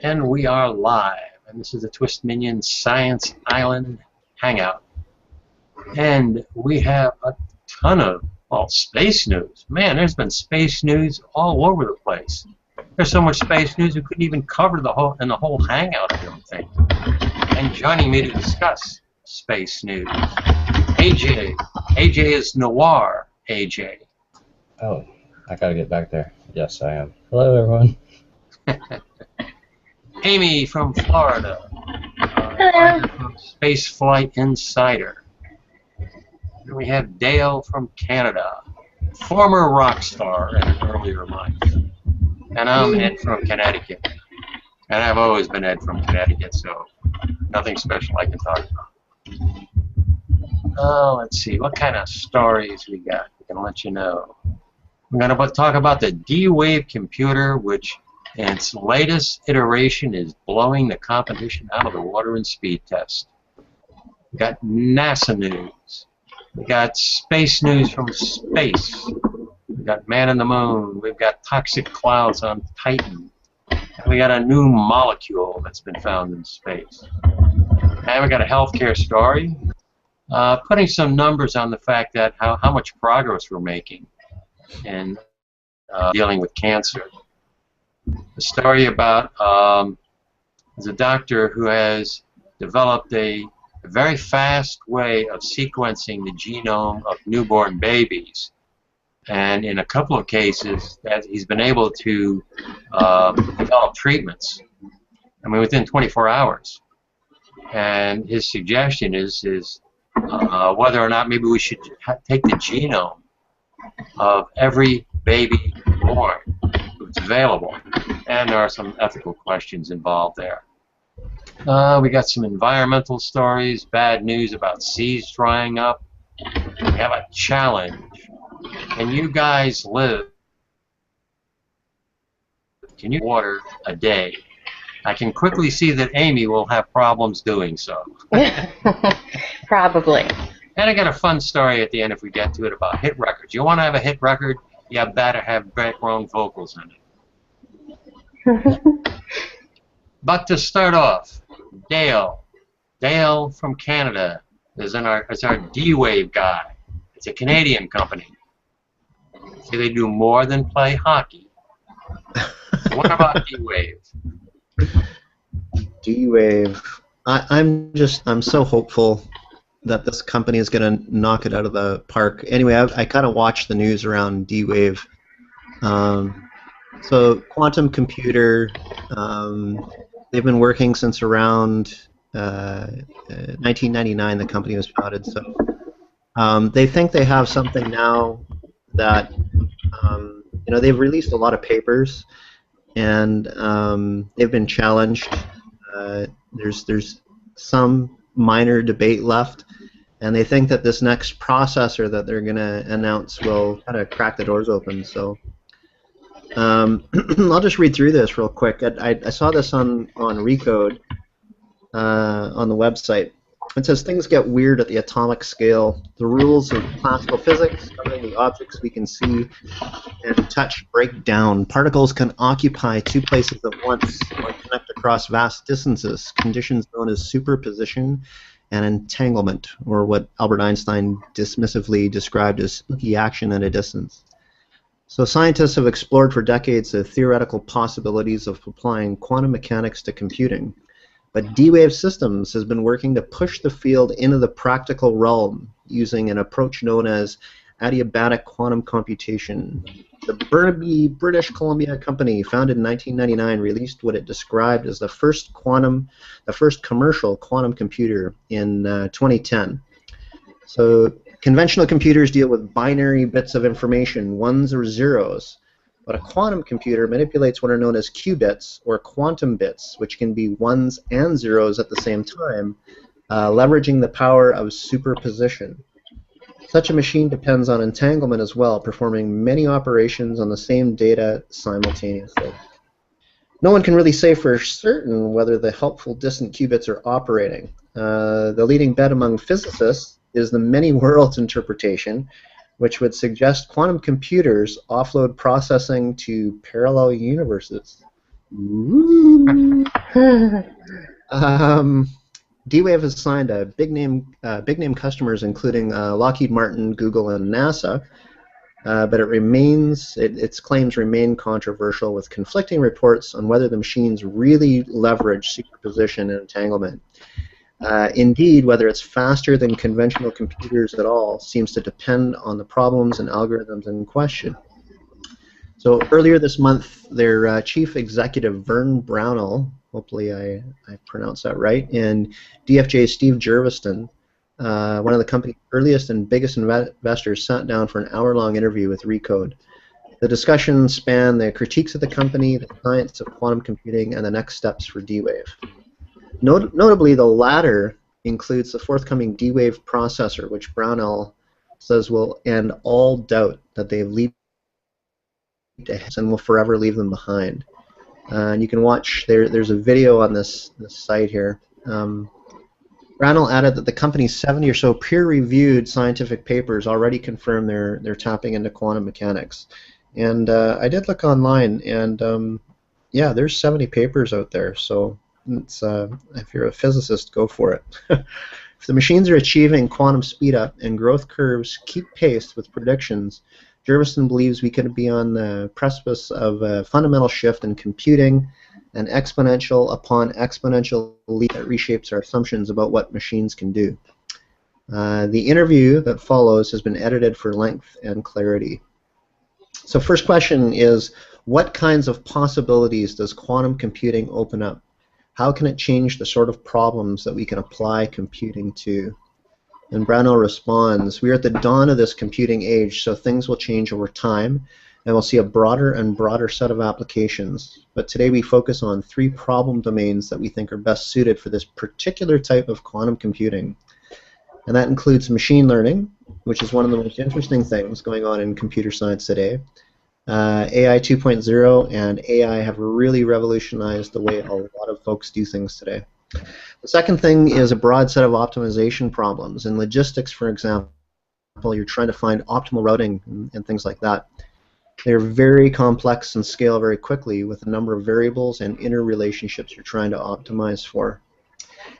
And we are live, and this is the TWIS Minion Science Island Hangout. And we have a ton of, well, space news. Man, there's been space news all over the place. There's so much space news we couldn't even cover the whole Hangout, I don't think. And joining me to discuss space news, AJ. AJ is Noir AJ. Oh, I gotta get back there. Yes, I am. Hello, everyone. Amy from Florida. From Space Flight Insider. And we have Dale from Canada, former rock star in an earlier life. And I'm Ed from Connecticut. And I've always been Ed from Connecticut, so nothing special I can talk about. Let's see, what kind of stories we got? We can let you know. I'm going to talk about the D-Wave computer, which in its latest iteration is blowing the competition out of the water in speed test. We got NASA news. We got space news from space. We got man in the moon. We've got toxic clouds on Titan. And we got a new molecule that's been found in space. And we got a healthcare story, putting some numbers on the fact that how much progress we're making in dealing with cancer. A story about there's a doctor who has developed a very fast way of sequencing the genome of newborn babies, and in a couple of cases that he's been able to develop treatments, I mean, within 24 hours. And his suggestion is whether or not maybe we should take the genome of every baby born who's available, and there are some ethical questions involved there. We got some environmental stories, bad news about seas drying up. We have a challenge. Can you guys live? Can you water a day? I can quickly see that Amy will have problems doing so. Probably. And I got a fun story at the end if we get to it about hit records. You want to have a hit record, you better have background vocals in it. But to start off, Dale from Canada is our D-Wave guy. It's a Canadian company. See, they do more than play hockey. So what about D-Wave? D-Wave. I'm so hopeful that this company is going to knock it out of the park. Anyway, I kind of watched the news around D-Wave. So quantum computer, they've been working since around 1999. The company was founded. So they think they have something now that they've released a lot of papers, and they've been challenged. There's some minor debate left, and they think that this next processor that they're going to announce will kind of crack the doors open. So I'll just read through this real quick. I saw this on Recode on the website. It says things get weird at the atomic scale. The rules of classical physics governing the objects we can see and touch break down. Particles can occupy two places at once or connect across vast distances, conditions known as superposition and entanglement, or what Albert Einstein dismissively described as spooky action at a distance. So scientists have explored for decades the theoretical possibilities of applying quantum mechanics to computing. But D-Wave Systems has been working to push the field into the practical realm using an approach known as adiabatic quantum computation. The Burnaby, British Columbia company, founded in 1999, released what it described as the first commercial quantum computer in 2010. So conventional computers deal with binary bits of information, ones or zeros. But a quantum computer manipulates what are known as qubits, or quantum bits, which can be ones and zeros at the same time, leveraging the power of superposition. Such a machine depends on entanglement as well, performing many operations on the same data simultaneously. No one can really say for certain whether the helpful distant qubits are operating. The leading bet among physicists is the many worlds interpretation, which would suggest quantum computers offload processing to parallel universes. Ooh. D-Wave has signed a big name customers, including Lockheed Martin, Google, and NASA. But its claims remain controversial, with conflicting reports on whether the machines really leverage superposition and entanglement. Indeed, whether it's faster than conventional computers at all seems to depend on the problems and algorithms in question. So earlier this month, their chief executive, Vern Brownell, hopefully I pronounced that right, and DFJ's Steve Jerviston, one of the company's earliest and biggest investors, sat down for an hour-long interview with Recode. The discussion spanned the critiques of the company, the science of quantum computing, and the next steps for D-Wave. Notably, the latter includes the forthcoming D-Wave processor, which Brownell says will end all doubt that they've leaped ahead and will forever leave them behind. And you can watch, there's a video on this site here. Brownell added that the company's 70 or so peer-reviewed scientific papers already confirm they're tapping into quantum mechanics. And I did look online, and yeah, there's 70 papers out there, so it's, if you're a physicist, go for it. If the machines are achieving quantum speed-up and growth curves keep pace with predictions, Jerviston believes we could be on the precipice of a fundamental shift in computing, an exponential upon exponential leap that reshapes our assumptions about what machines can do. The interview that follows has been edited for length and clarity. So first question is, what kinds of possibilities does quantum computing open up? How can it change the sort of problems that we can apply computing to? And Brownell responds, we are at the dawn of this computing age, so things will change over time, and we'll see a broader and broader set of applications. But today we focus on 3 problem domains that we think are best suited for this particular type of quantum computing. And that includes machine learning, which is one of the most interesting things going on in computer science today. AI 2.0 and AI have really revolutionized the way a lot of folks do things today. The second thing is a broad set of optimization problems. In logistics, for example, you're trying to find optimal routing and things like that. They're very complex and scale very quickly with a number of variables and interrelationships you're trying to optimize for.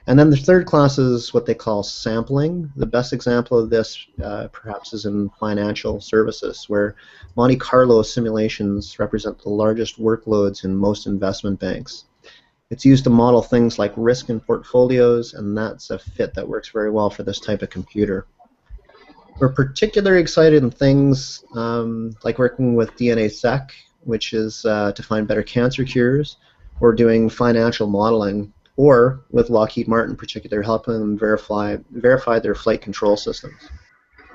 And then the third class is what they call sampling. The best example of this perhaps is in financial services, where Monte Carlo simulations represent the largest workloads in most investment banks. It's used to model things like risk in portfolios, and that's a fit that works very well for this type of computer. We're particularly excited in things like working with DNA-Seq, which is to find better cancer cures, or doing financial modeling, or with Lockheed Martin in particular, helping them verify their flight control systems.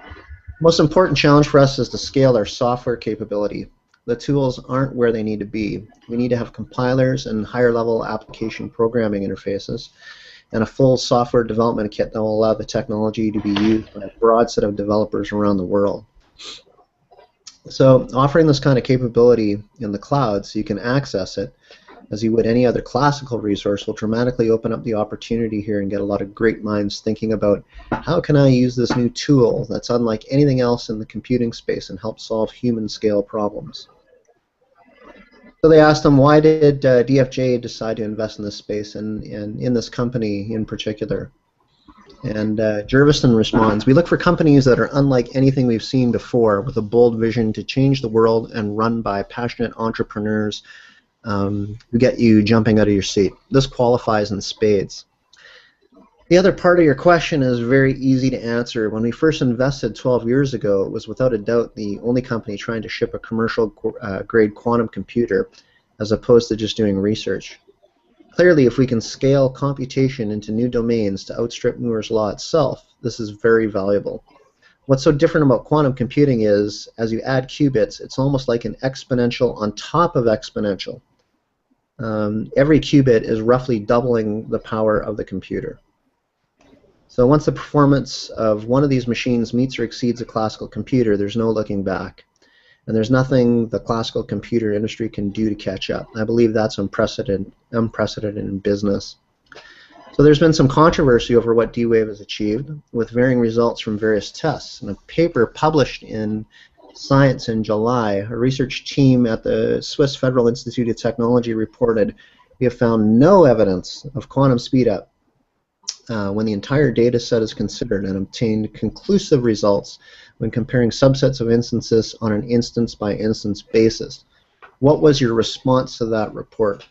The most important challenge for us is to scale our software capability. The tools aren't where they need to be. We need to have compilers and higher-level application programming interfaces, and a full software development kit that will allow the technology to be used by a broad set of developers around the world. So offering this kind of capability in the cloud so you can access it as you would any other classical resource will dramatically open up the opportunity here and get a lot of great minds thinking about how can I use this new tool that's unlike anything else in the computing space and help solve human scale problems. So they asked him, why did DFJ decide to invest in this space and in this company in particular? And Jerviston responds, we look for companies that are unlike anything we've seen before, with a bold vision to change the world and run by passionate entrepreneurs who get you jumping out of your seat. This qualifies in spades. The other part of your question is very easy to answer. When we first invested 12 years ago, it was without a doubt the only company trying to ship a commercial grade quantum computer as opposed to just doing research. Clearly, if we can scale computation into new domains to outstrip Moore's law itself, this is very valuable. What's so different about quantum computing is, as you add qubits, it's almost like an exponential on top of exponential. Every qubit is roughly doubling the power of the computer. So once the performance of one of these machines meets or exceeds a classical computer, there's no looking back. And there's nothing the classical computer industry can do to catch up. I believe that's unprecedented in business. So there's been some controversy over what D-Wave has achieved, with varying results from various tests. And a paper published in Science in July, a research team at the Swiss Federal Institute of Technology reported, we have found no evidence of quantum speedup when the entire data set is considered, and obtained conclusive results when comparing subsets of instances on an instance-by-instance basis. What was your response to that report?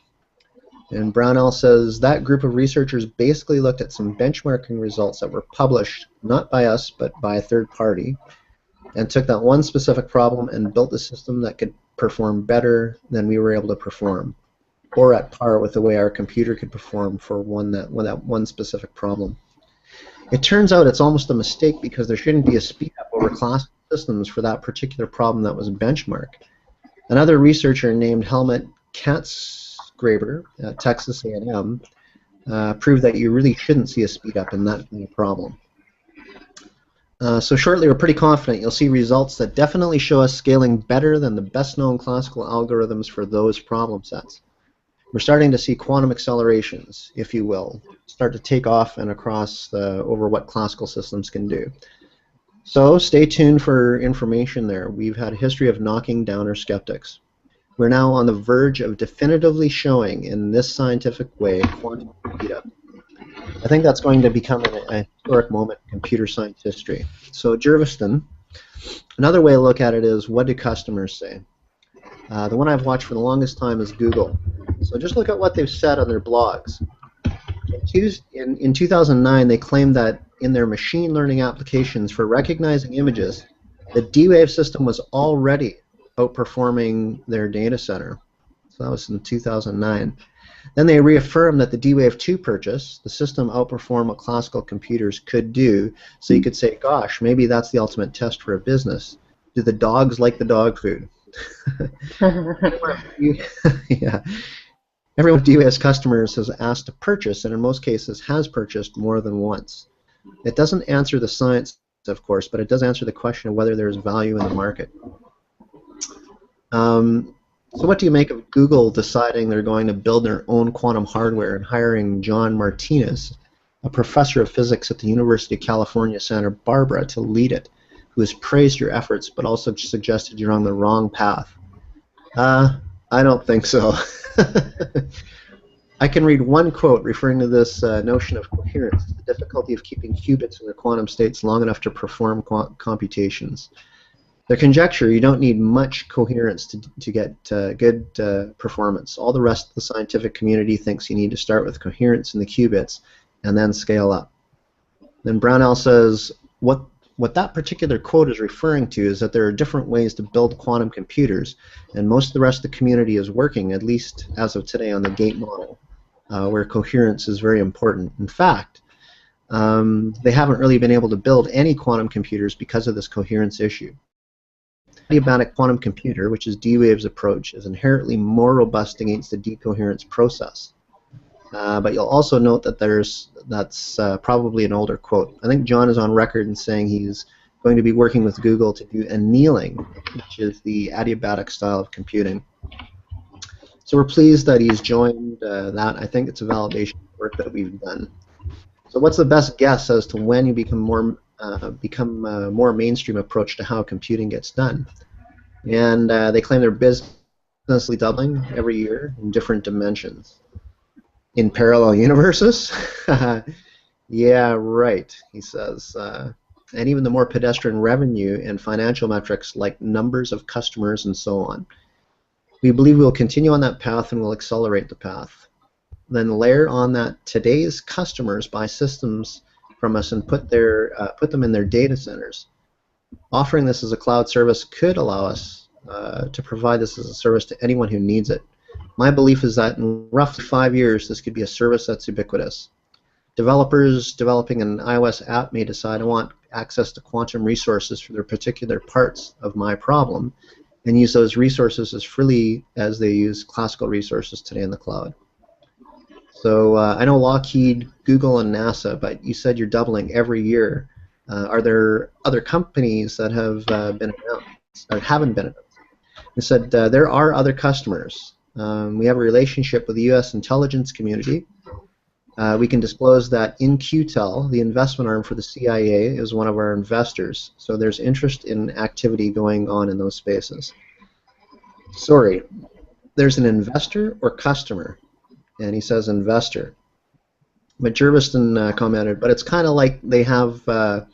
And Brownell says that group of researchers basically looked at some benchmarking results that were published, not by us, but by a third party, and took that one specific problem and built a system that could perform better than we were able to perform, or at par with the way our computer could perform for that one specific problem. It turns out it's almost a mistake because there shouldn't be a speed up over classical systems for that particular problem that was benchmarked. Another researcher named Helmut Katzgraber at Texas A&M proved that you really shouldn't see a speed up in that kind of problem. So shortly, we're pretty confident you'll see results that definitely show us scaling better than the best-known classical algorithms for those problem sets. We're starting to see quantum accelerations, if you will, start to take off and across over what classical systems can do. So stay tuned for information there. We've had a history of knocking down our skeptics. We're now on the verge of definitively showing, in this scientific way, quantum speedup. I think that's going to become a historic moment in computer science history. So Jerviston, another way to look at it is, what do customers say? The one I've watched for the longest time is Google. So just look at what they've said on their blogs. In 2009, they claimed that in their machine learning applications for recognizing images, the D-Wave system was already outperforming their data center. So that was in 2009. Then they reaffirmed that the D-Wave 2 purchase, the system outperformed what classical computers could do, so you could say, gosh, maybe that's the ultimate test for a business. Do the dogs like the dog food? Yeah. Everyone with D-Wave customers has asked to purchase, and in most cases has purchased more than once. It doesn't answer the science, of course, but it does answer the question of whether there's value in the market. So what do you make of Google deciding they're going to build their own quantum hardware and hiring John Martinez, a professor of physics at the University of California, Santa Barbara, to lead it, who has praised your efforts but also suggested you're on the wrong path? I don't think so. I can read one quote referring to this notion of coherence, the difficulty of keeping qubits in their quantum states long enough to perform computations. Their conjecture, you don't need much coherence to get good performance. All the rest of the scientific community thinks you need to start with coherence in the qubits and then scale up. Then Brownell says, what that particular quote is referring to is that there are different ways to build quantum computers, and most of the rest of the community is working, at least as of today, on the gate model, where coherence is very important. In fact, they haven't really been able to build any quantum computers because of this coherence issue. The adiabatic quantum computer, which is D-Wave's approach, is inherently more robust against the decoherence process. But you'll also note that that's probably an older quote. I think John is on record in saying he's going to be working with Google to do annealing, which is the adiabatic style of computing. So we're pleased that he's joined that. I think it's a validation of the work that we've done. So what's the best guess as to when you become a more mainstream approach to how computing gets done? And they claim they're businessly doubling every year in different dimensions. In parallel universes? Yeah, right, he says. And even the more pedestrian revenue and financial metrics like numbers of customers and so on. We believe we'll continue on that path and we'll accelerate the path. Then layer on that today's customers buy systems from us and put them in their data centers. Offering this as a cloud service could allow us to provide this as a service to anyone who needs it. My belief is that in roughly 5 years, this could be a service that's ubiquitous. Developers developing an iOS app may decide, I want access to quantum resources for their particular parts of my problem, and use those resources as freely as they use classical resources today in the cloud. So I know Lockheed, Google, and NASA, but you said you're doubling every year. Are there other companies that have been announced, or haven't been announced? You said there are other customers. We have a relationship with the U.S. intelligence community. we can disclose that in QTEL, the investment arm for the CIA, is one of our investors. So there's interest in activity going on in those spaces. Sorry, there's an investor or customer? And he says investor. But Jerviston commented, but it's kind of like they have a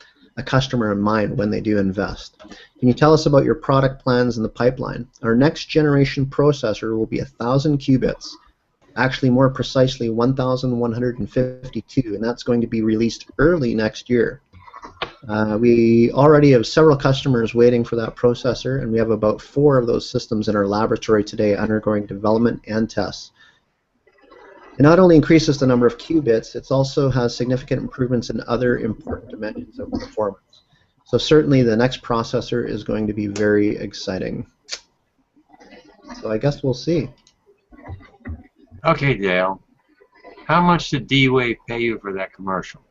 customer in mind when they do invest. Can you tell us about your product plans in the pipeline? Our next generation processor will be 1,000 qubits, actually more precisely 1,152, and that's going to be released early next year. We already have several customers waiting for that processor, and we have about 4 of those systems in our laboratory today undergoing development and tests. It not only increases the number of qubits, it also has significant improvements in other important dimensions of performance. So certainly the next processor is going to be very exciting. So I guess we'll see. Okay, Dale. How much did D-Wave pay you for that commercial?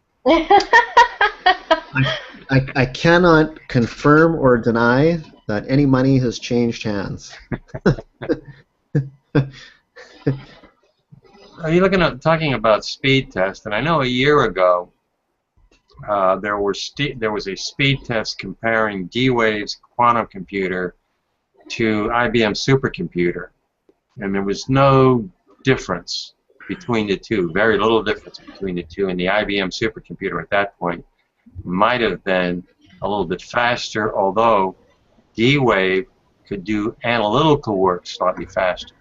I cannot confirm or deny that any money has changed hands. Are you talking about speed test? And I know a year ago there was a speed test comparing D-Wave's quantum computer to IBM supercomputer, and there was no difference between the two. Very little difference between the two, and the IBM supercomputer at that point might have been a little bit faster, although D-Wave could do analytical work slightly faster.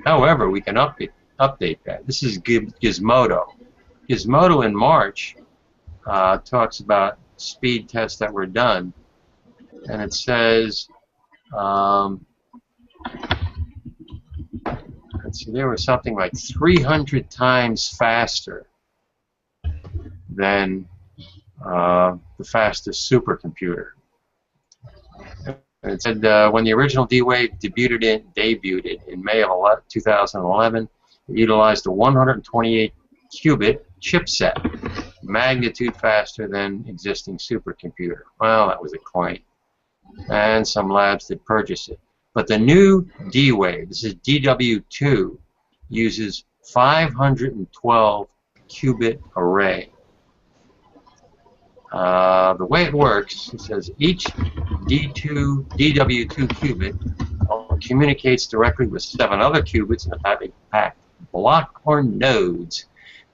However, we can update that. This is Gizmodo. Gizmodo in March talks about speed tests that were done, and it says, let's see, there was something like 300 times faster than the fastest supercomputer. And it said when the original D-Wave debuted in May of 2011, it utilized a 128 qubit chipset, magnitude faster than existing supercomputer. Well, that was a claim, and some labs did purchase it. But the new D-Wave, this is DW2, uses 512 qubit array. The way it works, it says each DW2 qubit communicates directly with 7 other qubits in a tightly packed block or nodes.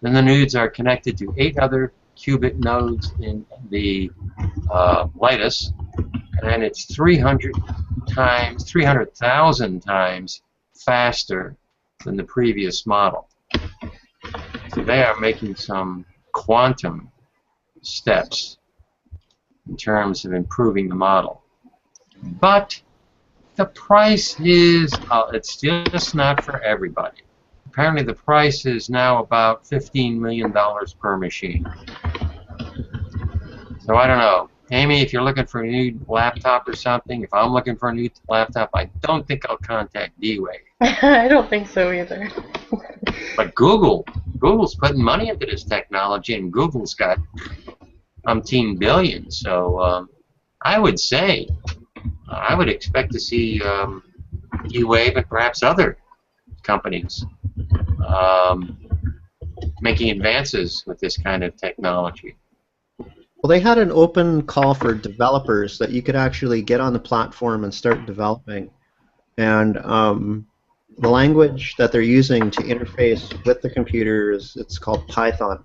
Then the nodes are connected to 8 other qubit nodes in the lattice, and it's 300,000 times faster than the previous model. So they are making some quantum steps in terms of improving the model. But the price is, it's just not for everybody. Apparently the price is now about $15 million per machine. So I don't know. Amy, if you're looking for a new laptop or something, if I'm looking for a new laptop, I don't think I'll contact D-Wave. I don't think so either. But Google's putting money into this technology, and Google's got umpteen billion. So I would say, I would expect to see D-Wave and perhaps other companies making advances with this kind of technology. Well, they had an open call for developers that you could actually get on the platform and start developing. And the language that they're using to interface with the computer it's called Python.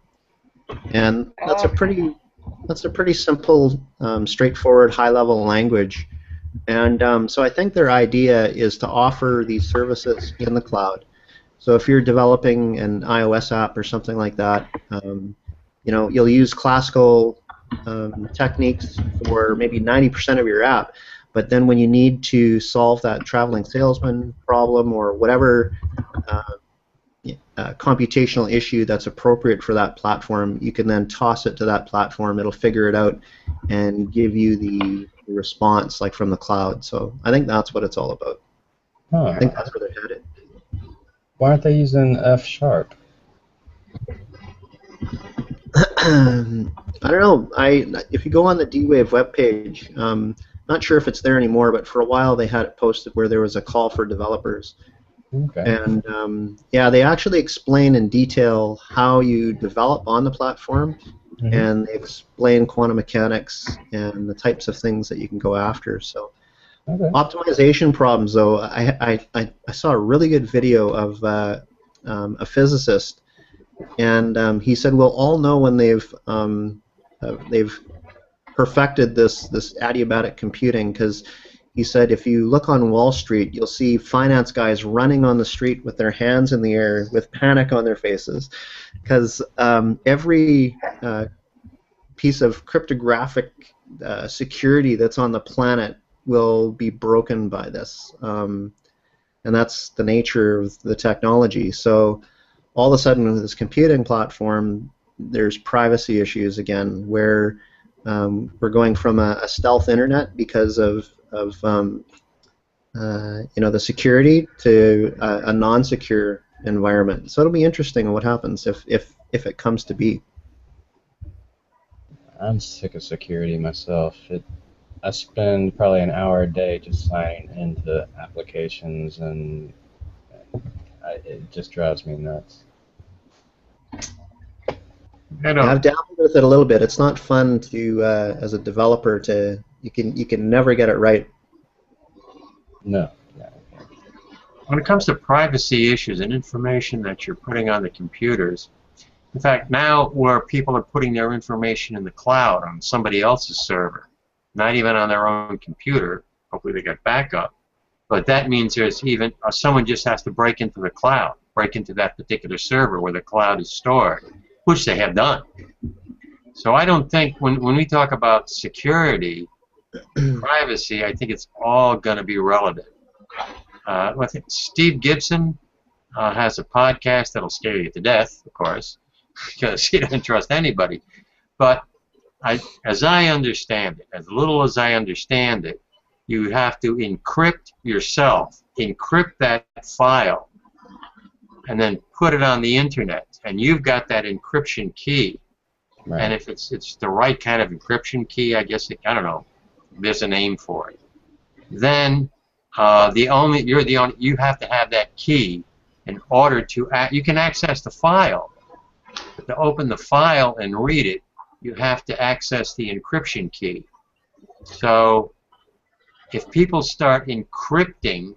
And that's a pretty simple, straightforward, high-level language. And so I think their idea is to offer these services in the cloud. So if you're developing an iOS app or something like that, you know, you'll use classical techniques for maybe 90% of your app, but then when you need to solve that traveling salesman problem or whatever computational issue that's appropriate for that platform, you can then toss it to that platform. It'll figure it out and give you the response like from the cloud. So I think that's what it's all about. Huh. I think that's where they're headed. Why aren't they using F#? I don't know. If you go on the D-Wave webpage, not sure if it's there anymore, but for a while they had it posted where there was a call for developers. Okay. And yeah, they actually explain in detail how you develop on the platform, and they explain quantum mechanics and the types of things that you can go after. So Okay. optimization problems, though, I saw a really good video of a physicist, and he said we'll all know when they've perfected this adiabatic computing, because he said if you look on Wall Street, you'll see finance guys running on the street with their hands in the air with panic on their faces, because every piece of cryptographic security that's on the planet will be broken by this, and that's the nature of the technology. So all of a sudden with this computing platform, there's privacy issues again, where we're going from a stealth internet because of the security to a non-secure environment. So it'll be interesting what happens if it comes to be. I'm sick of security myself. I spend probably an hour a day just signing into applications, and it just drives me nuts. I've dabbled with it a little bit. It's not fun to, as a developer, you can never get it right. No. When it comes to privacy issues and information that you're putting on the computers, in fact, now where people are putting their information in the cloud on somebody else's server, not even on their own computer, hopefully they got backup, but that means there's even, someone just has to break into the cloud, break into that particular server where the cloud is stored, which they have done. So I don't think, when we talk about security, privacy, I think it's all going to be relative. I think Steve Gibson has a podcast that'll scare you to death, of course, because he doesn't trust anybody. But as I understand it, as little as I understand it, you have to encrypt yourself, encrypt that file, and then put it on the internet. And you've got that encryption key. Right. And if it's the right kind of encryption key, I guess, I don't know, there's a name for it. Then you have to have that key in order to you can access the file, but to open the file and read it, you have to access the encryption key. So if people start encrypting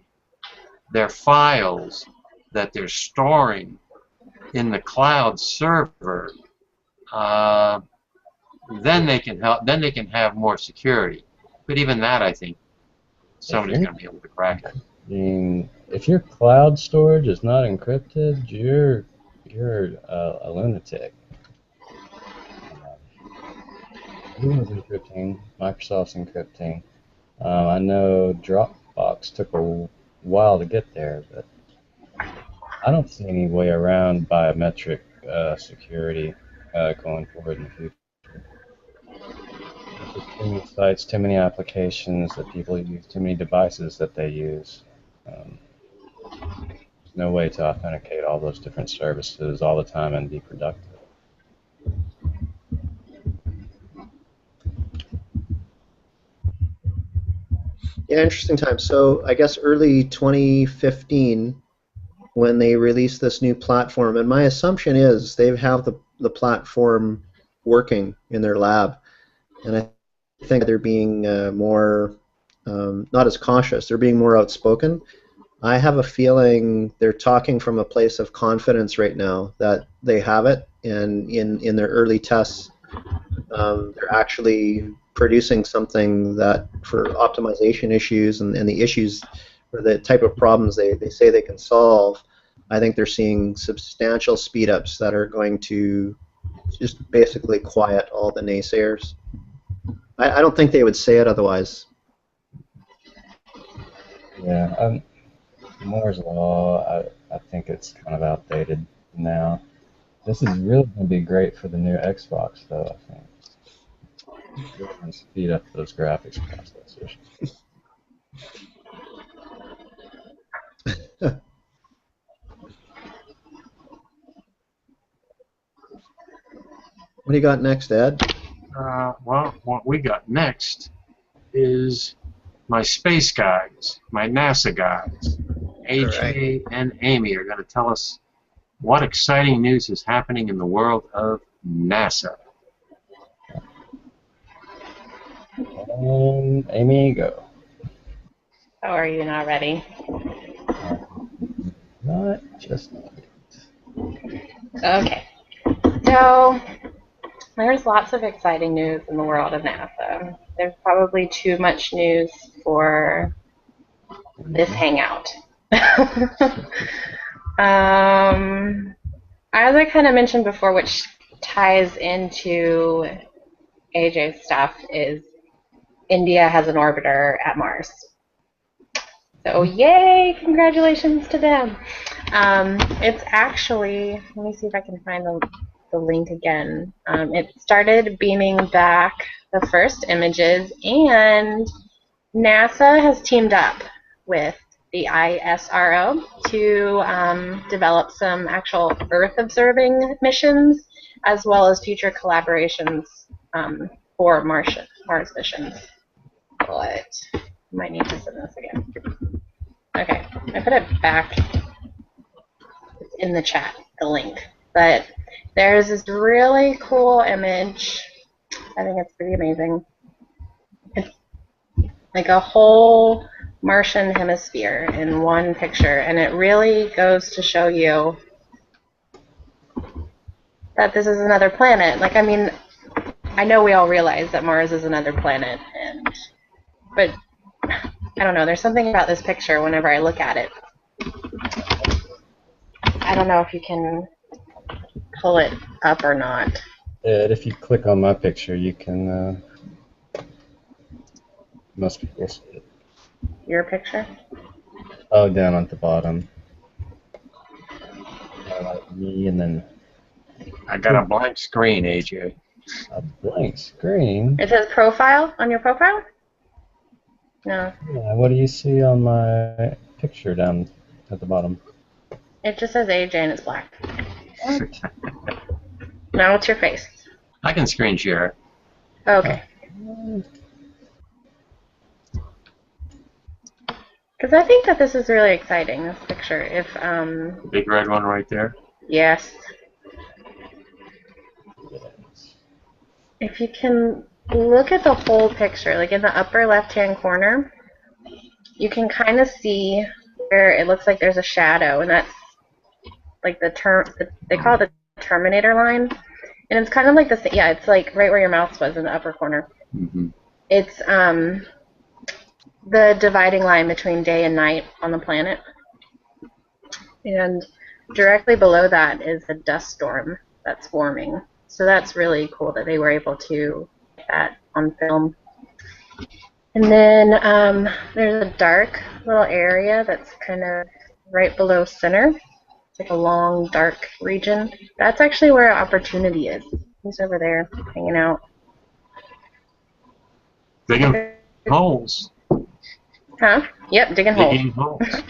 their files that they're storing in the cloud server, then they can have more security. But even that, I think somebody's going to be able to crack it. I mean, if your cloud storage is not encrypted, you're a lunatic. Google's encrypting, Microsoft's encrypting. I know Dropbox took a while to get there, but I don't see any way around biometric security going forward in the future. There's just too many sites, too many applications that people use, too many devices that they use. There's no way to authenticate all those different services all the time and be productive. Yeah, interesting time. So I guess early 2015, when they released this new platform, and my assumption is they have the platform working in their lab, and I think they're being more, not as cautious, they're being more outspoken. I have a feeling they're talking from a place of confidence right now that they have it, and in their early tests, they're actually producing something that for optimization issues and the issues or the type of problems they say they can solve, I think they're seeing substantial speed ups that are going to just basically quiet all the naysayers. I don't think they would say it otherwise. Yeah, Moore's Law, I think it's kind of outdated now. This is really going to be great for the new Xbox, though, I think. It's really going to speed up those graphics processors. What do you got next, Ed? Well, what we got next is my space guys, my NASA guys. AJ and Amy are going to tell us what exciting news is happening in the world of NASA. Amy, go. Oh, are you not ready? Not just yet. Okay. So, there's lots of exciting news in the world of NASA. There's probably too much news for this hangout. As I kind of mentioned before, which ties into AJ's stuff, is India has an orbiter at Mars. So yay, congratulations to them. It's actually, let me see if I can find the link again. It started beaming back the first images, and NASA has teamed up with the ISRO to develop some actual Earth-observing missions, as well as future collaborations for Mars missions. But I might need to send this again. Okay, I put it back in the chat, the link. But there's this really cool image. I think it's pretty amazing. It's like a whole Martian hemisphere in one picture, and it really goes to show you that this is another planet. Like, I mean, I know we all realize that Mars is another planet, but I don't know, there's something about this picture whenever I look at it. I don't know if you can pull it up or not. Yeah, if you click on my picture, you can, most people see it. Your picture? Oh, down at the bottom. Like me, and then I got a blank screen, AJ. a blank screen. It says profile on your profile? No. Yeah, what do you see on my picture down at the bottom? It just says AJ and it's black. Now it's your face. I can screen share. Okay. Because I think that this is really exciting, this picture. If, Big red one right there. yes. If you can look at the whole picture, like in the upper left-hand corner, you can kind of see where it looks like there's a shadow, and that's like they call it the Terminator line. And it's kind of like the, yeah, it's like right where your mouse was in the upper corner. Mm-hmm. It's the dividing line between day and night on the planet. And directly below that is a dust storm that's forming. So that's really cool that they were able to get that on film. And then there's a dark little area that's kind of right below center. It's like a long, dark region. That's actually where Opportunity is. He's over there hanging out. Digging holes. Huh? Yep, digging Digging holes. holes.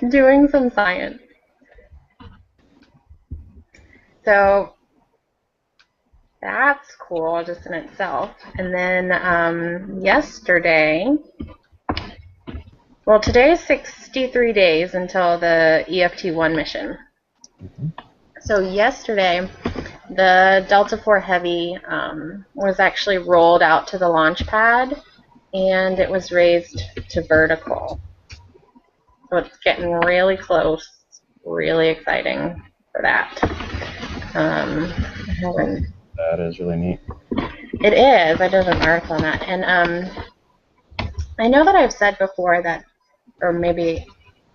Doing some science. So that's cool just in itself. And then yesterday, well, today is 63 days until the EFT-1 mission. Mm-hmm. So yesterday, the Delta IV Heavy was actually rolled out to the launch pad, and it was raised to vertical. So it's getting really close, really exciting for that. That is really neat. It is. I did an article on that. And I know that I've said before that, or maybe,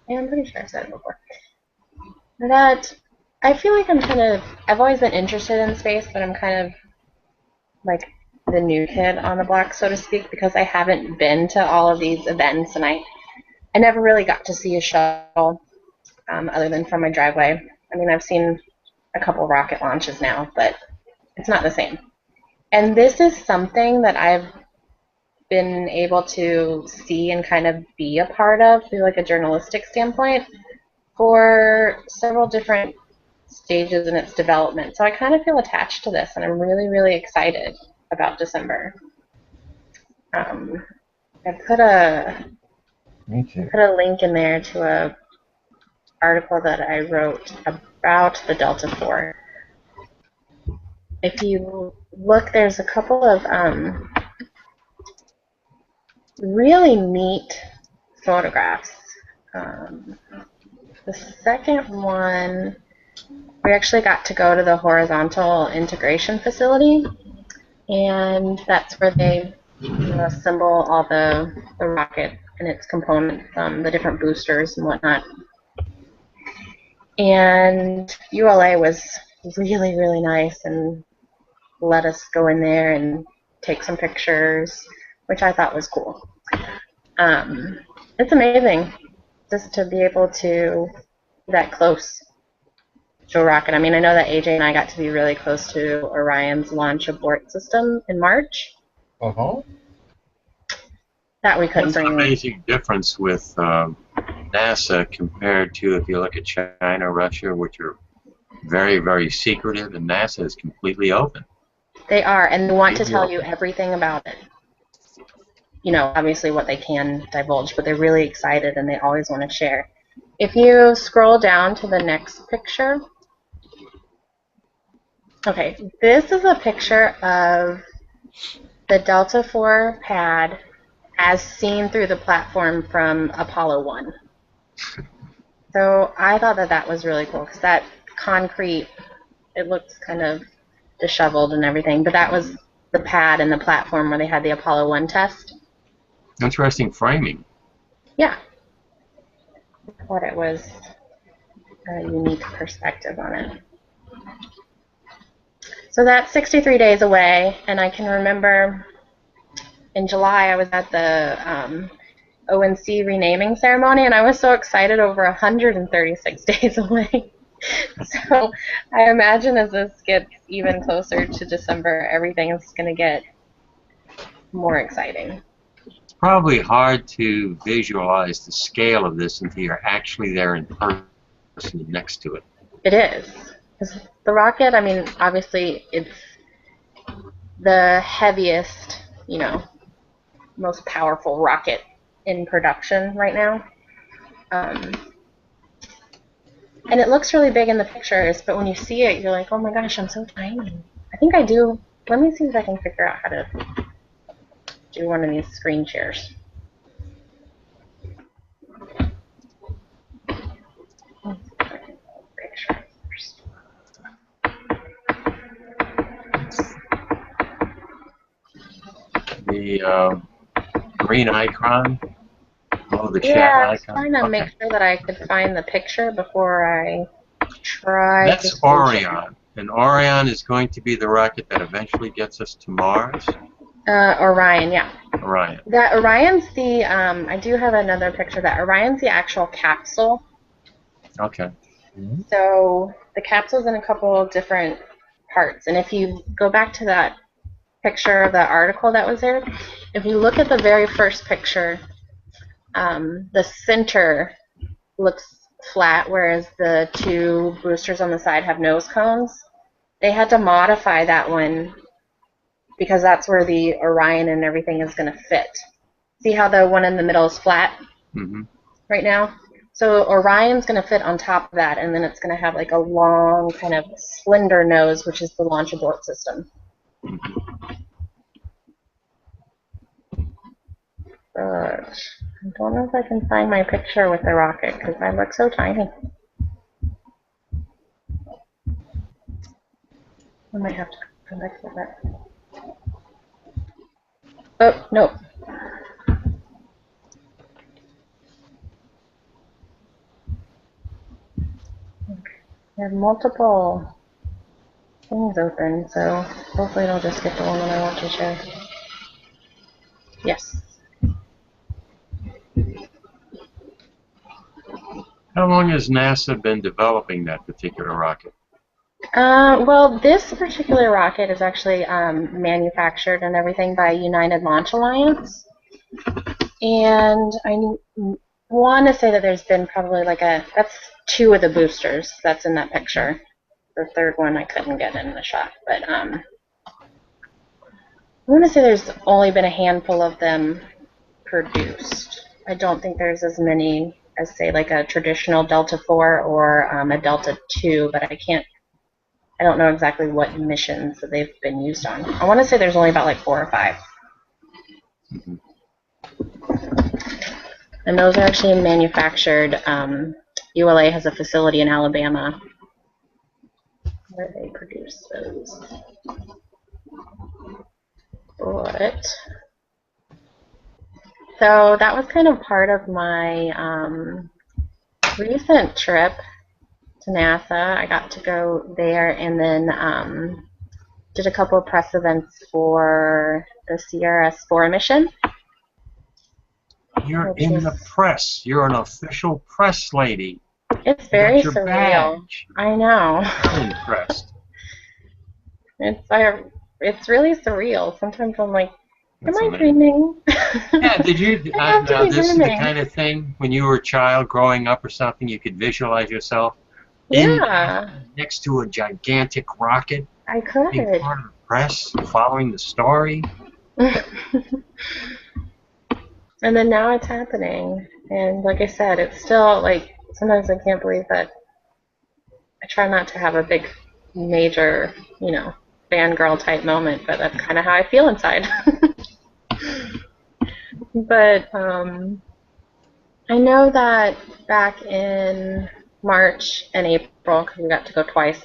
yeah, I'm pretty sure I've said it before, that I feel like I've always been interested in space, but I'm kind of like the new kid on the block, so to speak, because I haven't been to all of these events, and I never really got to see a shuttle other than from my driveway. I mean, I've seen a couple rocket launches now, but it's not the same. And this is something that I've been able to see and kind of be a part of through like a journalistic standpoint for several different stages in its development. So I kind of feel attached to this, and I'm really, really excited about December. I put a Me too. Put a link in there to a article that I wrote about the Delta IV. If you look, there's a couple of really neat photographs. The second one, we actually got to go to the horizontal integration facility, and that's where they assemble all the rocket and its components, the different boosters and whatnot. And ULA was really, really nice and let us go in there and take some pictures, which I thought was cool. It's amazing just to be able to be that close to a rocket. I mean, I know that AJ and I got to be really close to Orion's launch abort system in March. Uh-huh. That we couldn't That's an bring in. amazing difference with NASA compared to if you look at China, Russia, which are very, very secretive, and NASA is completely open. They are, and they want to tell you everything about it. You know, obviously what they can divulge, but they're really excited and they always want to share. If you scroll down to the next picture, okay, this is a picture of the Delta IV pad as seen through the platform from Apollo 1. So I thought that that was really cool because that concrete, it looks kind of disheveled and everything, but that was the pad and the platform where they had the Apollo 1 test. Interesting framing. Yeah. I thought it was a unique perspective on it. So that's 63 days away, and I can remember in July I was at the ONC renaming ceremony, and I was so excited over 136 days away. So I imagine as this gets even closer to December, everything is going to get more exciting. It's probably hard to visualize the scale of this until you're actually there in person next to it. It is. 'Cause the rocket, I mean, obviously it's the heaviest, you know, most powerful rocket in production right now. And it looks really big in the pictures, but when you see it, you're like, oh my gosh, I'm so tiny. I think I do. Let me see if I can figure out how to do one of these screen shares. Picture first. The green icon, oh, the chat Yeah, I was icon. trying to make sure that I could find the picture before I tried. That's Orion, and Orion is going to be the rocket that eventually gets us to Mars. Orion, yeah. Orion. That Orion's the, I do have another picture of that. Orion's the actual capsule. Okay. So the capsule's in a couple of different parts. And if you go back to that picture of the article that was there, if you look at the very first picture, the center looks flat, whereas the two boosters on the side have nose cones. They had to modify that one because that's where the Orion and everything is going to fit. See how the one in the middle is flat right now? So Orion's going to fit on top of that, and then it's going to have like a long kind of slender nose, which is the launch abort system. But I don't know if I can find my picture with the rocket because I look so tiny. I might have to come back to that. Oh, no. I have multiple things open, so hopefully it'll just get the one that I want to show. Yes. How long has NASA been developing that particular rocket? Well, this particular rocket is actually manufactured and everything by United Launch Alliance. And I want to say that there's been probably like that's two of the boosters that's in that picture. The third one I couldn't get in the shot. But I want to say there's only been a handful of them produced. I don't think there's as many as, say, like a traditional Delta 4 or a Delta 2, but I don't know exactly what missions that they've been used on. I want to say there's only about like 4 or 5. And those are actually manufactured. ULA has a facility in Alabama where they produce those. But so that was kind of part of my recent trip to NASA. I got to go there and then did a couple of press events for the CRS-4 mission. You're in the press. You're an official press lady. It's very your surreal. Badge. I know. I'm impressed. It's really surreal. Sometimes I'm like, That's am I amazing. dreaming? Yeah, did you? I have to Now, be this is the dreaming. kind of thing when you were a child growing up or something, you could visualize yourself Yeah, next to a gigantic rocket, I being could. part of the press, following the story. And then now it's happening. And like I said, it's still like, sometimes I can't believe that I try not to have a big, major, fangirl type moment, but that's kind of how I feel inside. But I know that back in March and April, because we got to go twice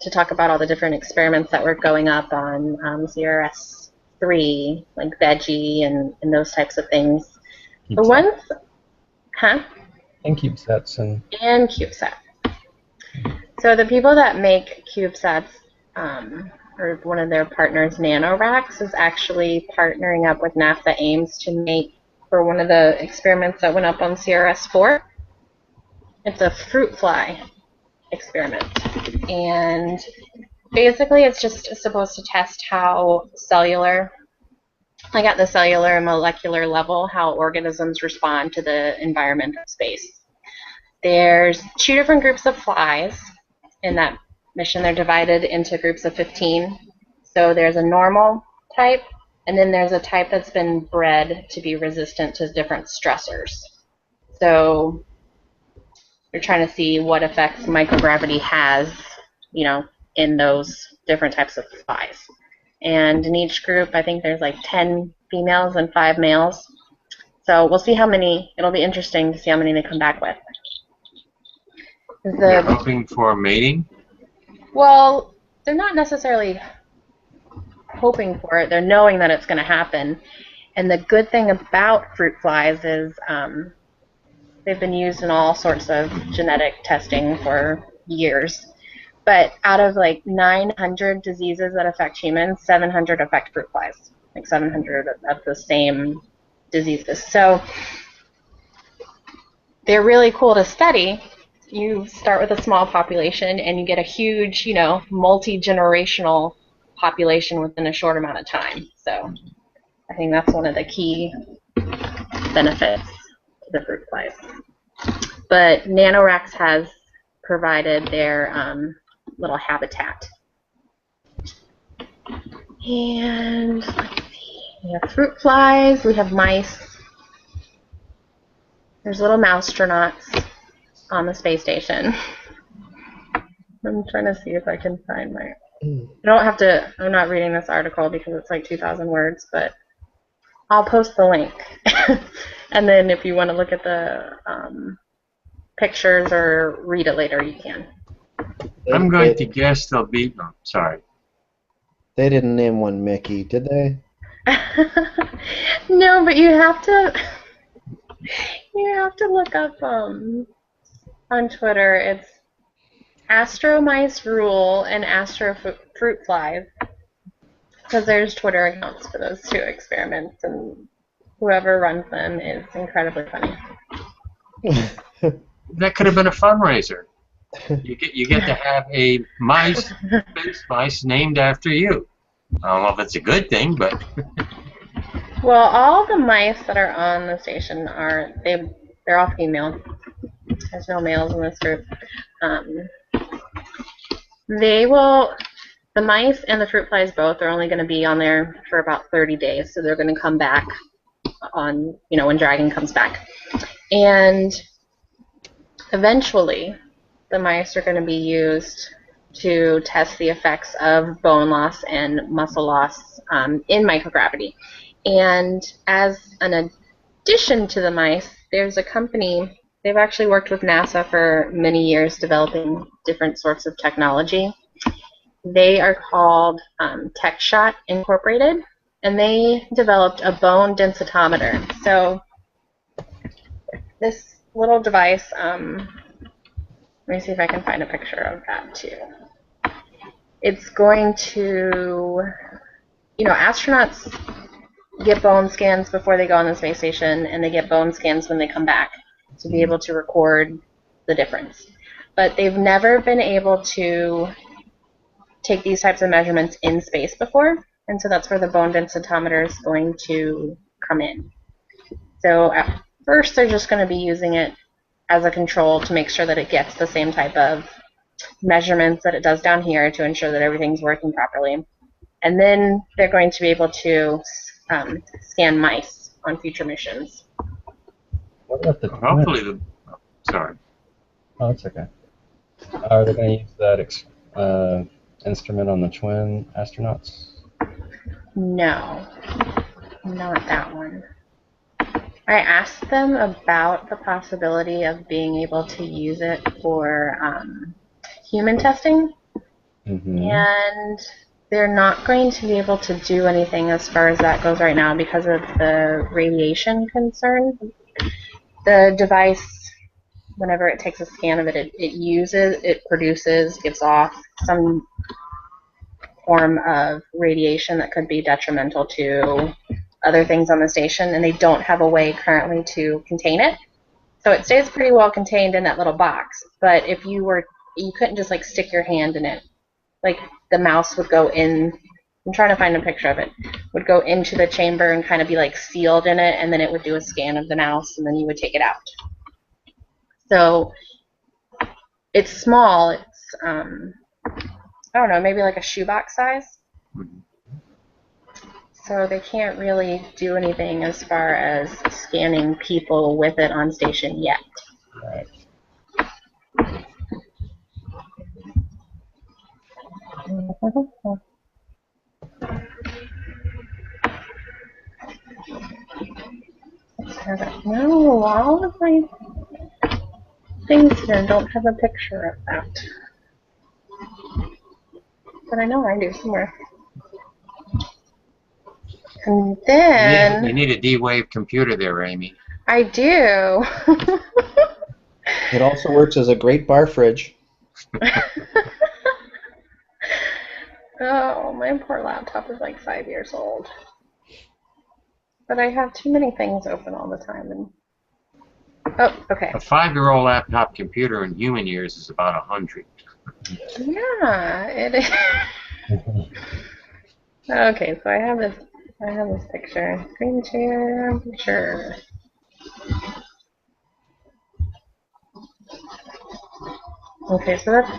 to talk about all the different experiments that were going up on CRS-3, like veggie and those types of things. The ones, And CubeSats and CubeSat. So the people that make CubeSats, or one of their partners, NanoRacks, is actually partnering up with NASA Ames to make, for one of the experiments that went up on CRS-4, it's a fruit fly experiment. And basically it's just supposed to test how cellular, like at the cellular and molecular level, how organisms respond to the environment of space. There's 2 different groups of flies in that mission. They're divided into groups of 15. So there's a normal type, and then there's a type that's been bred to be resistant to different stressors. So you're trying to see what effects microgravity has, in those different types of flies. And in each group, I think there's like 10 females and 5 males. So we'll see how many. It'll be interesting to see how many they come back with. They're hoping for mating? Well, they're not necessarily hoping for it. They're knowing that it's going to happen. And the good thing about fruit flies is they've been used in all sorts of genetic testing for years. But out of like 900 diseases that affect humans, 700 affect fruit flies. Like 700 of the same diseases. So they're really cool to study. You start with a small population and you get a huge, multi-generational population within a short amount of time. So I think that's one of the key benefits of the fruit flies. But NanoRacks has provided their little habitat. And let's see, we have fruit flies, we have mice. There's little moustronauts on the space station. I'm trying to see if I can find my... I don't have to... I'm not reading this article because it's like 2,000 words, but I'll post the link. And then if you want to look at the pictures or read it later, you can. I'm going to guess they'll be... Oh, sorry. They didn't name one Mickey, did they? No, but you have to... You have to look up on Twitter. It's Astro Mice Rule and Astro Fruit Flies, because there's Twitter accounts for those 2 experiments, and whoever runs them is incredibly funny. That could have been a fundraiser. You get to have a space mice named after you. I don't know if it's a good thing, but Well, all the mice that are on the station they're all female. There's no males in this group. The mice and the fruit flies both are only going to be on there for about 30 days, so they're going to come back on, you know, when dragging comes back. And eventually, the mice are going to be used to test the effects of bone loss and muscle loss in microgravity. And as an addition to the mice, there's a company, they've actually worked with NASA for many years developing different sorts of technology. They are called TechShot Incorporated, and they developed a bone densitometer. So this little device, let me see if I can find a picture of that too. It's going to, you know, astronauts get bone scans before they go on the space station, and they get bone scans when they come back to be able to record the difference. But they've never been able to take these types of measurements in space before, and so that's where the bone densitometer is going to come in. So at first they're just going to be using it as a control to make sure that it gets the same type of measurements that it does down here to ensure that everything's working properly. And then they're going to be able to scan mice on future missions. What about the Hopefully the... Sorry. Oh, it's okay. Are they going to use that instrument on the twin astronauts? No, not that one. I asked them about the possibility of being able to use it for human testing, and they're not going to be able to do anything as far as that goes right now because of the radiation concern. The device, whenever it takes a scan of it, it produces, gives off some form of radiation that could be detrimental to other things on the station, and they don't have a way currently to contain it. So it stays pretty well contained in that little box, but if you couldn't just like stick your hand in it. Like the mouse would go in, I'm trying to find a picture of it, would go into the chamber and kind of be like sealed in it, and then it would do a scan of the mouse, and then you would take it out. So it's small, it's, I don't know, maybe like a shoebox size. So they can't really do anything as far as scanning people with it on station yet. Right. No, all of my things here don't have a picture of that. But I know I do somewhere. And then... You need a D-Wave computer there, Amy. I do. It also works as a great bar fridge. Oh, my poor laptop is like 5 years old. But I have too many things open all the time. And oh, okay. A 5-year-old laptop computer in human years is about 100. Yeah, it is. Okay, so I have this picture. Screen share picture. Okay, so that's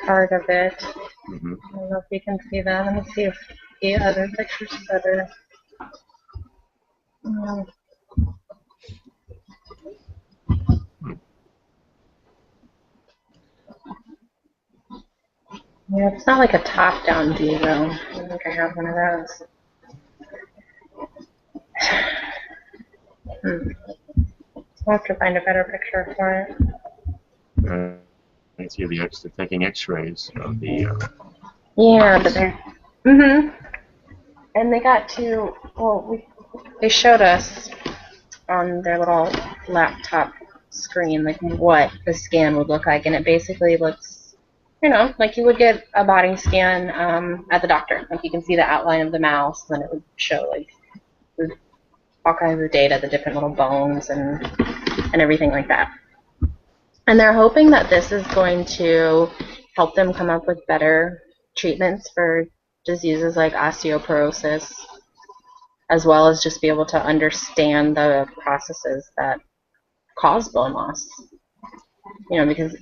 part of it. I don't know if you can see that. Let me see if the other picture's better. Yeah, it's not like a top-down view, though. I don't think I have one of those. I'll have to find a better picture for it. I see they're taking X-rays of the... Yeah, but they're... And they got to... Well, they showed us on their little laptop screen, like, what the scan would look like, and it basically looks, you know, like you would get a body scan at the doctor. Like, you can see the outline of the mouse, and then it would show, like, all kinds of data, the different little bones and everything like that. And they're hoping that this is going to help them come up with better treatments for diseases like osteoporosis, as well as just be able to understand the processes that cause bone loss. You know, because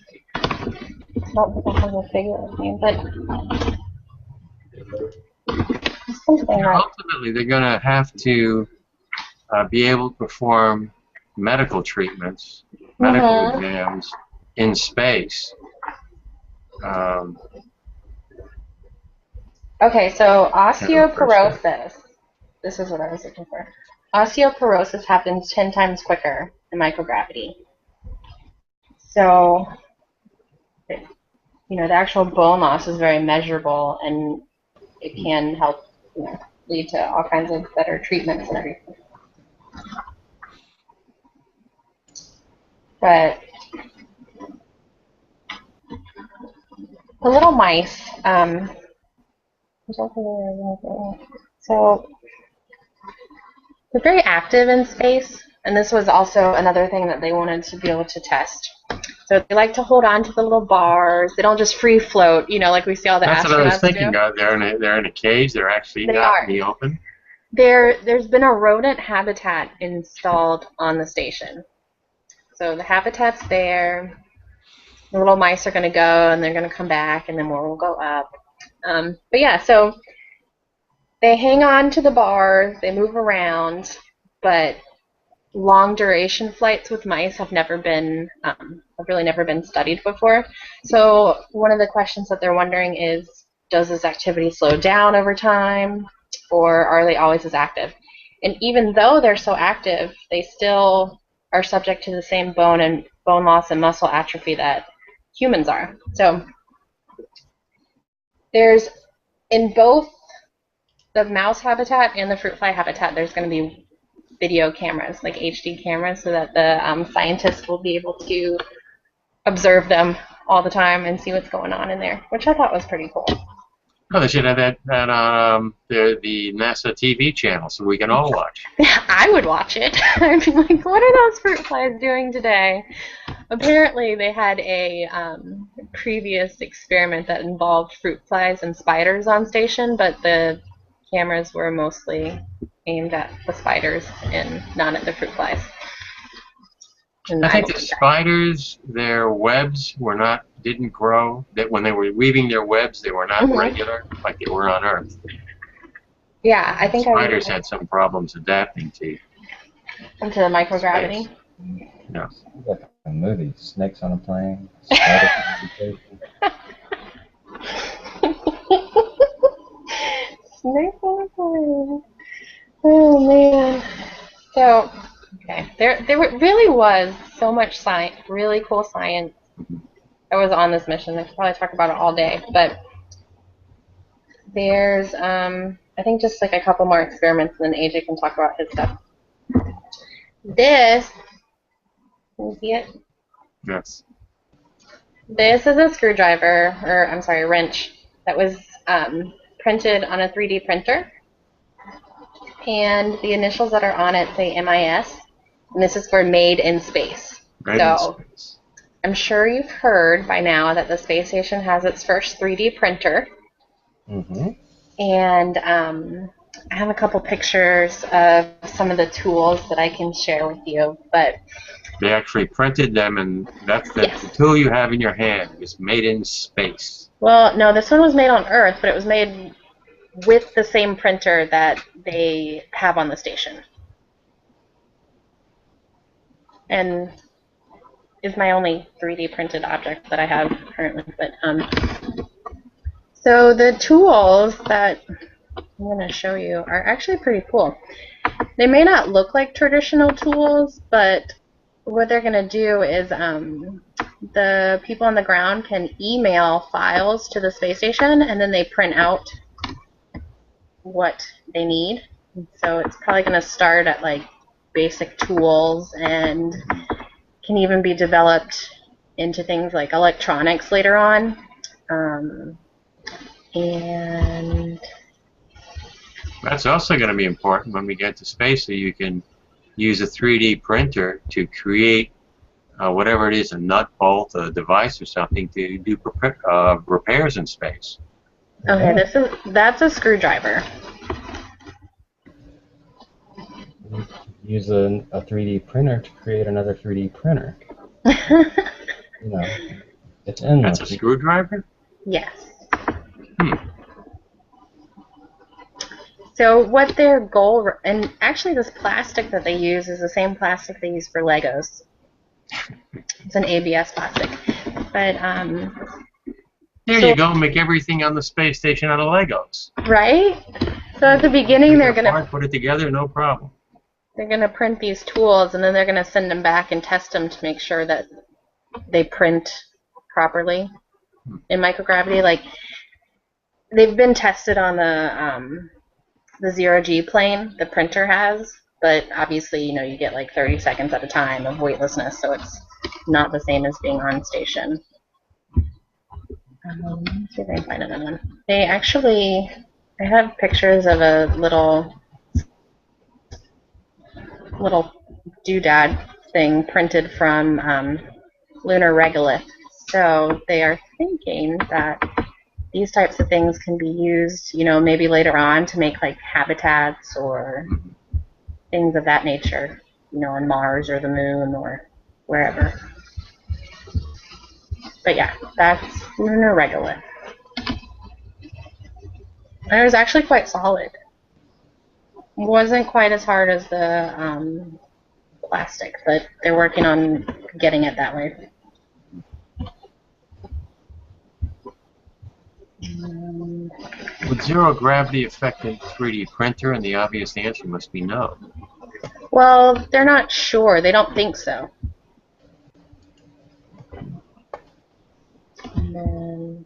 it's not like I have a figure with me, but something like... Ultimately, they're going to have to be able to perform medical treatments, medical exams in space. Okay, so osteoporosis. This is what I was looking for. Osteoporosis happens 10 times quicker in microgravity. So, the actual bone loss is very measurable, and it can help, lead to all kinds of better treatments and everything. But the little mice, so they're very active in space, and this was also another thing that they wanted to be able to test. So they like to hold on to the little bars. They don't just free float, like we see all the astronauts do. That's what I was thinking of. They're in a cage. They're actually out in the open. There's been a rodent habitat installed on the station. So the habitat's there. The little mice are going to go, and they're going to come back, and then more will go up. But yeah, so they hang on to the bars. They move around, but long duration flights with mice have really never been studied before. So one of the questions that they're wondering is, does this activity slow down over time, or are they always as active? And even though they're so active, they still are subject to the same bone loss and muscle atrophy that humans are. So there's, in both the mouse habitat and the fruit fly habitat, there's going to be video cameras, like HD cameras, so that the scientists will be able to observe them all the time and see what's going on in there, which I thought was pretty cool. Oh, they should have that on the NASA TV channel so we can all watch. I would watch it. I'd be like, what are those fruit flies doing today? Apparently, they had a previous experiment that involved fruit flies and spiders on station, but the cameras were mostly aimed at the spiders and not at the fruit flies. And I think the spiders, their webs didn't grow. That when they were weaving their webs, they were not regular like they were on Earth. Yeah, I think spiders had some problems adapting to the microgravity. Space. Yeah. Like a movie, snakes on a plane. Spiders on Snakes on a plane. Oh man. So, okay, there really was so much science, really cool science that was on this mission. I could probably talk about it all day, but there's, I think just like a couple more experiments, and then AJ can talk about his stuff. This, can you see it? Yes. This is a screwdriver, or I'm sorry, a wrench, that was printed on a 3D printer. And the initials that are on it say MIS, and this is for Made in Space. Space. I'm sure you've heard by now that the space station has its first 3D printer. And I have a couple pictures of some of the tools that I can share with you. But they actually printed them, and that's the tool you have in your hand. It's made in space. Well, no, this one was made on Earth, but it was made with the same printer that they have on the station. And is my only 3D printed object that I have currently. But so the tools that I'm going to show you are actually pretty cool. They may not look like traditional tools, but what they're going to do is the people on the ground can email files to the space station, and then they print out what they need. So it's probably going to start at like basic tools and can even be developed into things like electronics later on. And that's also going to be important when we get to space, so you can use a 3D printer to create whatever it is, a nut, bolt, a device or something to do repairs in space. Okay, that's a screwdriver. Use a 3D printer to create another 3D printer. It's endless. That's a screwdriver? Yes. So what their goal, and actually this plastic that they use is the same plastic they use for Legos. It's an ABS plastic. But, There you go, make everything on the space station out of Legos. right? So at the beginning they're going to put it together, no problem. They're going to print these tools, and then they're going to send them back and test them to make sure that they print properly in microgravity. Like, they've been tested on the 0G plane the printer has, but obviously, you know, you get like 30 seconds at a time of weightlessness, so it's not the same as being on station. Let's see if I can find another one. They actually, I have pictures of a little doodad thing printed from lunar regolith. So they are thinking that these types of things can be used, you know, maybe later on to make like habitats or things of that nature, you know, on Mars or the Moon or wherever. But yeah, that's lunar regolith. And it was actually quite solid. Wasn't quite as hard as the plastic, but they're working on getting it that way. Would zero gravity affect a 3D printer? And the obvious answer must be no. Well, they're not sure. They don't think so. And then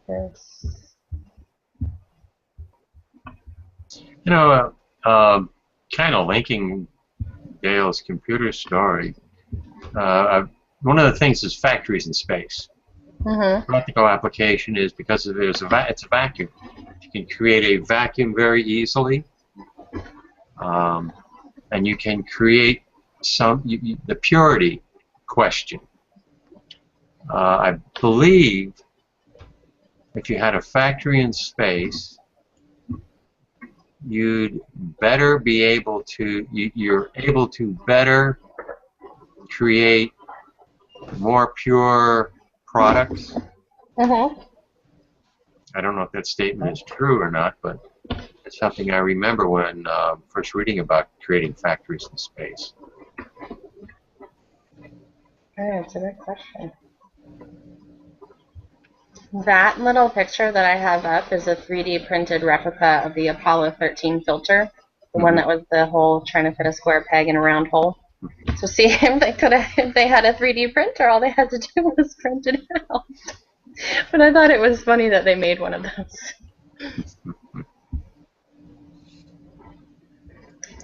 this. You know, kind of linking Dale's computer story, one of the things is factories in space. Practical application is because it's a vacuum. You can create a vacuum very easily, and you can create the purity question. I believe if you had a factory in space, you'd better be able to, you're able to better create more pure products. I don't know if that statement is true or not, but it's something I remember when first reading about creating factories in space. That's a good question. That little picture that I have up is a 3D printed replica of the Apollo 13 filter, the one that was the whole trying to fit a square peg in a round hole. So see, if they had a 3D printer, all they had to do was print it out. But I thought it was funny that they made one of those.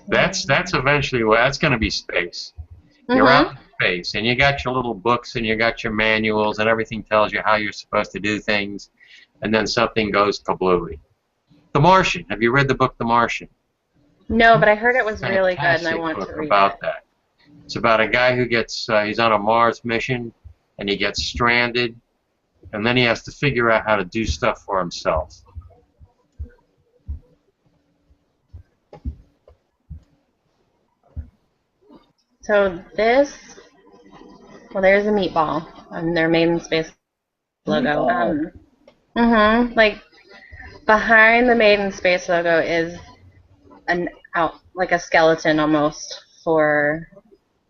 That's eventually, well, that's going to be space. You're out in space, and you got your little books, and you got your manuals, and everything tells you how you're supposed to do things, and then something goes kablooey. The Martian. Have you read the book The Martian? No, but I heard it was really good, and I want to read about it. that. It's about a guy who gets, he's on a Mars mission, and he gets stranded, and then he has to figure out how to do stuff for himself. So this, well, there's a meatball on their Maven Space logo. Like behind the Maven Space logo is like a skeleton almost for.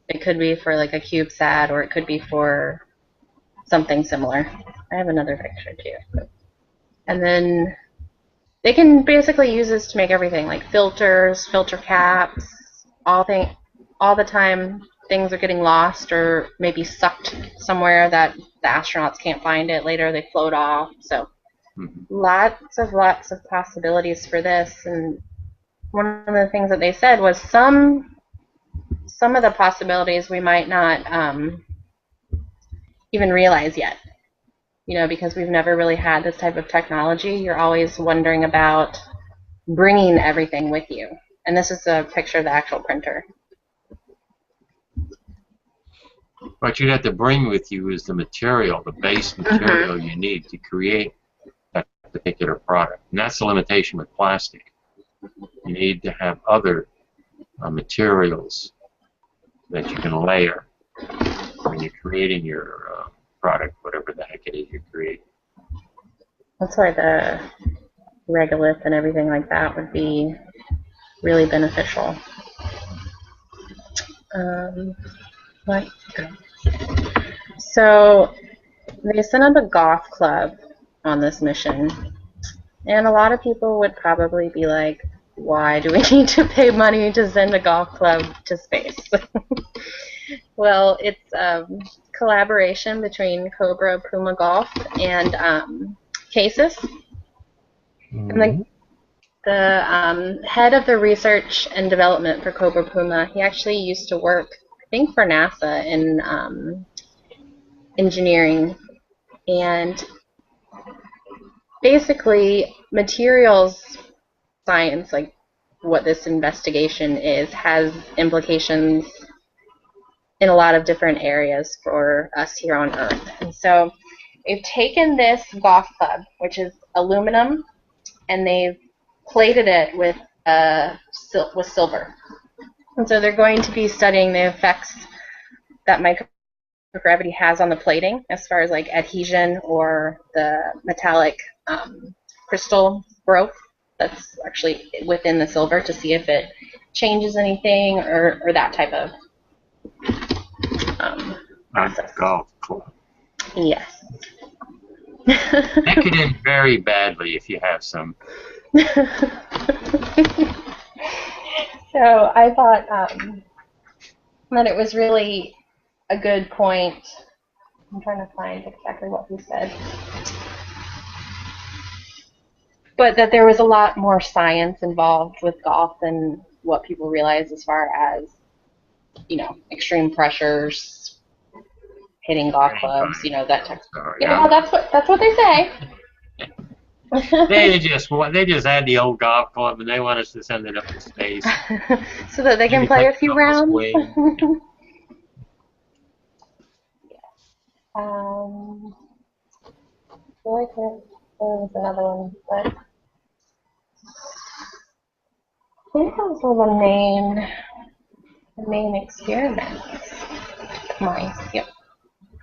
It could be for like a CubeSat, or it could be for something similar. I have another picture too. And then they can basically use this to make everything, like filters, filter caps, all the time things are getting lost or maybe sucked somewhere that the astronauts can't find it. Later they float off. So lots of possibilities for this. And one of the things that they said was some of the possibilities we might not even realize yet. You know, because we've never really had this type of technology. You're always wondering about bringing everything with you. And this is a picture of the actual printer. What you'd have to bring with you is the material, the base material you need to create that particular product. And that's the limitation with plastic. You need to have other materials that you can layer when you're creating your product, whatever the heck it is you create. That's why regolith and everything like that would be really beneficial. What? So they sent up a golf club on this mission, and a lot of people would probably be like, why do we need to pay money to send a golf club to space? Well, it's a collaboration between Cobra Puma Golf and Casus. And the head of the research and development for Cobra Puma, he actually used to work, I think, for NASA in engineering. And basically, materials science, like what this investigation is, has implications in a lot of different areas for us here on Earth. And so they've taken this golf club, which is aluminum, and they've plated it with silver. And so they're going to be studying the effects that microgravity has on the plating, as far as like adhesion or the metallic crystal growth that's actually within the silver, to see if it changes anything or that type of process. Golf club. Yes. That could end very badly if you have some. So I thought that it was really a good point. I'm trying to find exactly what he said. But that there was a lot more science involved with golf than what people realize, as far as, you know, extreme pressures, hitting golf clubs, you know, that type of stuff. Yeah, well, that's what they say. They just had the old golf club and they want us to send it up to space. So that they can play a few rounds. I feel like there was another one, but I think those were the main experiments. Mice, yep.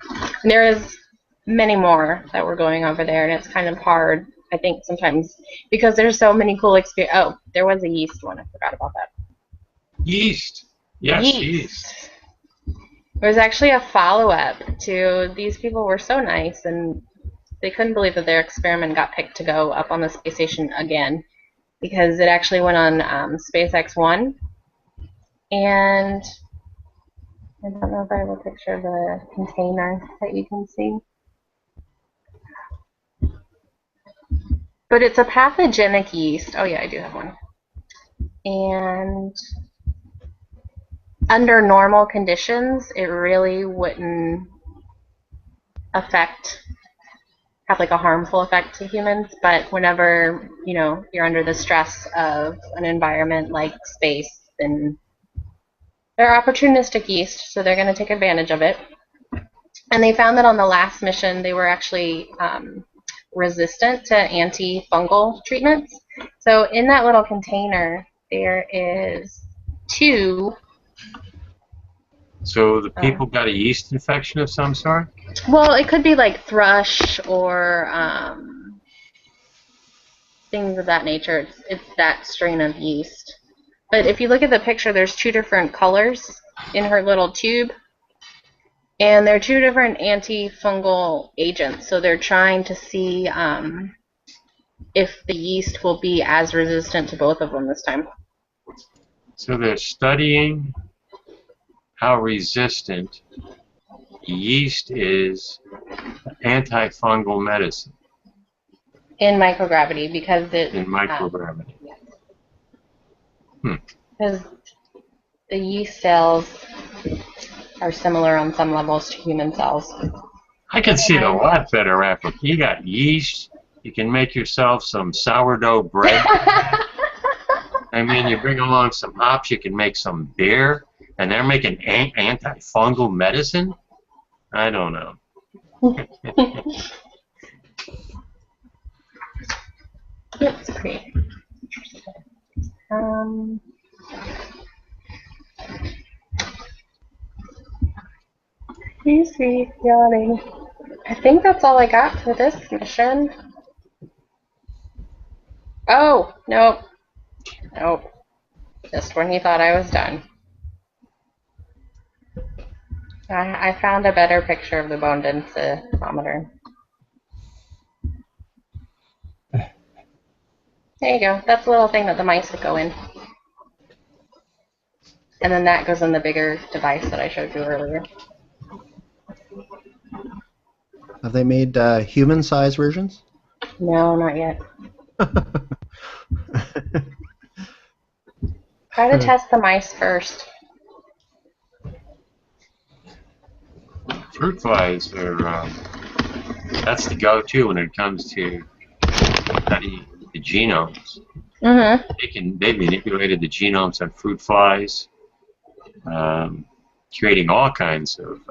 And there is many more that we're going over there, and it's kind of hard, I think, sometimes, because there's so many cool experiences. Oh, there was a yeast one. I forgot about that. Yeast. Yes, yeast. There was actually a follow-up to, these people were so nice, and they couldn't believe that their experiment got picked to go up on the space station again, because it actually went on SpaceX 1. And I don't know if I have a picture of the container that you can see. But it's a pathogenic yeast. Oh yeah, I do have one. And under normal conditions, it really wouldn't have like a harmful effect to humans. But whenever, you know, you're under the stress of an environment like space, then they're opportunistic yeast, so they're going to take advantage of it. And they found that on the last mission, they were actually resistant to antifungal treatments. So in that little container, there is 2. So the people got a yeast infection of some sort? Well, it could be like thrush or things of that nature. It's that strain of yeast. But if you look at the picture, there's 2 different colors in her little tube. And they're 2 different antifungal agents. So they're trying to see if the yeast will be as resistant to both of them this time. So they're studying how resistant yeast is to antifungal medicine. In microgravity, because it... In microgravity. Yes. Because the yeast cells are similar on some levels to human cells. I can see it a lot better after you got yeast. You can make yourself some sourdough bread. I mean, you bring along some hops, you can make some beer, and they're making antifungal medicine? I don't know. It's pretty. Easy, Jani. I think that's all I got for this mission. Oh, nope. Nope. Just when he thought I was done. I found a better picture of the bone densimeter. There you go. That's the little thing that the mice would go in. And then that goes in the bigger device that I showed you earlier. Have they made human-size versions? No, not yet. Try to test the mice first. Fruit flies are, that's the go-to when it comes to studying the genomes. Mm-hmm. They've manipulated the genomes of fruit flies, creating all kinds of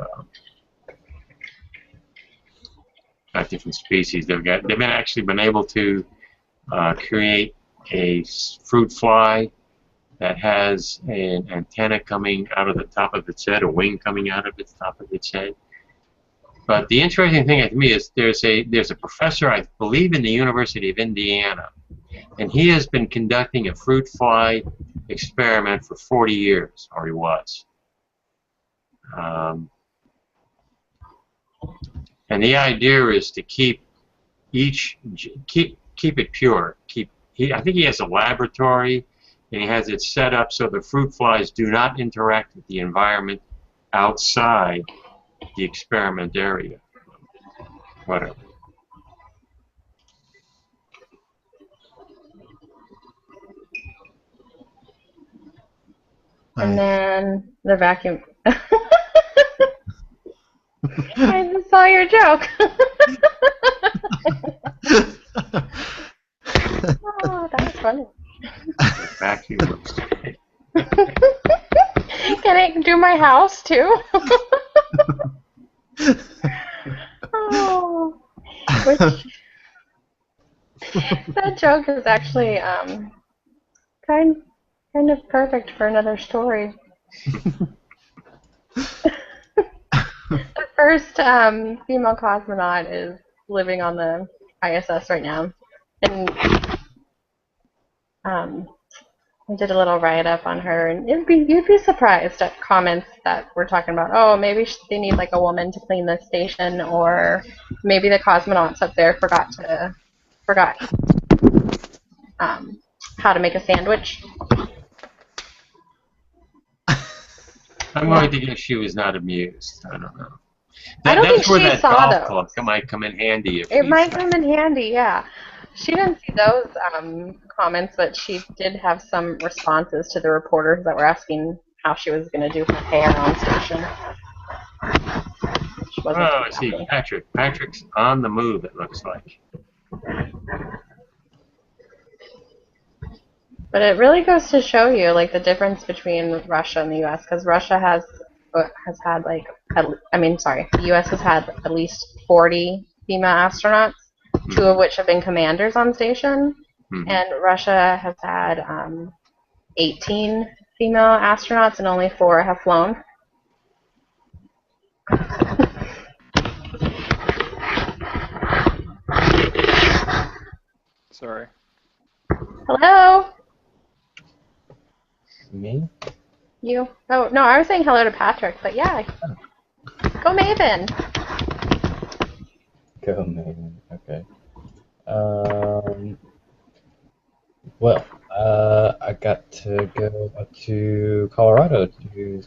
different species. They've actually been able to create a fruit fly that has an antenna coming out of the top of its head, a wing coming out of the top of its head. But the interesting thing to me is there's a professor, I believe, in the University of Indiana, and he has been conducting a fruit fly experiment for 40 years, or he was. And the idea is to keep it pure. I think he has a laboratory, and he has it set up so the fruit flies do not interact with the environment outside the experiment area. Whatever. And then the vacuum. I just saw your joke. Oh, that was funny. The vacuum looks great. Can I do my house too? Oh, that joke is actually kind of perfect for another story. The first female cosmonaut is living on the ISS right now, and I did a little write-up on her, and you'd be surprised at comments that we're talking about. Oh, maybe they need like a woman to clean the station, or maybe the cosmonauts up there forgot how to make a sandwich. I'm going to guess she was not amused. I don't know. I don't think that's where she that saw golf those. club might come in handy. It might come in handy, yeah. She didn't see those comments, but she did have some responses to the reporters that were asking how she was going to do her hair on station. Oh, I see. Patrick's on the move, it looks like. But it really goes to show you like the difference between Russia and the U.S. because Russia has had like, the U.S. has had at least 40 female astronauts, 2 of which have been commanders on station, and Russia has had 18 female astronauts and only 4 have flown. Sorry. Hello? Me? You? Oh, no, I was saying hello to Patrick, but yeah. Go Maven! Go Maven. Okay. Well, I got to go up to Colorado to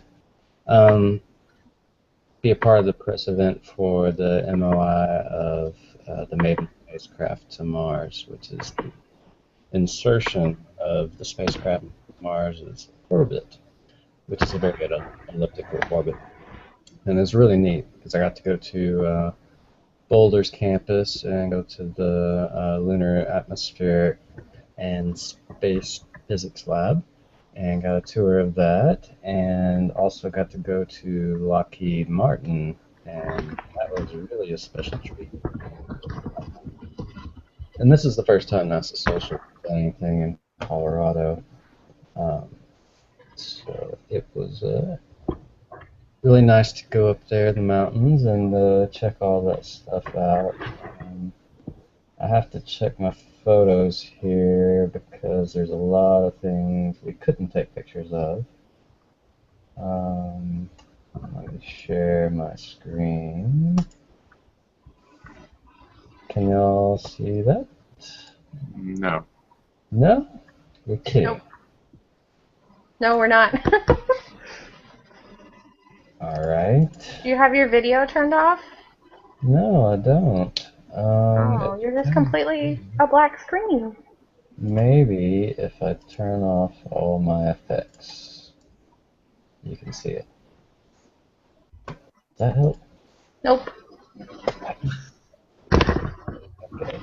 be a part of the press event for the MOI of the Maven spacecraft to Mars, which is the insertion of the spacecraft in Mars's orbit, which is a very good elliptical orbit. And it's really neat because I got to go to Boulder's campus and go to the Lunar Atmospheric and Space Physics Lab and got a tour of that, and also got to go to Lockheed Martin, and that was really a special treat. And this is the first time NASA Social did anything in Colorado, so it was really nice to go up there in the mountains and check all that stuff out. I have to check my photos here because there's a lot of things we couldn't take pictures of. Let me share my screen. Can y'all see that? No. No? You're kidding. Nope. No, we're not. Alright. Do you have your video turned off? No, I don't. Oh, you're just completely a black screen. Maybe if I turn off all my effects, you can see it. Does that help? Nope. Okay.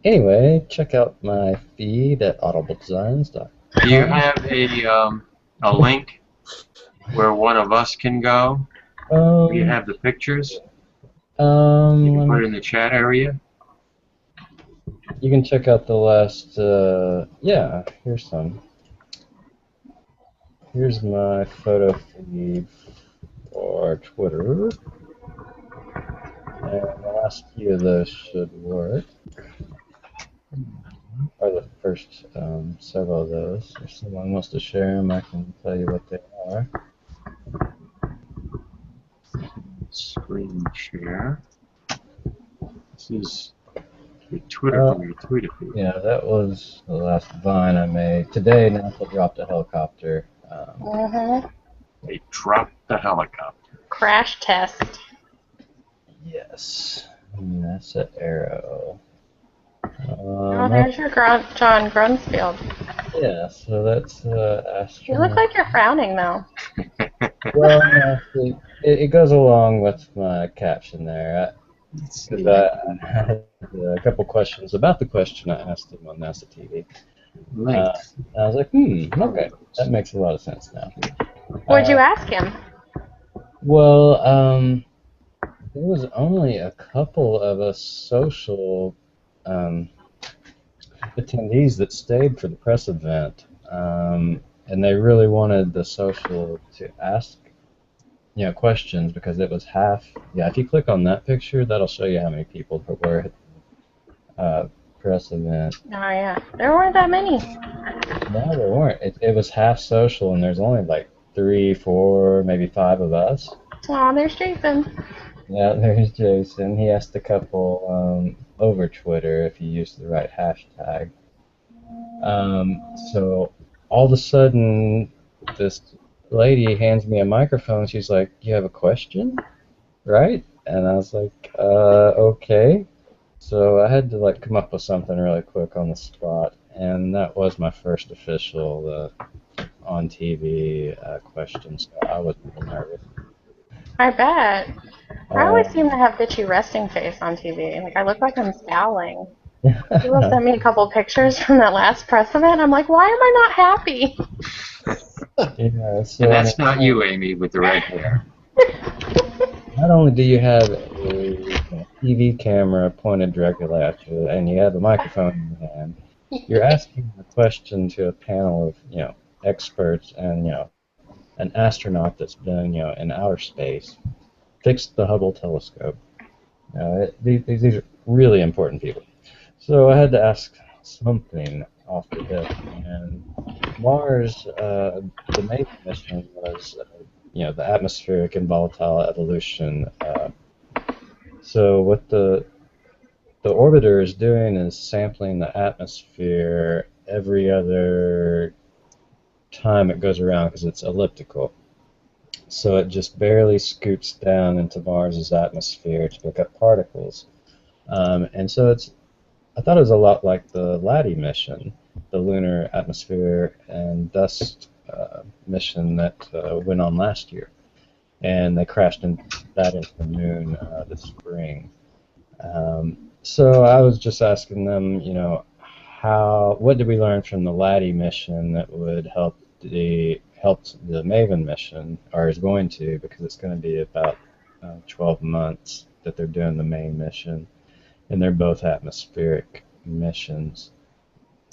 Anyway, check out my feed at audibledesigns.com. Do you have a link where one of us can go? Do you have the pictures? You can put it in the chat area. You can check out the last, yeah, here's some. Here's my photo feed for Twitter. And the last few of those should work. Or the first several of those. If someone wants to share them, I can tell you what they are. Screen share. This is your Twitter from your Twitter feed. Yeah, that was the last Vine I made. Today, NASA dropped a helicopter. They dropped the helicopter. Crash test. Yes. NASA Arrow. Oh, there's your John Grunsfield. Yeah, so that's astronaut. You look like you're frowning, though. Well, no, it goes along with my caption there. I had a couple questions about the question I asked him on NASA TV. I was like, okay, that makes a lot of sense now. What'd you ask him? Well, there was only a couple of us social attendees that stayed for the press event, and they really wanted the social to ask, questions because it was half. Yeah, if you click on that picture, that'll show you how many people were at the press event. Oh yeah, there weren't that many. No, there weren't. It was half social, and there's only like 3, 4, maybe 5 of us. Oh, there's Jason. Yeah, there's Jason. He asked a couple over Twitter if you used the right hashtag. So all of a sudden, this lady hands me a microphone. She's like, "You have a question, right?" And I was like, "Okay." So I had to come up with something really quick on the spot, and that was my first official on TV question. So I was really nervous. I bet. I always seem to have bitchy resting face on TV. I look like I'm scowling. People sent me a couple pictures from that last press event. I'm like, why am I not happy? Yeah, so, and that's not you, Amy, with the red hair. Not only do you have a TV camera pointed directly at you, and you have a microphone in your hand, you're asking a question to a panel of experts and an astronaut that's been in outer space, fixed the Hubble telescope. These are really important people. So I had to ask something off the hip, and Mars, the Maven mission was, the atmospheric and volatile evolution. So what the orbiter is doing is sampling the atmosphere every other time it goes around because it's elliptical. So it just barely scoops down into Mars's atmosphere to pick up particles. And so I thought it was a lot like the LADEE mission, the Lunar Atmosphere and Dust mission that went on last year. And they crashed into the moon this spring. So I was just asking them, what did we learn from the LADEE mission that would help the Maven mission, or is going to, because it's going to be about 12 months that they're doing the main mission, and they're both atmospheric missions.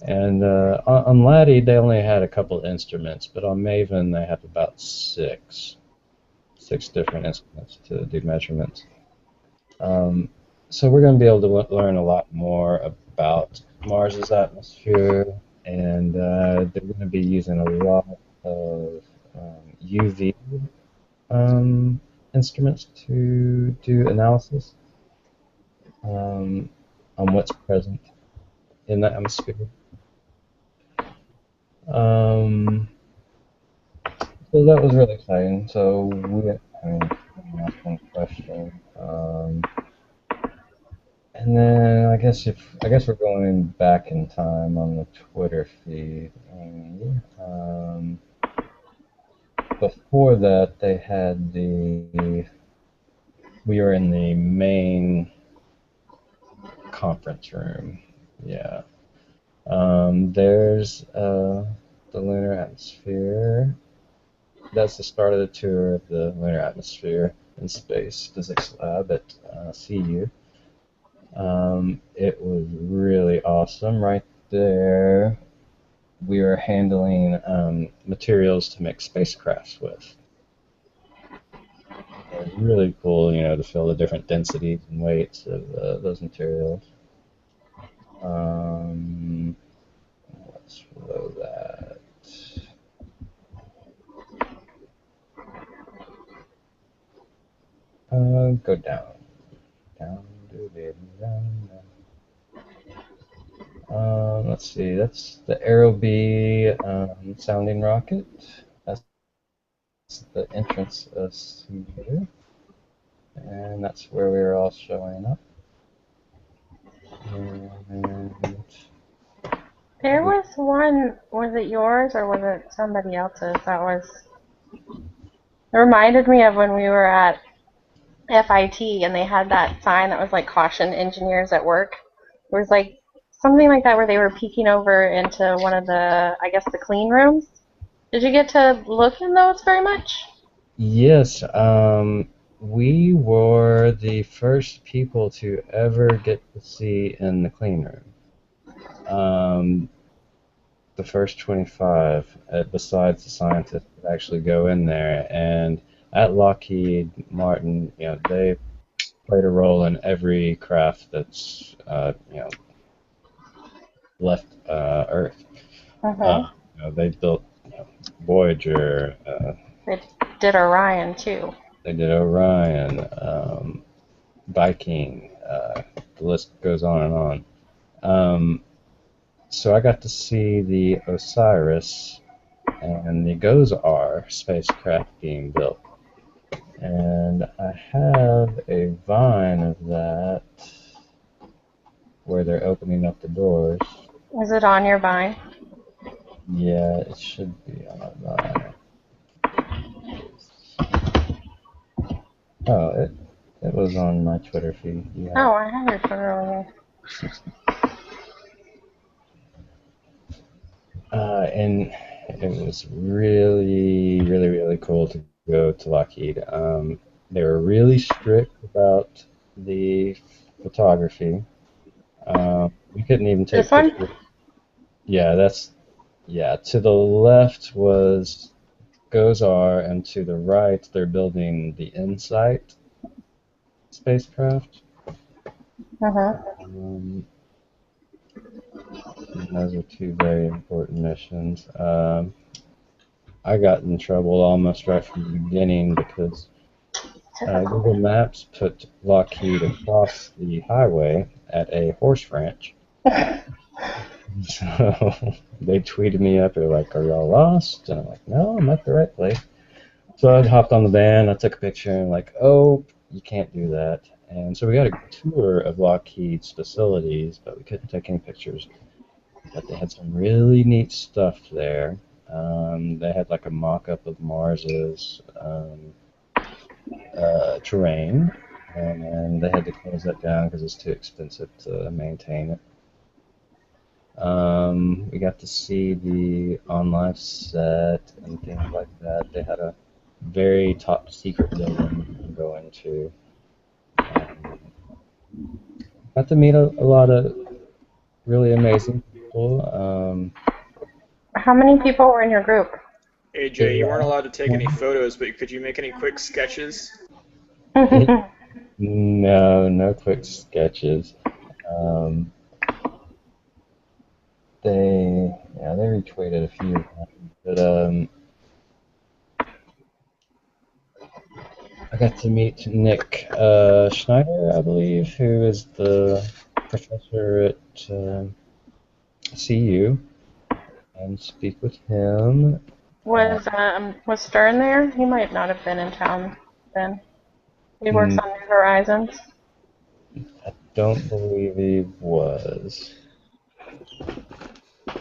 And on LADEE they only had a couple instruments, but on Maven they have about six different instruments to do measurements. so we're going to be able to learn a lot more about Mars's atmosphere, and they're going to be using a lot of UV instruments to do analysis on what's present in the atmosphere. So that was really exciting. So asked one question, and then I guess we're going back in time on the Twitter feed. Before that, they had we were in the main conference room. Yeah. There's the lunar atmosphere. That's the start of the tour of the lunar atmosphere and space physics lab at CU. It was really awesome. Right there, we were handling materials to make spacecrafts with. It was really cool, to feel the different densities and weights of those materials. Let's load that. Go down. Let's see, that's the Aerobee sounding rocket. That's the entrance of CU. And that's where we were all showing up. And There was one, was it yours or was it somebody else's? It reminded me of when we were at FIT and they had that sign that was like caution engineers at work. It was like something like that where they were peeking over into one of the, I guess, the clean rooms. Did you get to look in those very much? yes, we were the first people to ever get to see in the clean room. The first 25, besides the scientists, that actually go in there. And at Lockheed Martin, they played a role in every craft that's, left Earth. They built Voyager. They did Orion too. They did Orion, Viking. The list goes on and on. So I got to see the Osiris and the Gozar spacecraft being built. And I have a vine of that where they're opening up the doors. Is it on your vine? Yeah, it should be on my vine. Oh, it was on my Twitter feed. Yeah. Oh, I have your Twitter over here. And it was really, really, really cool to go to Lockheed. They were really strict about the photography. We couldn't even take pictures. One? Yeah, to the left was Gozar, and to the right they're building the InSight spacecraft. Those are two very important missions. I got in trouble almost right from the beginning because Google Maps put Lockheed across the highway at a horse ranch. So they tweeted me up. They're like, "Are y'all lost?" And I'm like, "No, I'm at the right place." So I hopped on the van. I took a picture and like, "Oh, you can't do that." And so we got a tour of Lockheed's facilities, but we couldn't take any pictures. But they had some really neat stuff there. They had like a mock-up of Mars's terrain, and they had to close that down because it's too expensive to maintain it. We got to see the on-life set and things like that. They had a very top secret building you can go into. Got to meet a lot of really amazing people. How many people were in your group? AJ, you weren't allowed to take any photos, but could you make any quick sketches? No, no quick sketches. Um, they retweeted a few of them, but I got to meet Nick Schneider, I believe, who is the professor at CU, and speak with him. Was Stern there? He might not have been in town then. He works on New Horizons. I don't believe he was. I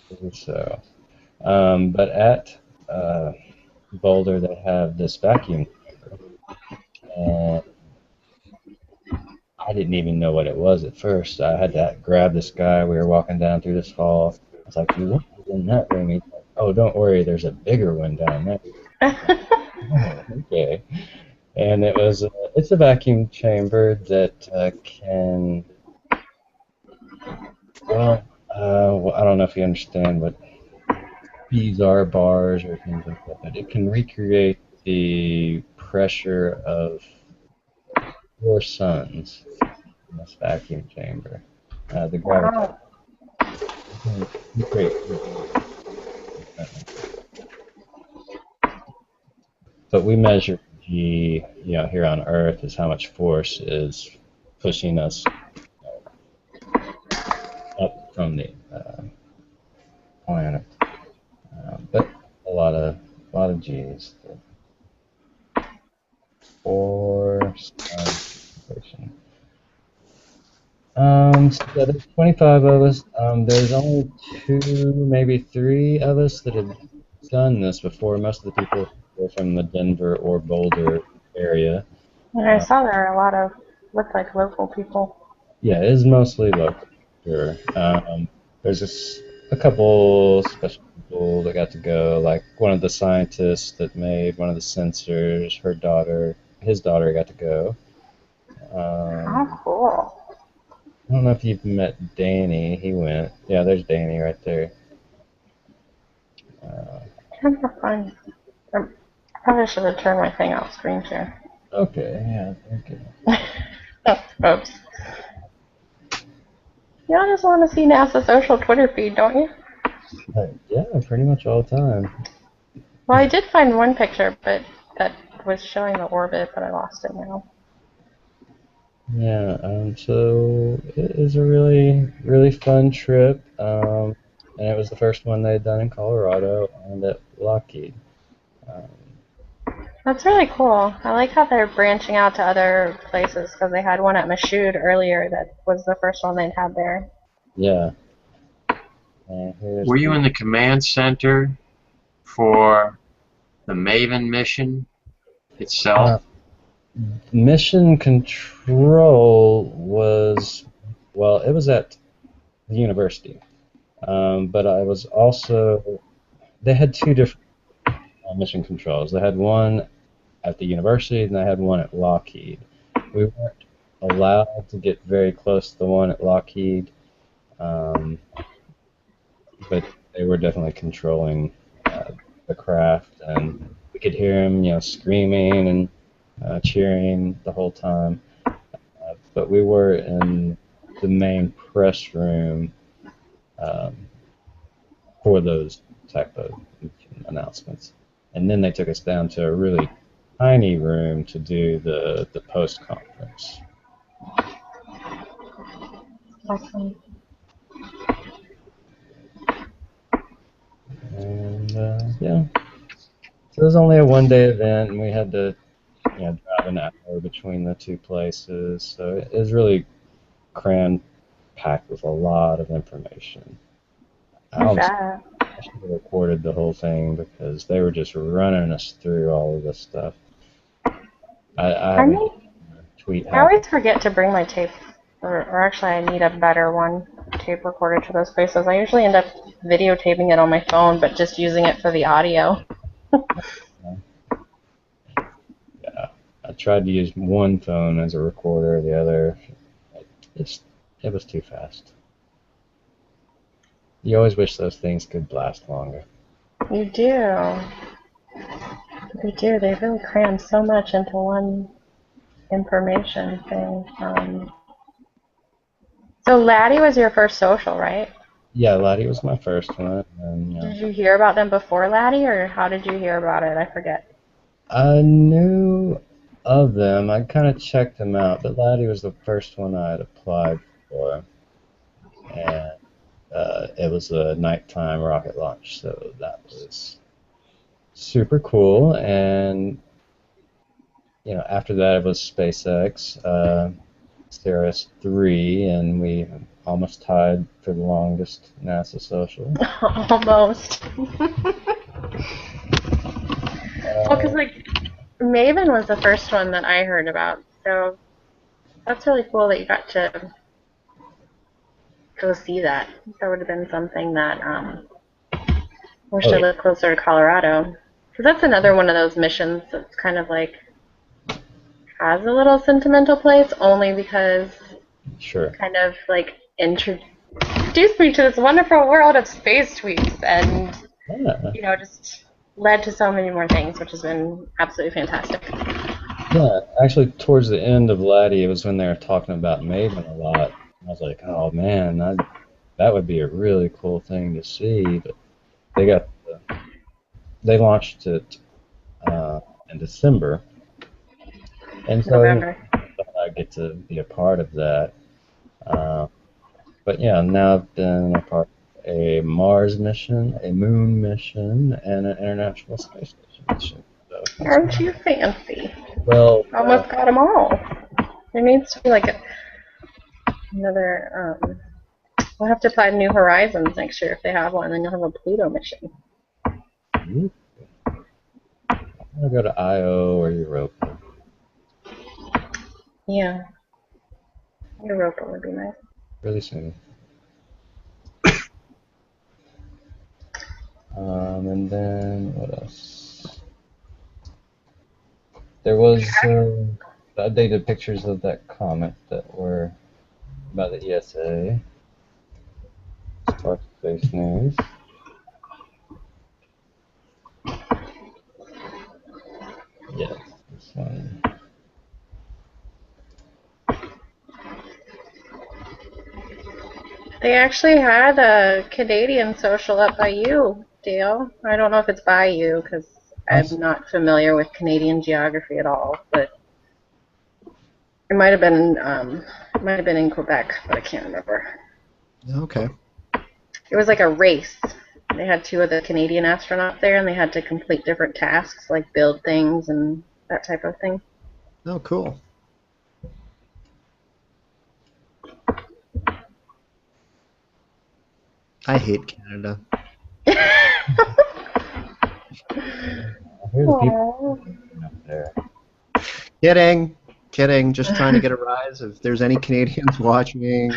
believe so. But at Boulder, they have this vacuum chamber, and I didn't even know what it was at first. I had to grab this guy. We were walking down through this hall. I was like, "You want to get in that room?" He's like, "Oh, don't worry. There's a bigger one down there." Oh, okay. And it's a vacuum chamber that can, well, I don't know if you understand what these are, bars or things like that, but it can recreate the pressure of 4 suns in this vacuum chamber. The gravity. Wow. Great. But we measure G, here on Earth is how much force is pushing us up from the planet. But a lot of G's. So yeah, there's 25 of us. There's only 2, maybe 3 of us that have done this before. Most of the people are from the Denver or Boulder area. And I saw there are a lot of looked like local people. Yeah, it is mostly local. Sure. There's a couple special people that got to go, like one of the scientists that made one of the sensors. His daughter got to go. Oh, cool. I don't know if you've met Danny. He went. Yeah, there's Danny right there. Kind of fun. I probably should have turned my thing off screen share. Okay, yeah, okay. Oops. You all just want to see NASA's social Twitter feed, don't you? Yeah, pretty much all the time. Well, I did find one picture, but that was showing the orbit, but I lost it now. Yeah, so it is a really, really fun trip. And it was the first one they had done in Colorado and at Lockheed. That's really cool. I like how they're branching out to other places because they had one at Michoud earlier that was the first one they'd had there. Yeah. Were you in the command center for the Maven mission itself? Mission control was, well, it was at the university. But I was also, they had 2 different mission controls. They had one at the university and they had one at Lockheed. We weren't allowed to get very close to the one at Lockheed, but they were definitely controlling the craft, and we could hear them, screaming and cheering the whole time. But we were in the main press room for those type of announcements. And then they took us down to a really tiny room to do the post-conference. Awesome. And yeah, so it was only a 1-day event, and we had to drive an hour between the 2 places. So it was really cram-packed with a lot of information. I should have recorded the whole thing because they were just running us through all of this stuff. I always forget to bring my tape, or actually I need a better one, tape recorder to those places. I usually end up videotaping it on my phone, but just using it for the audio. Yeah, I tried to use one phone as a recorder, the other, it was too fast. You always wish those things could last longer. You do. You do. They really cram so much into one information thing. So Laddie was your first social, right? Yeah, Laddie was my first one. And, Did you hear about them before Laddie, or how did you hear about it? I forget. I knew of them. I kind of checked them out, but Laddie was the first one I had applied for. And it was a nighttime rocket launch, so that was super cool. And after that it was SpaceX, CRS-3, and we almost tied for the longest NASA social. Almost. Well, because like Maven was the first one that I heard about, so that's really cool that you got to go see that. That would have been something that wish I lived closer to Colorado, because that's another one of those missions that's kind of like has a little sentimental place, only because kind of like introduced me to this wonderful world of space tweets, and just led to so many more things, which has been absolutely fantastic. Yeah, actually, towards the end of Laddie, it was when they were talking about Maven a lot. I was like, oh man, that would be a really cool thing to see. But they launched it in December, and so I get to be a part of that. But yeah, now I've been a part of a Mars mission, a Moon mission, and an International Space Station mission. So aren't you fancy? Well, almost got them all. There needs to be like another. We'll have to apply New Horizons next year if they have one, and then you'll have a Pluto mission. I'm gonna go to Io or Europa. Yeah, Europa would be nice. Really soon. And then what else? There was updated pictures of that comet that were by the ESA. Spark Space News. Yes, this one. They actually had a Canadian social up by you, Dale. I don't know if it's by you, because I'm not familiar with Canadian geography at all, but it might have been in Quebec, but I can't remember. Okay. It was like a race. They had two of the Canadian astronauts there, and they had to complete different tasks, like build things and that type of thing. Oh, cool. I hate Canada. Here's the people up there. Kidding. Just trying to get a rise. If there's any Canadians watching,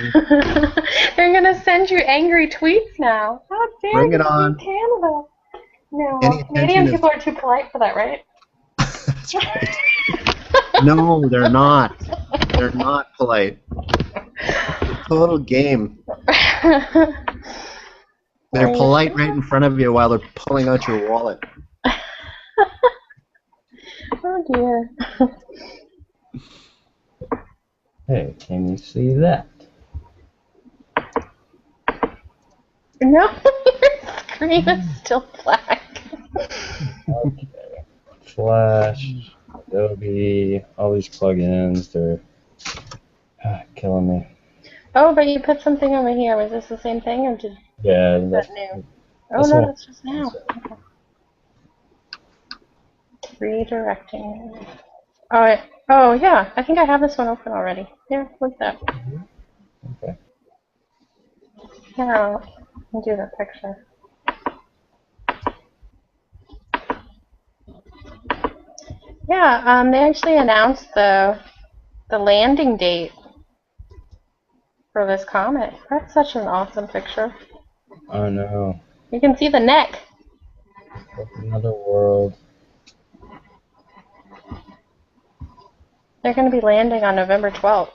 they're gonna send you angry tweets now. How dare bring you it on. Canada? No, Any Canadian people are too polite for that, right? That's right. No, they're not. They're not polite. Total game. They're polite right in front of you while they're pulling out your wallet. Oh dear. Hey, can you see that? No, your screen is still black. Okay. Flash, Adobe, all these plugins, they're killing me. Oh, but you put something over here. Was this the same thing, or did that new? Oh no, that's just now. Okay. Redirecting. Oh yeah, I think I have this one open already. Here, look at that. Okay. Here, I'll do the picture. Yeah, they actually announced the landing date for this comet. That's such an awesome picture. I know. You can see the neck. Another world. They're going to be landing on November 12th.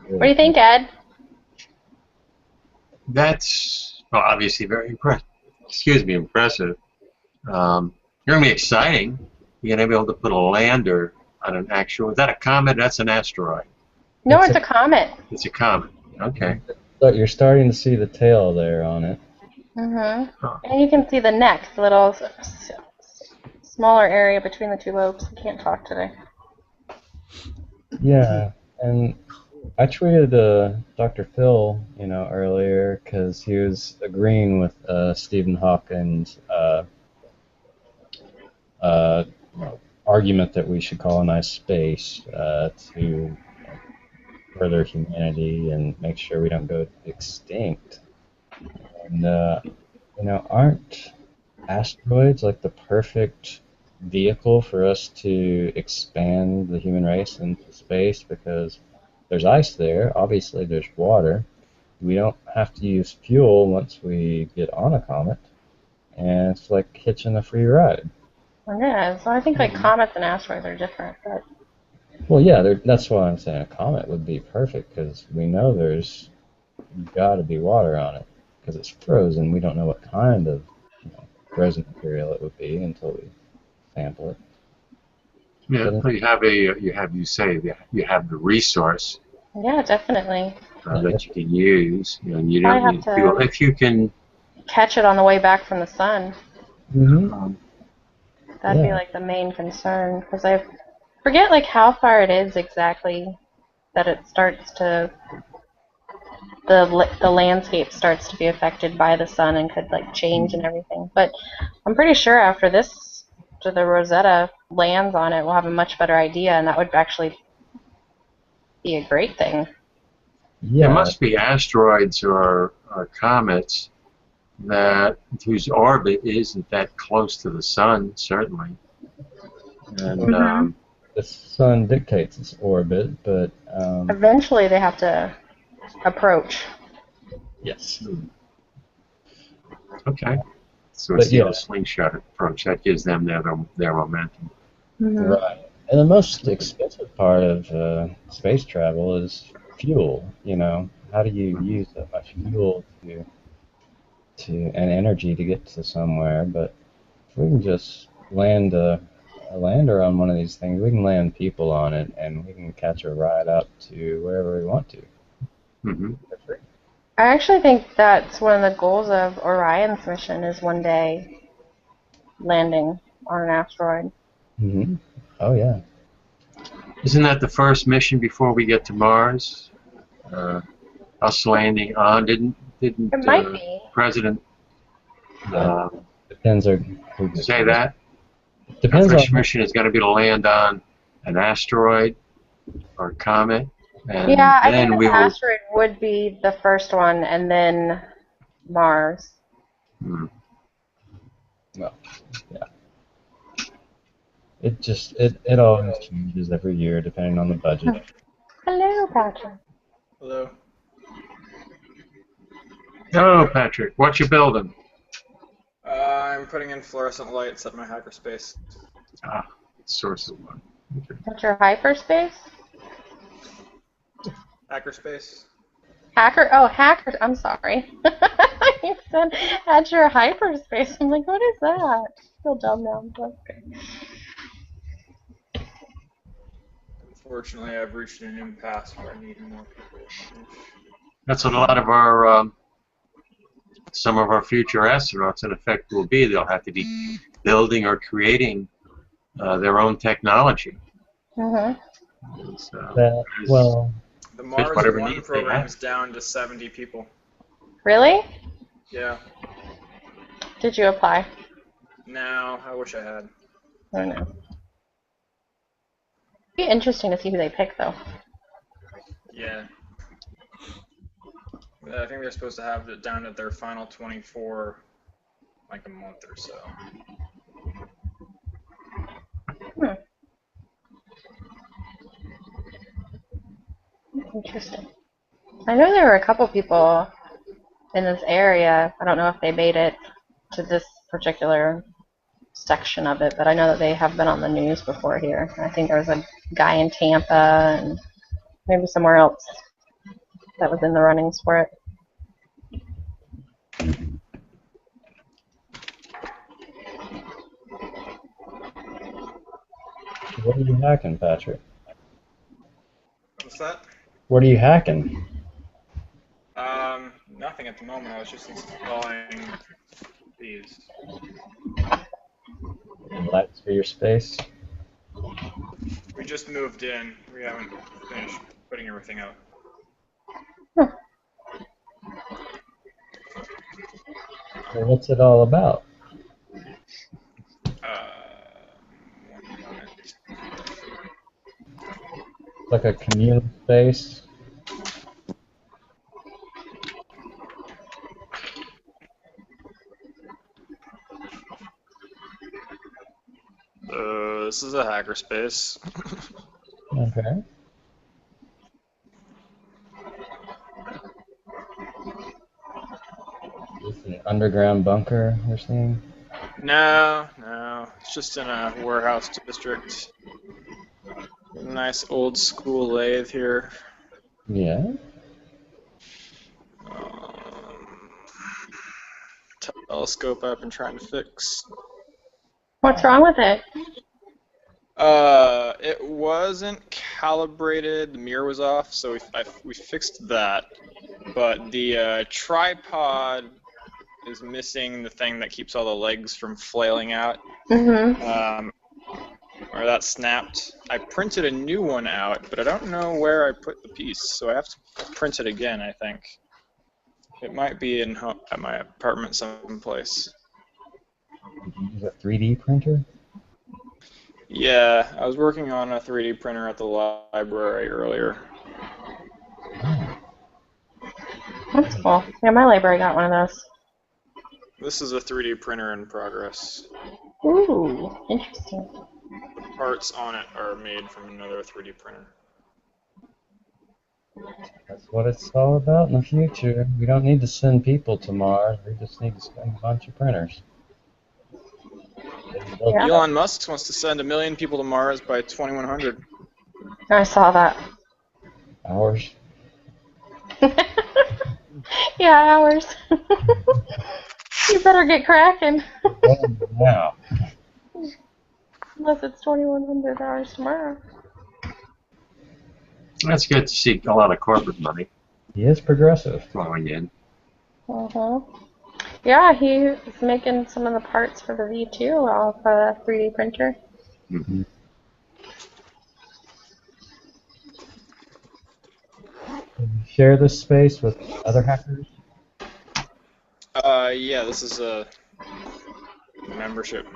What do you think, Ed? That's obviously very impressive. It's going to be exciting. you're going to be able to put a lander on an actual... Is that a comet? That's an asteroid. No, it's a comet. It's a comet. Okay. But you're starting to see the tail there on it. Mm-hmm. Huh. And you can see the neck, the little smaller area between the two lobes. I can't talk today. Yeah, and I tweeted Dr. Phil, earlier because he was agreeing with Stephen Hawking's argument that we should colonize space to further humanity and make sure we don't go extinct. And aren't asteroids like the perfect vehicle for us to expand the human race into space? Because there's ice there, obviously there's water. We don't have to use fuel once we get on a comet, and it's like hitching a free ride. Yeah, so I think like comets and asteroids are different. But... Well, yeah, that's why I'm saying a comet would be perfect, because we know there's got to be water on it, because it's frozen. We don't know what kind of frozen material it would be until we sample it. Yeah, you have you have the resource Yeah, definitely. that you can use. And you don't need fuel. If you can catch it on the way back from the sun. Mm-hmm. That'd be like the main concern, because I forget like how far it is exactly that it starts to the landscape starts to be affected by the sun and could like change and everything. But I'm pretty sure after the Rosetta lands on it, we'll have a much better idea, and that would actually be a great thing. Yeah. There must be asteroids or comets whose orbit isn't that close to the sun, certainly. And the sun dictates its orbit, but eventually they have to approach. Yes. Okay. So it's the slingshot approach that gives them their momentum. Mm-hmm. Right. And the most expensive part of space travel is fuel. How do you use that much fuel and energy to get to somewhere? But if we can just land a lander on one of these things, we can land people on it, and we can catch a ride up to wherever we want to. Mm-hmm. For free. I actually think that's one of the goals of Orion's mission is one day landing on an asteroid. Mm-hmm. Oh, yeah. Isn't that the first mission before we get to Mars? Us landing on? Didn't it might be. President depends on who say that? Depends Our first on mission is going to be to land on an asteroid or comet. And yeah, I then think the asteroid would be the first one, and then Mars. Hmm. Well, yeah. It always changes every year depending on the budget. Hello, Patrick. Hello. Hello, Patrick. What you building? I'm putting in fluorescent lights at my hackerspace. Source of one. Okay. That's your hyperspace? Hackerspace? Hackers. I'm sorry. You said at your hyperspace. I'm like, what is that? I feel dumb now. Okay. Unfortunately, I've reached an impasse where I need more people. That's what a lot of our some of our future astronauts, in effect, will be. They'll have to be building or creating their own technology. Mm-hmm. Well, the Mars One program is down to 70 people. Really? Yeah. Did you apply? No, I wish I had. I don't know. It'd be interesting to see who they pick, though. Yeah. I think they're supposed to have it down at their final 24, like a month or so. Interesting. I know there were a couple people in this area. I don't know if they made it to this particular section of it, but I know that they have been on the news before here. I think there was a guy in Tampa and maybe somewhere else that was in the runnings for it. What are you hacking, Patrick? What's that? What are you hacking? Nothing at the moment. I was just installing these. Lights for your space? We just moved in. We haven't finished putting everything out. Well, what's it all about? 1 moment. Like a communal space? This is a hackerspace. Okay. Is this an underground bunker or something? No, it's just in a warehouse district. Nice old school lathe here. Yeah. Telescope I've been trying to fix. What's wrong with it? It wasn't calibrated. The mirror was off, so we fixed that. But the tripod is missing the thing that keeps all the legs from flailing out. Mm-hmm. Or that snapped. I printed a new one out, but I don't know where I put the piece, so I have to print it again, I think. It might be at my apartment someplace. Did you use a 3D printer? Yeah, I was working on a 3D printer at the library earlier. That's cool. Yeah, my library got one of those. This is a 3D printer in progress. Ooh, interesting. The parts on it are made from another 3D printer. That's what it's all about in the future. We don't need to send people to Mars. We just need to send a bunch of printers. Yeah. Elon Musk wants to send 1 million people to Mars by 2100. I saw that. Hours. Yeah, hours. You better get cracking. Now. Unless it's 2100 hours tomorrow. That's good to see a lot of corporate money He is progressive. flowing in. Yeah, he's making some of the parts for the V2 off a 3D printer. Mm-hmm. Can you share this space with other hackers? Yeah, this is a membership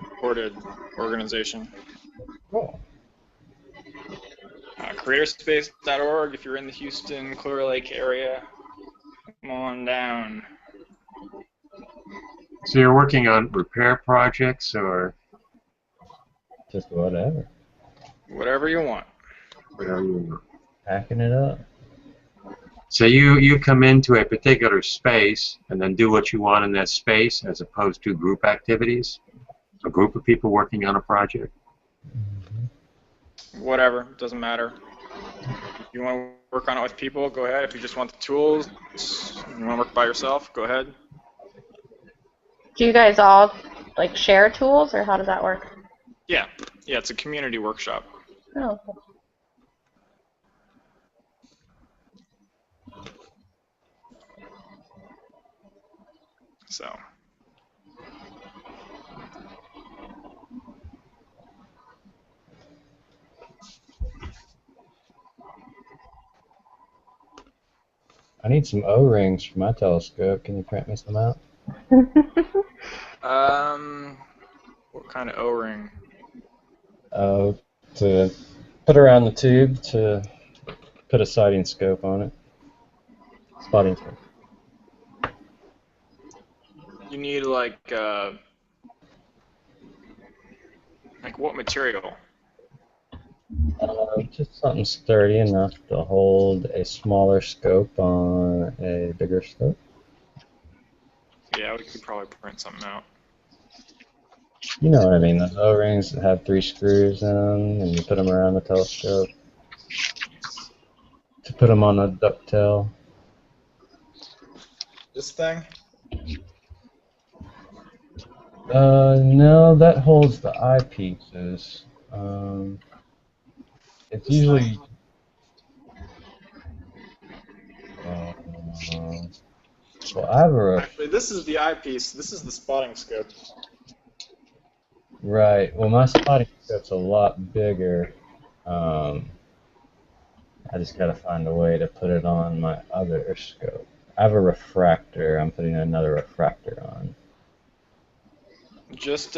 supported organization. Cool. Creatorspace.org if you're in the Houston, Clear Lake area. Come on down. So you're working on repair projects or Just whatever. Whatever you want. whatever you want? Hacking it up. So you come into a particular space and then do what you want in that space as opposed to group activities? A group of people working on a project? Whatever, doesn't matter. If you want to work on it with people, go ahead. If you just want the tools, you want to work by yourself, go ahead. Do you guys all like share tools, or how does that work? Yeah, it's a community workshop. Oh. So. I need some O-rings for my telescope. Can you print me some out? What kind of O-ring? To put around the tube to put a sighting scope on it. Spotting scope. You need like what material? Just something sturdy enough to hold a smaller scope on a bigger scope. Yeah, we could probably print something out. You know what I mean, those O-rings that have 3 screws in them, and you put them around the telescope to put them on a ducktail. This thing? No, that holds the eyepieces. It's usually. Well, I have a Actually, this is the eyepiece. This is the spotting scope. right. Well, my spotting scope's a lot bigger. I just gotta find a way to put it on my other scope. I have a refractor. I'm putting another refractor on. Just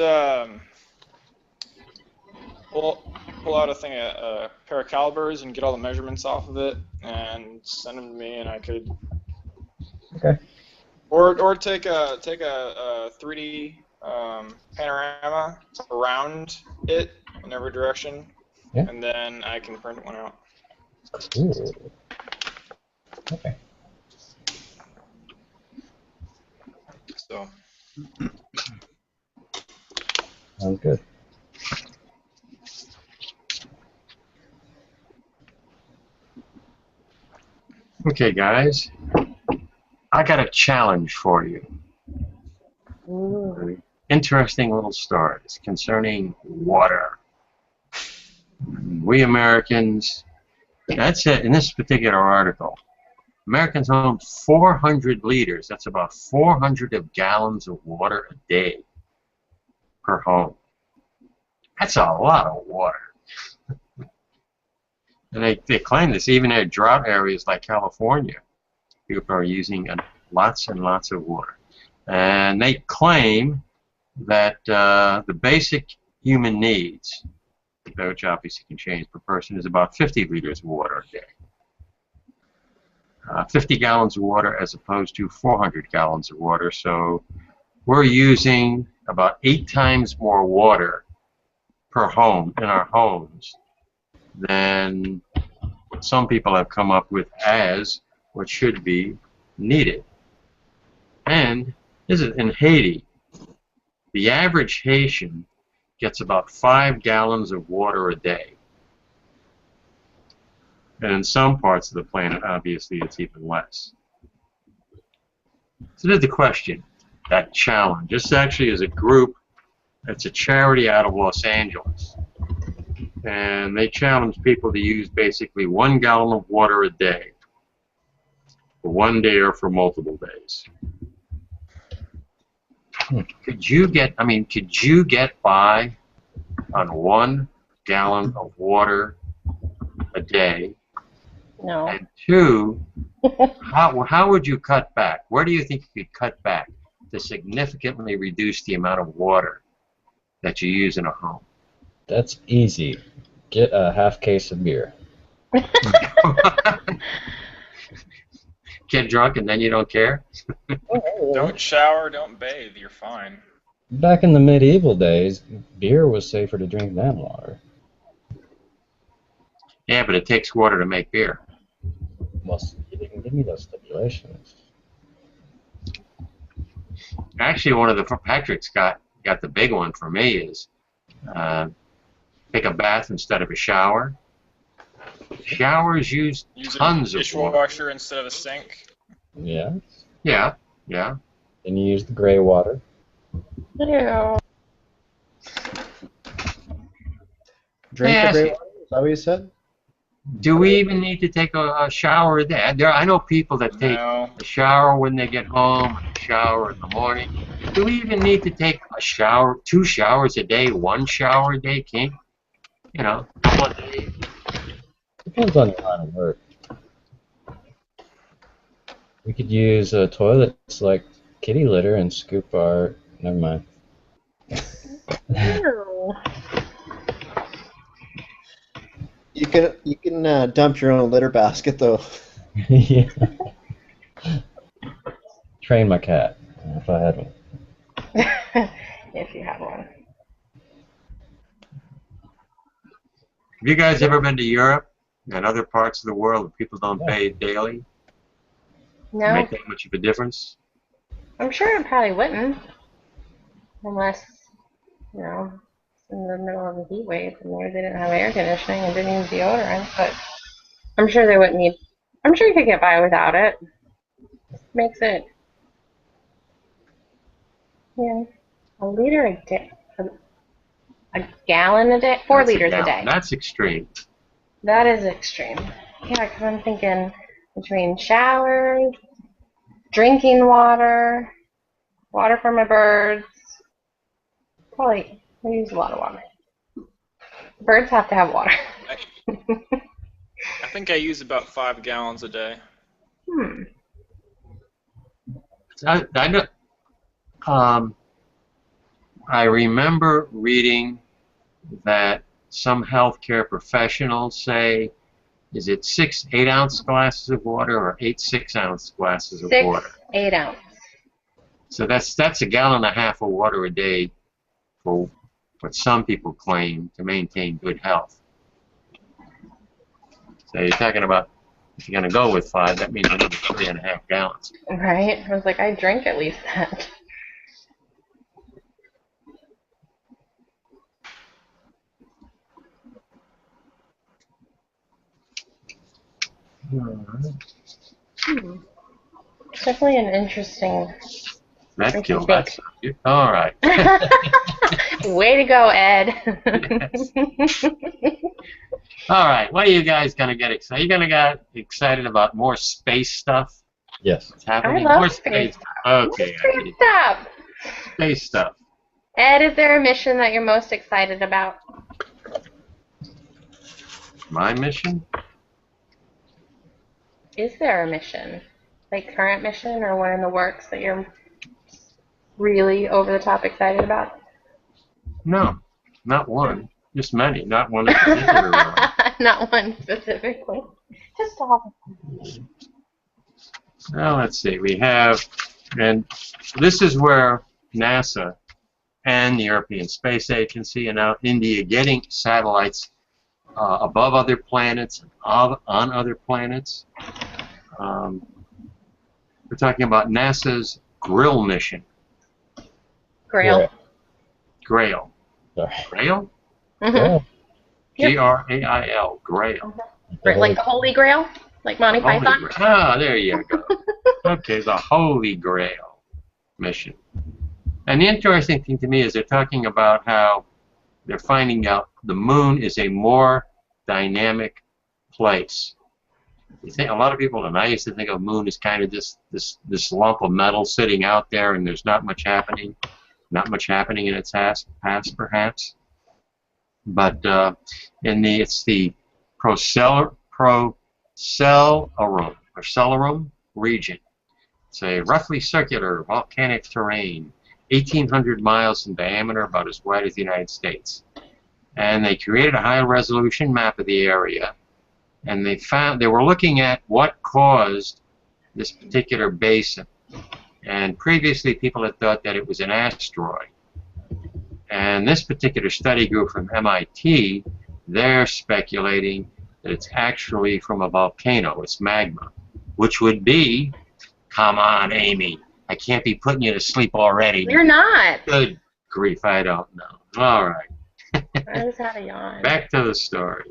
pull out a pair of calibers and get all the measurements off of it, and send them to me, and I could. Okay. Or take a 3D panorama around it in every direction, Yeah. and then I can print one out. Cool. Okay. So. Sounds good. Okay, guys. I got a challenge for you. Ooh. Interesting little story. It's concerning water. We Americans, that's it, in this particular article, Americans own 400 liters. That's about 400 gallons of water a day per home. That's a lot of water. And they claim this even in drought areas like California. People are using lots and lots of water. And they claim that the basic human needs, which obviously can change per person, is about 50 liters of water a day. 50 gallons of water as opposed to 400 gallons of water. So we're using about 8 times more water per home in our homes than what some people have come up with as what should be needed. And this is in Haiti. The average Haitian gets about 5 gallons of water a day. And in some parts of the planet, obviously, it's even less. So there's the question, that challenge. This actually is a group, it's a charity out of Los Angeles. And they challenge people to use basically 1 gallon of water a day for 1 day or for multiple days. Could you get by on 1 gallon of water a day? No. And 2, how would you cut back? Where do you think you could cut back to significantly reduce the amount of water that you use in a home? That's easy. Get a half case of beer. Get drunk and then you don't care? Don't shower, don't bathe, you're fine. Back in the medieval days, beer was safer to drink than water. Yeah, but it takes water to make beer. Well, you didn't give me those stipulations. Actually, one of the Patrick's got the big one for me is take a bath instead of a shower. Showers use tons of water. Dishwasher instead of a sink. Yeah. Yeah, yeah. And you use the gray water. Ew. Drink Yeah, the gray see- water? Is that what you said? Do we even need to take a shower there? I know people that take No. a shower when they get home, and a shower in the morning. Do we even need to take a shower, 2 showers a day, 1 shower a day, King? You know, one day. Depends on your line of work. We could use toilets like kitty litter and scoop our. Never mind. Ew. You can dump your own litter basket though. Yeah. Train my cat if I had one. If you have one. Have you guys ever been to Europe and other parts of the world where people don't bathe daily? No. Make that much of a difference? I'm sure it probably wouldn't. Unless, you know, in the middle of a heat wave and maybe they didn't have air conditioning and didn't use deodorant, but I'm sure they wouldn't need. I'm sure you could get by without it. Makes it, yeah, a liter a day. A gallon a day? 4 That's liters a gallon. day. That's extreme. That is extreme. Yeah, because I'm thinking between showers, drinking water, water for my birds. Probably, I use a lot of water. Birds have to have water. I think I use about 5 gallons a day. I know. I remember reading that some healthcare professionals say, is it 6 8-ounce glasses of water or 8 6-ounce glasses of 6 water? 8-ounce. So that's a gallon and a half of water a day for what some people claim to maintain good health. So you're talking about, if you're going to go with 5, that means another 3.5 gallons. Right? I was like, I drink at least that. Definitely an interesting. That killed that subject. All right. Way to go, Ed. Yes. All right. What are you guys going to get excited? Are you going to get excited about more space stuff? Yes. What's happening? I love More space stuff. Okay. Space stuff. Space stuff. Ed, is there a mission that you're most excited about? My mission? Is there a mission? Like current mission or one in the works that you're really over the top excited about? No, not one. Just many. Not one in particular. Really. Not one specifically. Just all. Now let's see. We have, and this is where NASA and the European Space Agency and now India getting satellites above other planets and on other planets. We're talking about NASA's GRIL mission. Grail. Grail. Sorry. Grail? Mm-hmm. G-R-A-I-L. Grail. Like the Holy Grail? Like Monty Holy Python? Grail. Ah, there you go. Okay, the Holy Grail mission. And the interesting thing to me is they're talking about how they're finding out the moon is a more dynamic place. You think a lot of people, and I used to think of the moon as kind of just this lump of metal sitting out there, and there's not much happening in its past perhaps. But it's the Procellarum region. It's a roughly circular volcanic terrain, 1,800 miles in diameter, about as wide as the United States. And they created a high-resolution map of the area, and they were looking at what caused this particular basin. And previously, people had thought that it was an asteroid. And this particular study group from MIT, they're speculating that it's actually from a volcano. It's magma, which would be, come on, Amy, I can't be putting you to sleep already. You're not. Good grief, I don't know. All right. I just had a yawn. Back to the story.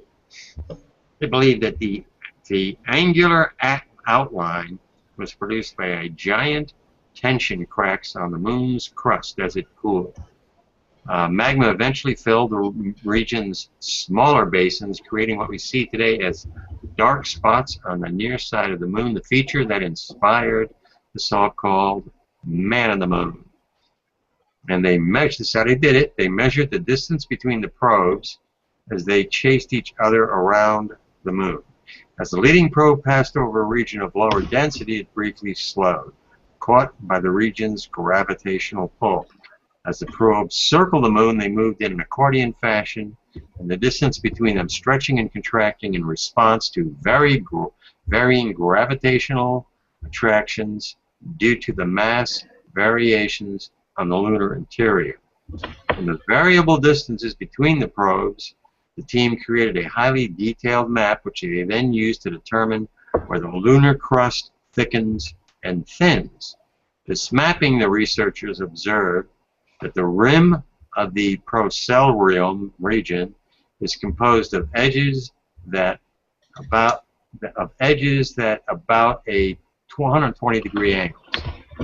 They believe that the angular outline was produced by a giant tension cracks on the moon's crust as it cooled. Magma eventually filled the region's smaller basins, creating what we see today as dark spots on the near side of the moon, the feature that inspired the so-called Man on the Moon. And they measured this, how they did it. They measured the distance between the probes as they chased each other around the moon. As the leading probe passed over a region of lower density, it briefly slowed, caught by the region's gravitational pull. As the probes circled the moon, they moved in an accordion fashion, and the distance between them stretching and contracting in response to varying gravitational attractions due to the mass variations on the lunar interior. From the variable distances between the probes, the team created a highly detailed map which they then used to determine where the lunar crust thickens and thins. This mapping, the researchers observed that the rim of the Procellarum region is composed of edges that about a 220-degree angles.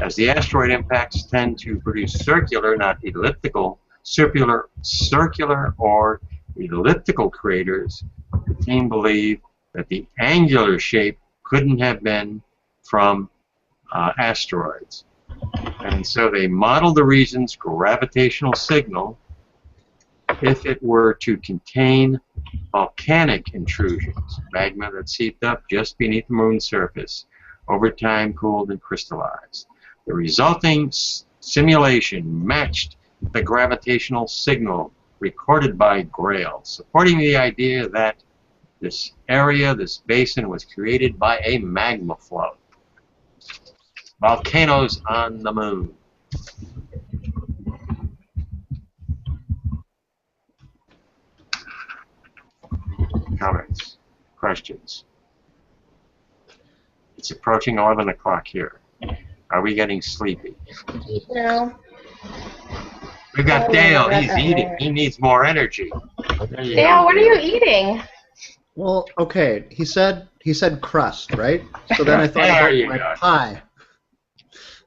As the asteroid impacts tend to produce circular, not elliptical, circular or elliptical craters, the team believed that the angular shape couldn't have been from asteroids. And so they modeled the region's gravitational signal if it were to contain volcanic intrusions, magma that seeped up just beneath the moon's surface, over time cooled and crystallized. The resulting simulation matched the gravitational signal recorded by Grail, supporting the idea that this area, this basin, was created by a magma flow. Volcanoes on the moon. Comments? Questions? It's approaching 11 o'clock here. Are we getting sleepy? No. We've got Dale. He's eating. He needs more energy. Dale, what are you eating? Well, okay. He said crust, right? So then I thought about my pie.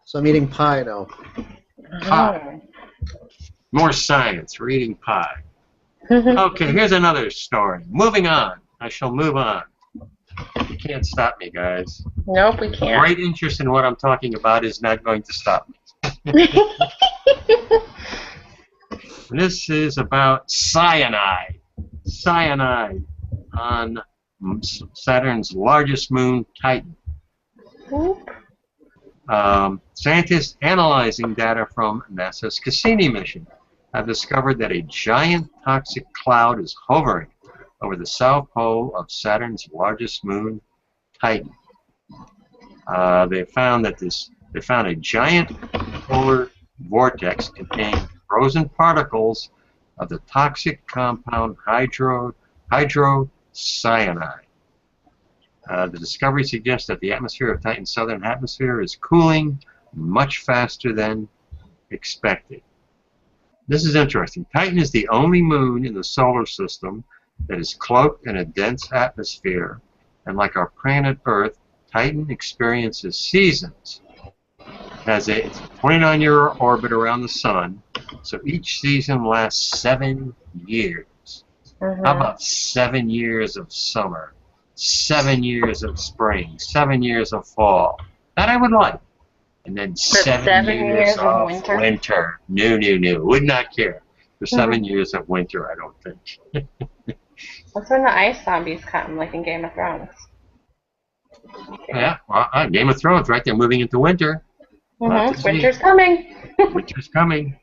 So I'm eating pie now. Pie. More science. We're eating pie. Okay, here's another story. Moving on. I shall move on. You can't stop me, guys. Nope, we can't. Great interest in what I'm talking about is not going to stop me. This is about cyanide. Cyanide on Saturn's largest moon, Titan. Scientists analyzing data from NASA's Cassini mission have discovered that a giant toxic cloud is hovering over the south pole of Saturn's largest moon, Titan. They found a giant polar vortex containing frozen particles of the toxic compound hydrocyanide. The discovery suggests that the atmosphere of Titan's southern hemisphere is cooling much faster than expected. This is interesting. Titan is the only moon in the solar system that is cloaked in a dense atmosphere, and like our planet Earth, Titan experiences seasons. It has a 29-year orbit around the sun, so each season lasts 7 years. How about 7 years of summer, 7 years of spring, 7 years of fall? That I would like. And then 7 years of winter. No. Would not care for 7 years of winter, I don't think. That's when the ice zombies come, like in Game of Thrones. Yeah, well, Game of Thrones, right? They're moving into winter. Winter's coming. Winter's coming.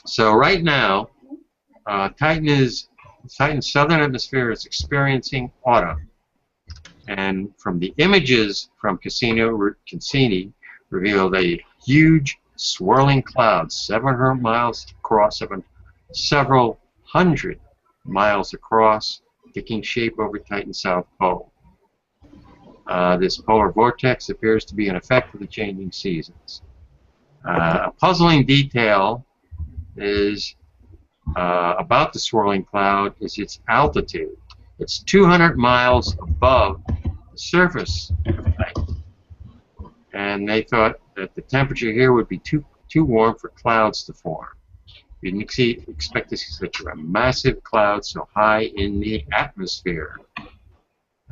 So right now, Titan's southern hemisphere is experiencing autumn. And from the images from Cassini revealed a huge swirling cloud 700 miles across, several hundred miles across, taking shape over Titan's south pole. This polar vortex appears to be an effect of the changing seasons. A puzzling detail is about the swirling cloud is its altitude. It's 200 miles above the surface of Titan. And they thought that the temperature here would be too warm for clouds to form. You didn't expect to see such a massive cloud so high in the atmosphere.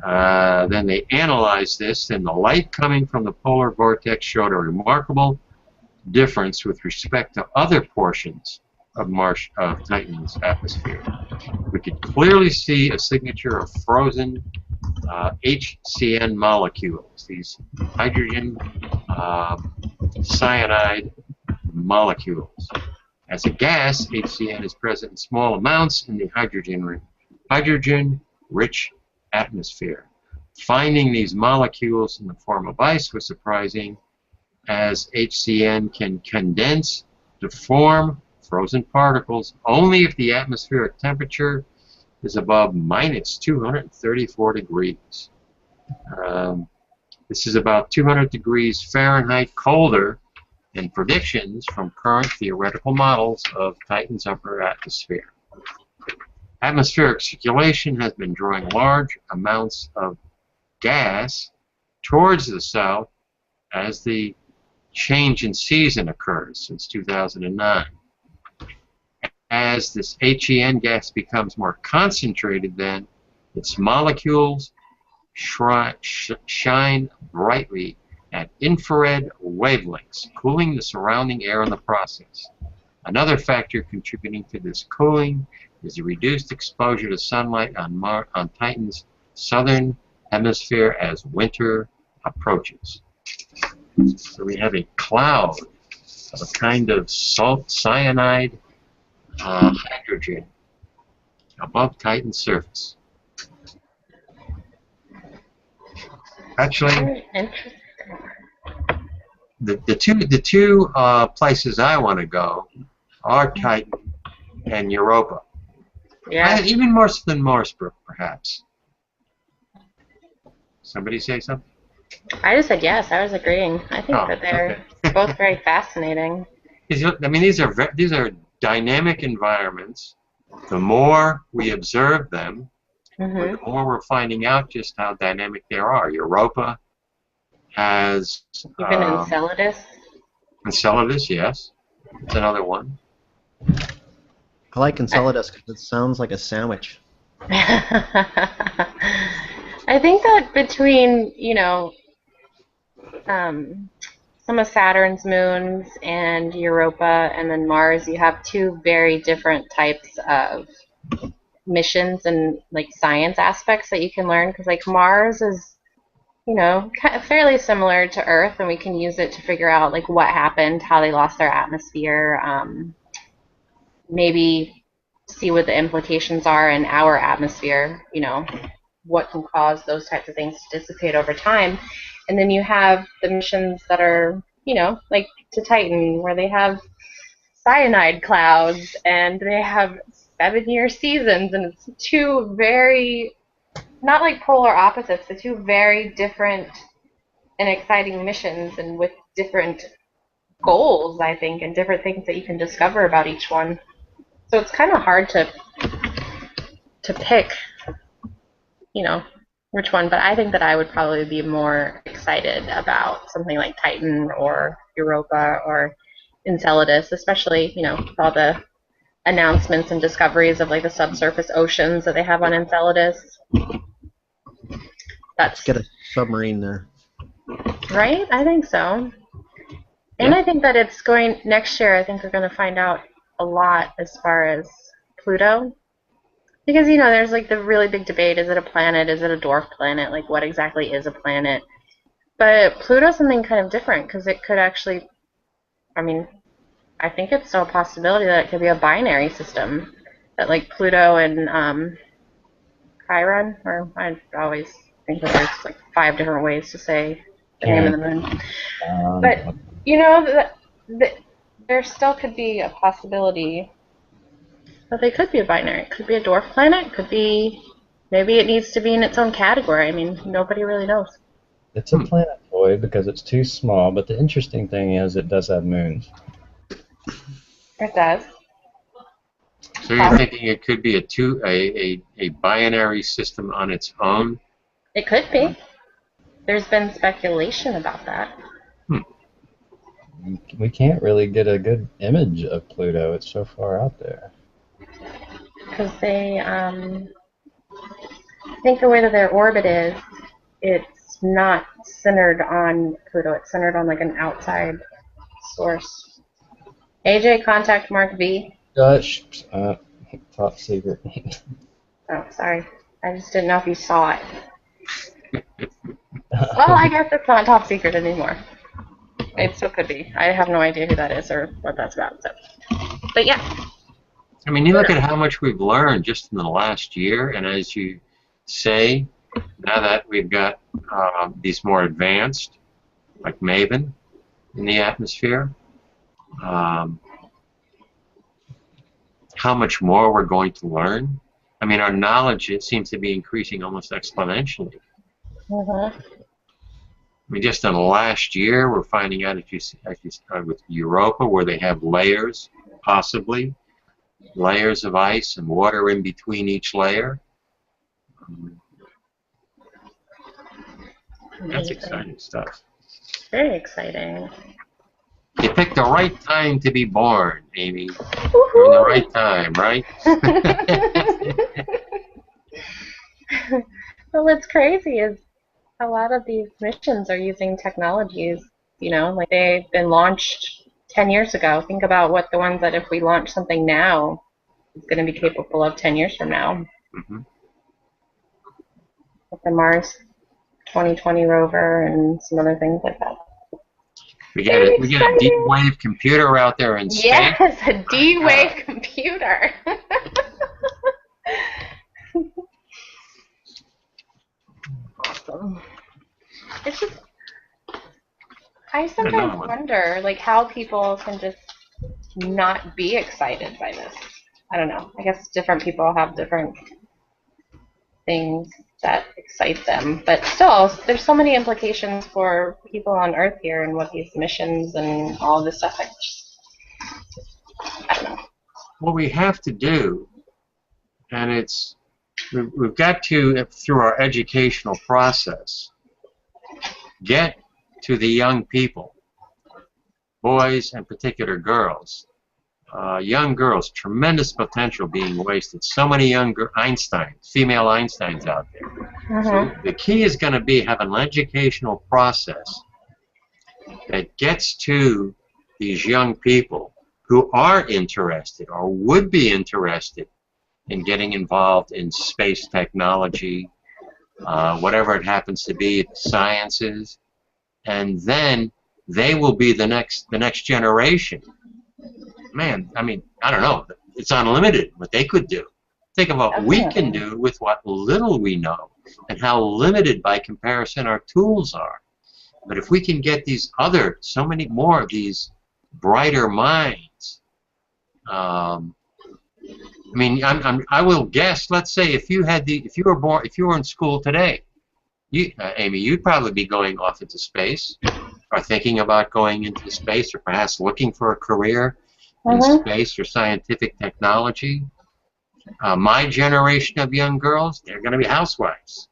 Then they analyzed this, and the light coming from the polar vortex showed a remarkable difference with respect to other portions of Titan's atmosphere. We could clearly see a signature of frozen HCN molecules, these hydrogen cyanide molecules. As a gas, HCN is present in small amounts in the hydrogen-rich atmosphere. Finding these molecules in the form of ice was surprising, as HCN can condense to form frozen particles only if the atmospheric temperature is above minus 234 degrees. This is about 200 degrees Fahrenheit colder than predictions from current theoretical models of Titan's upper atmosphere. Atmospheric circulation has been drawing large amounts of gas towards the south as the change in season occurs since 2009. As this HEN gas becomes more concentrated, then its molecules shine brightly at infrared wavelengths, cooling the surrounding air in the process. Another factor contributing to this cooling is the reduced exposure to sunlight on Titan's southern hemisphere as winter approaches. So we have a cloud of a kind of salt cyanide hydrogen above Titan's surface. Actually, the two places I want to go are Titan and Europa. Yeah. Even more than Morrisburg, perhaps. Somebody say something? I just said yes. I was agreeing. I think that they're both very fascinating. I mean, these are dynamic environments. The more we observe them, the more we're finding out just how dynamic they are. Europa has even Enceladus. Enceladus, yes, it's another one. I like Enceladus because it sounds like a sandwich. I think that between, some of Saturn's moons and Europa and then Mars, you have two very different types of missions and like science aspects that you can learn, because like Mars is, kind of fairly similar to Earth, and we can use it to figure out like what happened, how they lost their atmosphere, maybe see what the implications are in our atmosphere, what can cause those types of things to dissipate over time. And then you have the missions that are, like to Titan, where they have cyanide clouds and they have 7-year seasons, and it's two very, not like polar opposites, but two very different and exciting missions, and with different goals, I think, and different things that you can discover about each one. So it's kind of hard to pick, which one, but I think that I would probably be more excited about something like Titan or Europa or Enceladus, especially, with all the announcements and discoveries of like the subsurface oceans that they have on Enceladus. Let's get a submarine there. Right? I think so. And I think that it's going, next year, I think we're going to find out a lot as far as Pluto. Because, there's like the really big debate, is it a planet, is it a dwarf planet, like what exactly is a planet? But Pluto's something kind of different, because it could actually, I think it's still a possibility that it could be a binary system, that like Pluto and Chiron, or I always think that there's like 5 different ways to say the name of the moon. But, there still could be a possibility that they could be a binary. It could be a dwarf planet. It could be, maybe it needs to be in its own category. Nobody really knows. It's a planetoid because it's too small, but the interesting thing is it does have moons. It does. So you're thinking it could be a binary system on its own? It could be. There's been speculation about that. We can't really get a good image of Pluto. It's so far out there. Because they, I think the way that their orbit is, it's not centered on Pluto. It's centered on like an outside source. AJ, contact Mark V. Top secret. Oh, sorry. I just didn't know if you saw it. Well, I guess it's not top secret anymore. It still could be. I have no idea who that is or what that's about. So, but yeah. You look at how much we've learned just in the last year, and as you say, now that we've got these more advanced, like Maven, in the atmosphere, how much more we're going to learn. Our knowledge, it seems to be increasing almost exponentially. Just in the last year, we're finding out, as you start with Europa, where they have layers, possibly, layers of ice and water in between each layer. That's exciting stuff. Very exciting. You picked the right time to be born, Amy. You're in the right time, right? Well, what's crazy is a lot of these missions are using technologies, you know, like they've been launched 10 years ago. Think about what the ones that if we launch something now, it's going to be capable of 10 years from now. Mm-hmm. Like the Mars 2020 rover and some other things like that. We get a D-Wave computer out there in space. Yes, a D-Wave computer. Awesome. It's just, I sometimes wonder, like, how people can just not be excited by this. I don't know. I guess different people have different things that excite them. But still, there's so many implications for people on Earth here and what these missions and all this stuff. I don't know. What we have to do, and we've got to, through our educational process, get to the young people, boys and particular girls. Young girls, tremendous potential being wasted. So many young Einsteins, female Einsteins out there. Mm-hmm. So the key is going to be having an educational process that gets to these young people who are interested or would be interested in getting involved in space technology, whatever it happens to be, sciences, and then they will be the next generation. Man, I mean, I don't know. It's unlimited what they could do. Think of what we can do with what little we know and how limited by comparison our tools are. But if we can get these so many more of these brighter minds, I mean, I will guess. Let's say if you were in school today, Amy, you'd probably be going off into space, or thinking about going into space, or perhaps looking for a career in space or scientific technology. My generation of young girls, they're going to be housewives.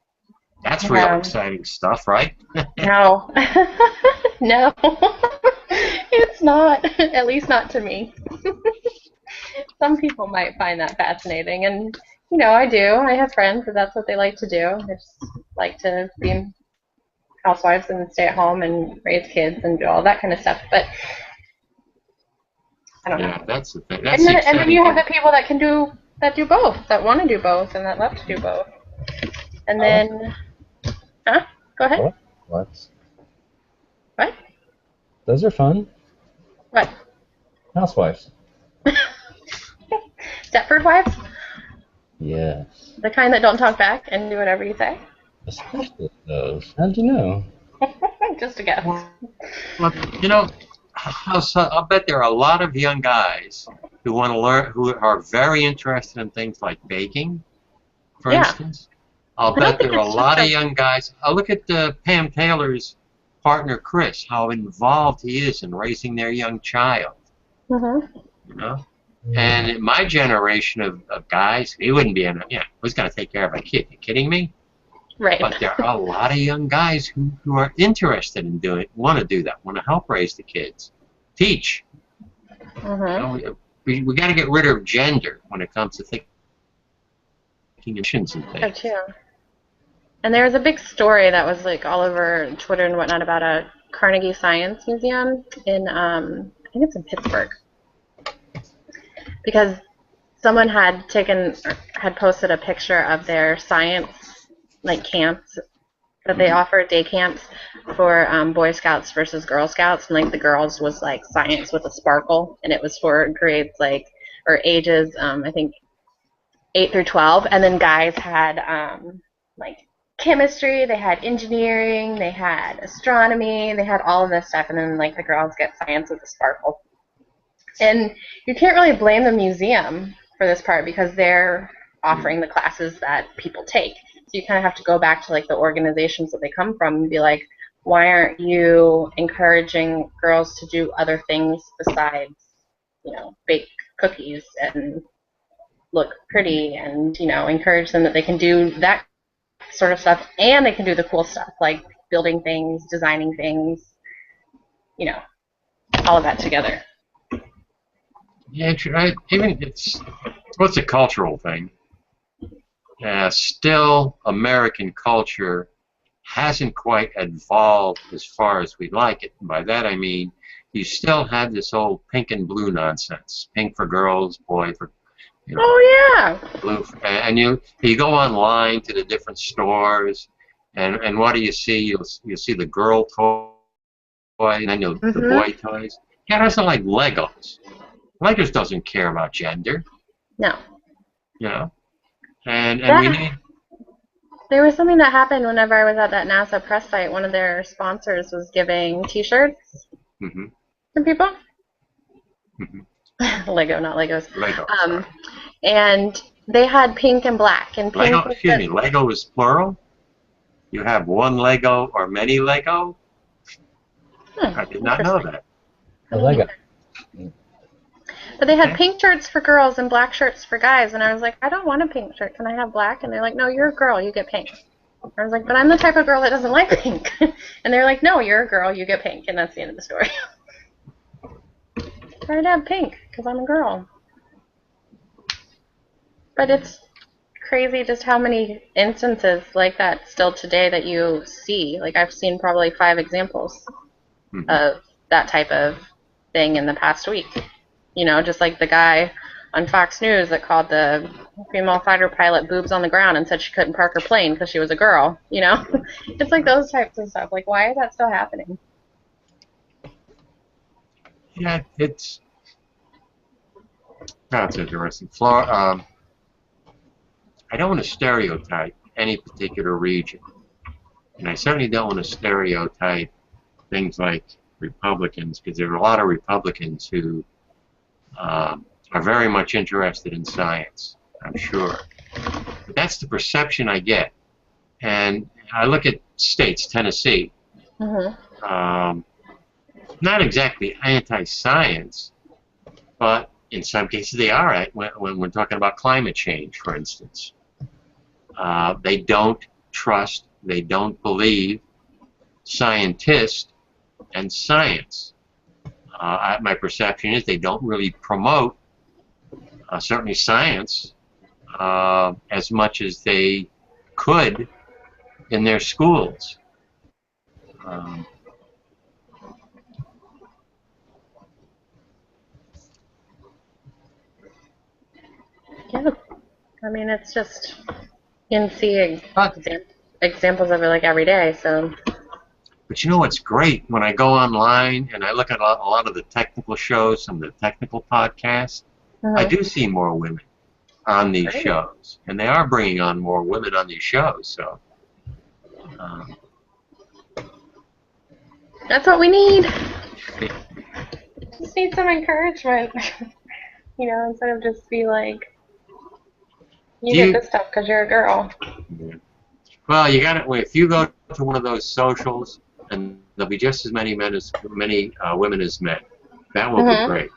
That's real exciting stuff, right? No. No. It's not. At least not to me. Some people might find that fascinating, and you know, I do. I have friends that that's what they like to do. They just like to be housewives and stay at home and raise kids and do all that kind of stuff. But I don't know. That's the thing. And then you have the people that do both, that want to do both, and that love to do both. And then, go ahead. What? What? Those are fun. What? Housewives. Stepford wives? Yes. The kind that don't talk back and do whatever you say? Especially those. How'd you know? Just a guess. Well, you know, I'll bet there are a lot of young guys who want to learn, who are very interested in things like baking, for instance. I'll bet there are a lot of young guys. I'll look at Pam Taylor's partner, Chris, how involved he is in raising their young child. Mm-hmm. You know? And in my generation of guys, he wouldn't be who's going to take care of a kid? You kidding me? Right. But there are a lot of young guys who are interested in doing it, want to do that, want to help raise the kids, teach. Mm-hmm. You know, we got to get rid of gender when it comes to thinking missions and things. Oh, too. And there was a big story that was like all over Twitter and whatnot about a Carnegie Science Museum in, I think it's in Pittsburgh. Because someone had posted a picture of their science camps that they offer, day camps for Boy Scouts versus Girl Scouts, and the girls was science with a sparkle, and it was for grades or ages I think 8 through 12, and then guys had chemistry, they had engineering, they had astronomy, they had all of this stuff, and then the girls get science with a sparkle. And you can't really blame the museum for this part because they're offering the classes that people take. So you kind of have to go back to the organizations that they come from and be like, why aren't you encouraging girls to do other things besides, bake cookies and look pretty, and encourage them that they can do that sort of stuff and they can do the cool stuff like building things, designing things, all of that together. Yeah, even what's a cultural thing? Still, American culture hasn't quite evolved as far as we'd like it. And by that I mean you still have this old pink and blue nonsense. Pink for girls, boy for, you know, Oh yeah. blue. And you go online to the different stores, and what do you see? You'll see the girl toy, and then the boy toys. Yeah, that's not like Legos. Legos doesn't care about gender. No. You know, and Yeah. we need. There was something that happened whenever I was at that NASA press site. One of their sponsors was giving T-shirts to people. Lego, not Legos. Lego. And they had pink and black. And pink Lego, excuse me, Lego is plural? You have one Lego or many Lego? I did not know that. A Lego. But they had pink shirts for girls and black shirts for guys, and I was like, I don't want a pink shirt. Can I have black? And they're like, no, you're a girl. You get pink. I was like, but I'm the type of girl that doesn't like pink. And they're like, no, you're a girl. You get pink. And that's the end of the story. I'd have pink because I'm a girl. But it's crazy just how many instances like that still today that you see. Like, I've seen probably 5 examples of that type of thing in the past week. You know, just like the guy on Fox News that called the female fighter pilot boobs on the ground and said she couldn't park her plane because she was a girl, you know? It's like those types of stuff. Like, why is that still happening? Yeah, that's interesting. I don't want to stereotype any particular region. And I certainly don't want to stereotype things like Republicans, because there are a lot of Republicans who are very much interested in science, I'm sure. But that's the perception I get. And I look at states, Tennessee, not exactly anti-science, but in some cases they are, when we're talking about climate change, for instance. They don't trust, they don't believe scientists and science. My perception is they don't really promote, certainly science, as much as they could in their schools. Yeah. I mean, it's just, you can see examples of it like every day, so. But you know what's great? When I go online and I look at a lot of the technical shows, some of the technical podcasts, I do see more women on these shows. And they are bringing on more women on these shows, so. That's what we need. Just need some encouragement. You know, instead of just be like, you get this stuff because you're a girl. Yeah. Well, you got to, if you go to one of those socials, and there'll be just as many women as men. That will be great.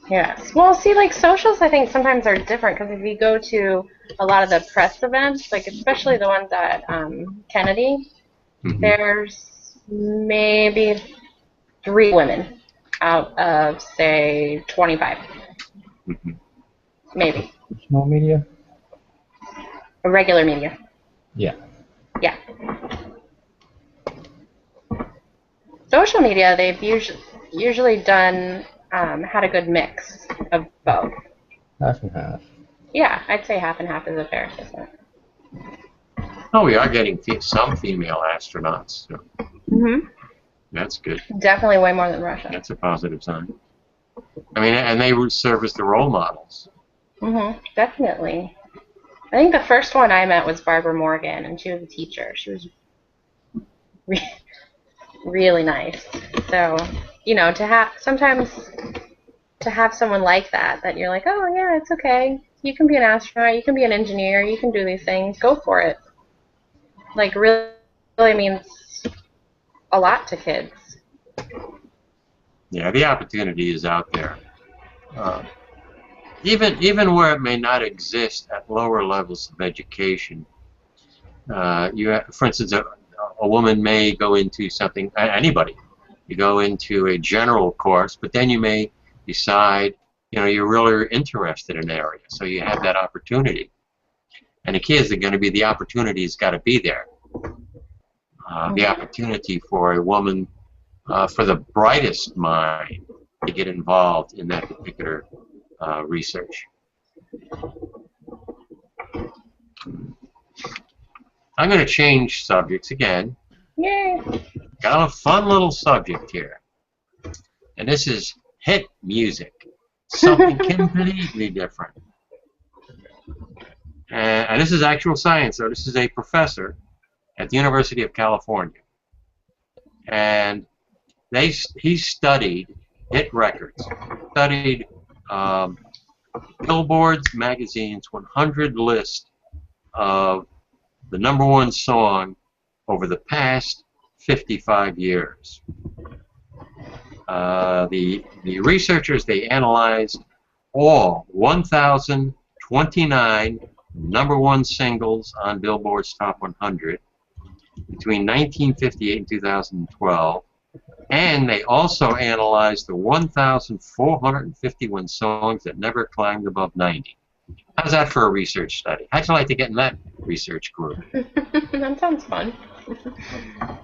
Yes. Well, see, like socials, I think sometimes are different because if you go to a lot of the press events, like especially the ones at Kennedy, there's maybe 3 women out of say 25, maybe. Small media. A regular media. Yeah. Yeah. Social media, they've usually done had a good mix of both. Half and half. Yeah, I'd say half and half is a fair assessment. Oh, we are getting some female astronauts. So that's good. Definitely way more than Russia. That's a positive sign. I mean, and they serve as the role models. Definitely. I think the first one I met was Barbara Morgan, and she was a teacher. She was really nice. So, you know, sometimes to have someone like that you're like, oh yeah, it's okay. You can be an astronaut, you can be an engineer, you can do these things. Go for it. Like really means a lot to kids. Yeah, the opportunity is out there. Even where it may not exist at lower levels of education, for instance, a woman may go into something. Anybody you go into a general course, but then you may decide, you're really interested in an area, so you have that opportunity. And the key is going to be the opportunity's got to be there. The opportunity for a woman, for the brightest mind, to get involved in that particular research. I'm going to change subjects again. Yay! Got a fun little subject here. And this is hit music. Something completely different. And this is actual science, so this is a professor at the University of California. And he studied hit records, studied Billboard's magazine's 100 list of the #1 song over the past 55 years. The researchers, they analyzed all 1,029 #1 singles on Billboard's Top 100 between 1958 and 2012, and they also analyzed the 1,451 songs that never climbed above 90. How's that for a research study? How'd you like to get in that research group? That sounds fun.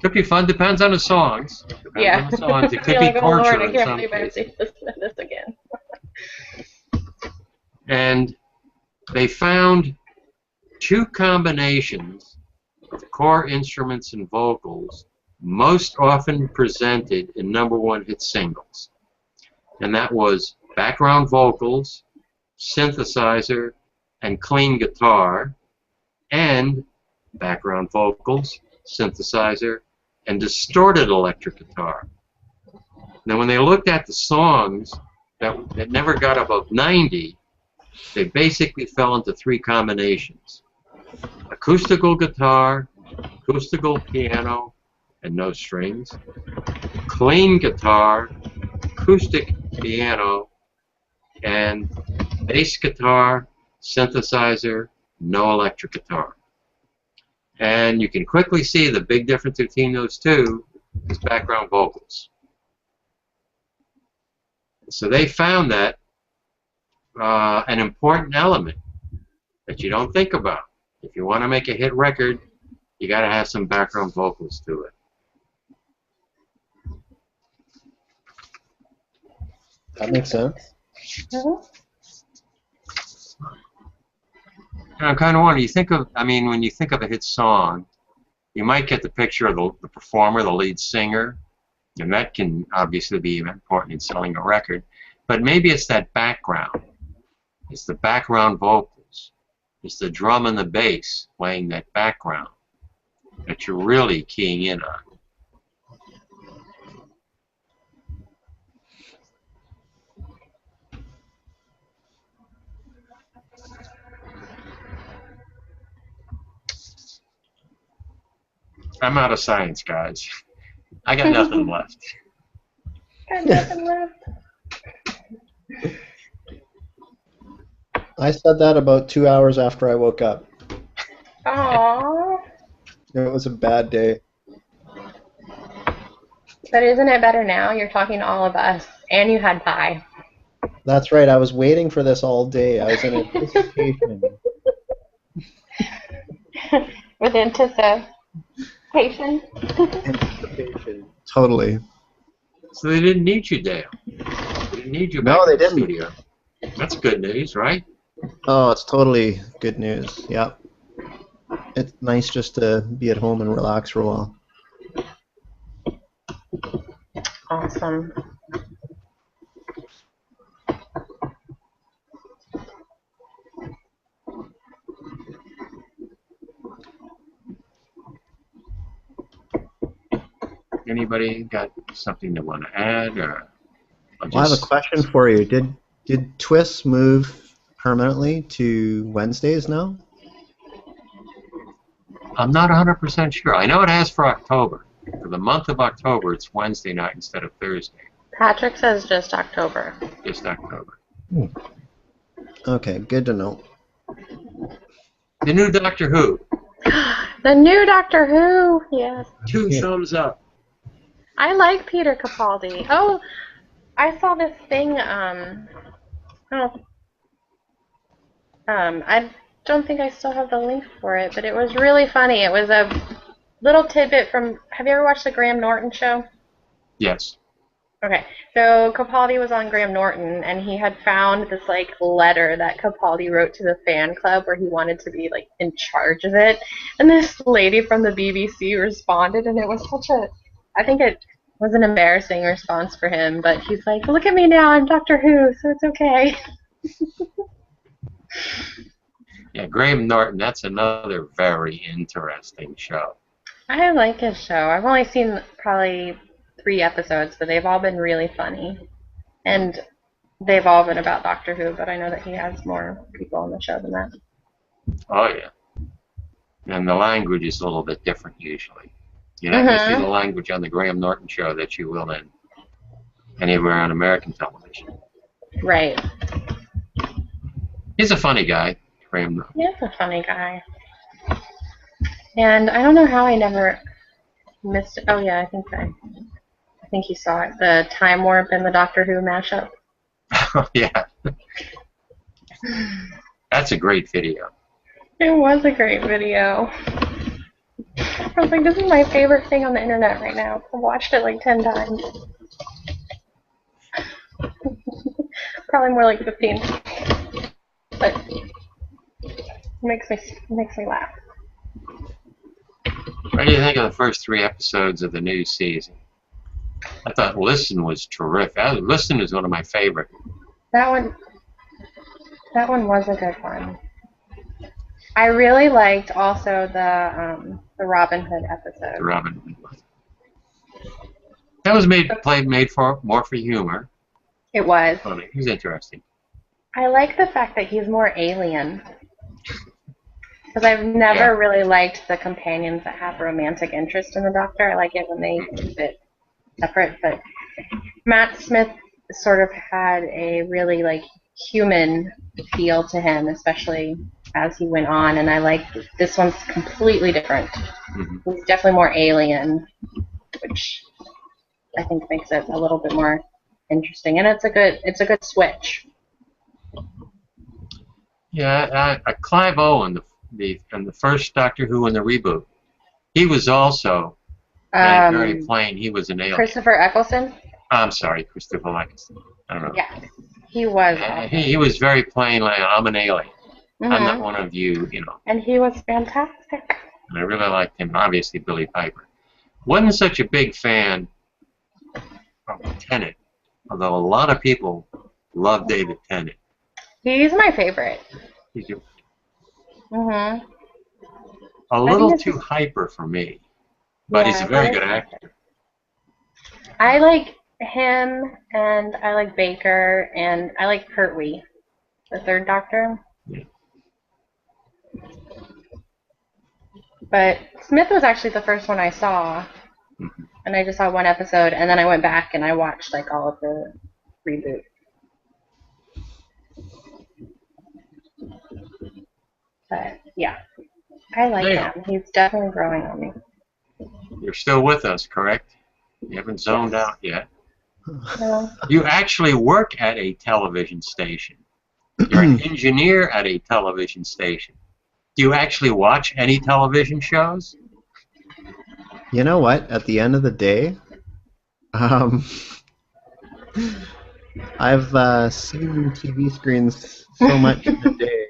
Could be fun. Depends on the songs. Depends on the songs. It could be like, torture oh Lord, I in can't some believe I'm cases. seeing this again. And they found 2 combinations of core instruments and vocals most often presented in #1 hit singles. And that was background vocals, synthesizer, and clean guitar, and background vocals, synthesizer, and distorted electric guitar. Now, when they looked at the songs that never got above 90, they basically fell into 3 combinations: acoustical guitar, acoustical piano, and no strings, clean guitar, acoustic piano, and bass guitar, synthesizer, no electric guitar. And you can quickly see the big difference between those two is background vocals. So they found that an important element that you don't think about. If you want to make a hit record, you got to have some background vocals to it. That makes sense. I kind of wonder, when you think of a hit song, you might get the picture of the performer, the lead singer, and that can obviously be important in selling a record, but maybe it's that background. It's the background vocals. It's the drum and the bass playing that background that you're really keying in on. I'm out of science, guys. I got nothing left. Got nothing left. I said that about 2 hours after I woke up. Aww. It was a bad day. But isn't it better now? You're talking to all of us, and you had pie. That's right. I was waiting for this all day. I was in anticipation. With anticipation. Anticipation. Totally. So they didn't need you, Dale. They didn't need you back No, they in the didn't. studio. That's good news, right? Oh, it's totally good news. Yep. It's nice just to be at home and relax for a while. Awesome. Anybody got something they want to add? Or Well, I have a question for you. Did TWIS move permanently to Wednesdays now? I'm not 100% sure. I know it has for October. For the month of October, it's Wednesday night instead of Thursday. Patrick says just October. Just October. Okay, good to know. The new Doctor Who. The new Doctor Who. Yes. 2 thumbs up. I like Peter Capaldi. Oh, I saw this thing. I don't think I still have the link for it, but it was really funny. It was a little tidbit from. Have you ever watched the Graham Norton show? Yes. Okay, so Capaldi was on Graham Norton, and he had found this like letter that Capaldi wrote to the fan club where he wanted to be like in charge of it. And this lady from the BBC responded, and it was such a. I think it was an embarrassing response for him, but he's like, "Look at me now, I'm Doctor Who, so it's okay." Yeah, Graham Norton, that's another very interesting show. I like his show. I've only seen probably 3 episodes, but they've all been really funny. And they've all been about Doctor Who, but I know that he has more people on the show than that. Oh, yeah. And the language is a little bit different usually. You're not going to see the language on the Graham Norton show that you will in anywhere on American television. Right. He's a funny guy, Graham Norton. He is a funny guy. And I don't know how I never missed it. Oh, yeah, I think you saw it. The Time Warp and the Doctor Who mashup. Yeah. That's a great video. It was a great video. I was like, this is my favorite thing on the internet right now. I've watched it like 10 times. Probably more like 15. But it makes me laugh. What do you think of the first 3 episodes of the new season? I thought Listen was terrific. Listen is one of my favorite. That one was a good one. I really liked also the Robin Hood episode. The Robin Hood one. That was made for more for humor. It was. Funny. It was interesting. I like the fact that he's more alien. Because I've never really liked the companions that have romantic interest in the Doctor. I like it when they keep it separate. But Matt Smith sort of had a really like human feel to him, especially as he went on. And I like this one's completely different. Mm-hmm. He's definitely more alien, which I think makes it a little bit more interesting. And it's a good switch. Yeah, Clive Owen, the first Doctor Who in the reboot, he was also very plain. He was an alien. Christopher Eccleston? I'm sorry, Christopher Eccleston. I don't know. Yeah, he was. He was very plain, like, I'm an alien. Mm-hmm. I'm not one of you, you know. And he was fantastic. And I really liked him. Obviously, Billy Piper. Wasn't such a big fan of Tennant, although a lot of people love David Tennant. He's my favorite. He's Mm-hmm. a little too hyper for me, but he's a very good actor. I like him, and I like Baker, and I like Pertwee, the third Doctor. Yeah. But Smith was actually the first one I saw, and I just saw 1 episode, and then I went back and I watched like all of the reboot. But yeah, I like him. He's definitely growing on me. You're still with us, correct? You haven't zoned out yet. No. You actually work at a television station. You're an engineer at a television station. Do you actually watch any television shows? You know what? At the end of the day, I've seen TV screens so much in a day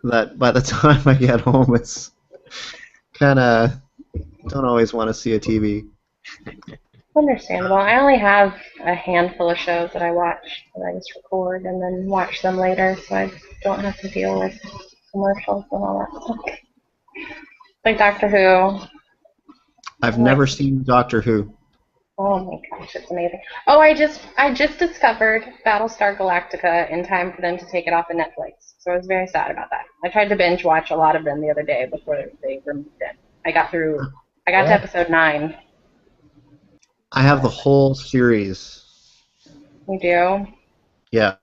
that by the time I get home, it's kind of don't always want to see a TV. Understandable. I only have a handful of shows that I watch that I just record and then watch them later, so I don't have to deal with commercials and all that stuff. Like Doctor Who. I've never seen Doctor Who. Oh my gosh, it's amazing. Oh, I just discovered Battlestar Galactica in time for them to take it off of Netflix, so I was very sad about that. I tried to binge watch a lot of them the other day before they removed it. I got to episode 9. I have the whole series. You do? Yeah.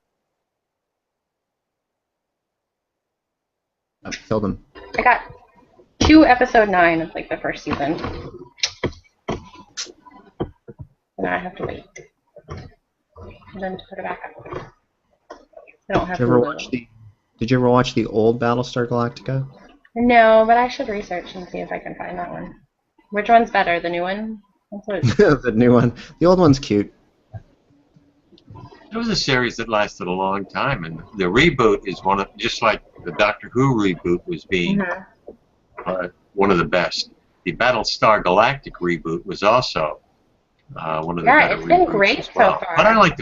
I've killed him. I got to episode 9 of like the first season. Now I have to wait. And then to put it back up. I don't have Did you ever to watch Did you ever watch the old Battlestar Galactica? No, but I should research and see if I can find that one. Which one's better, the new one? That's what The new one. The old one's cute. It was a series that lasted a long time, and the reboot is one of, just like the Doctor Who reboot was being one of the best. The Battlestar Galactic reboot was also one of the better it's been reboots great as well. so far. But I like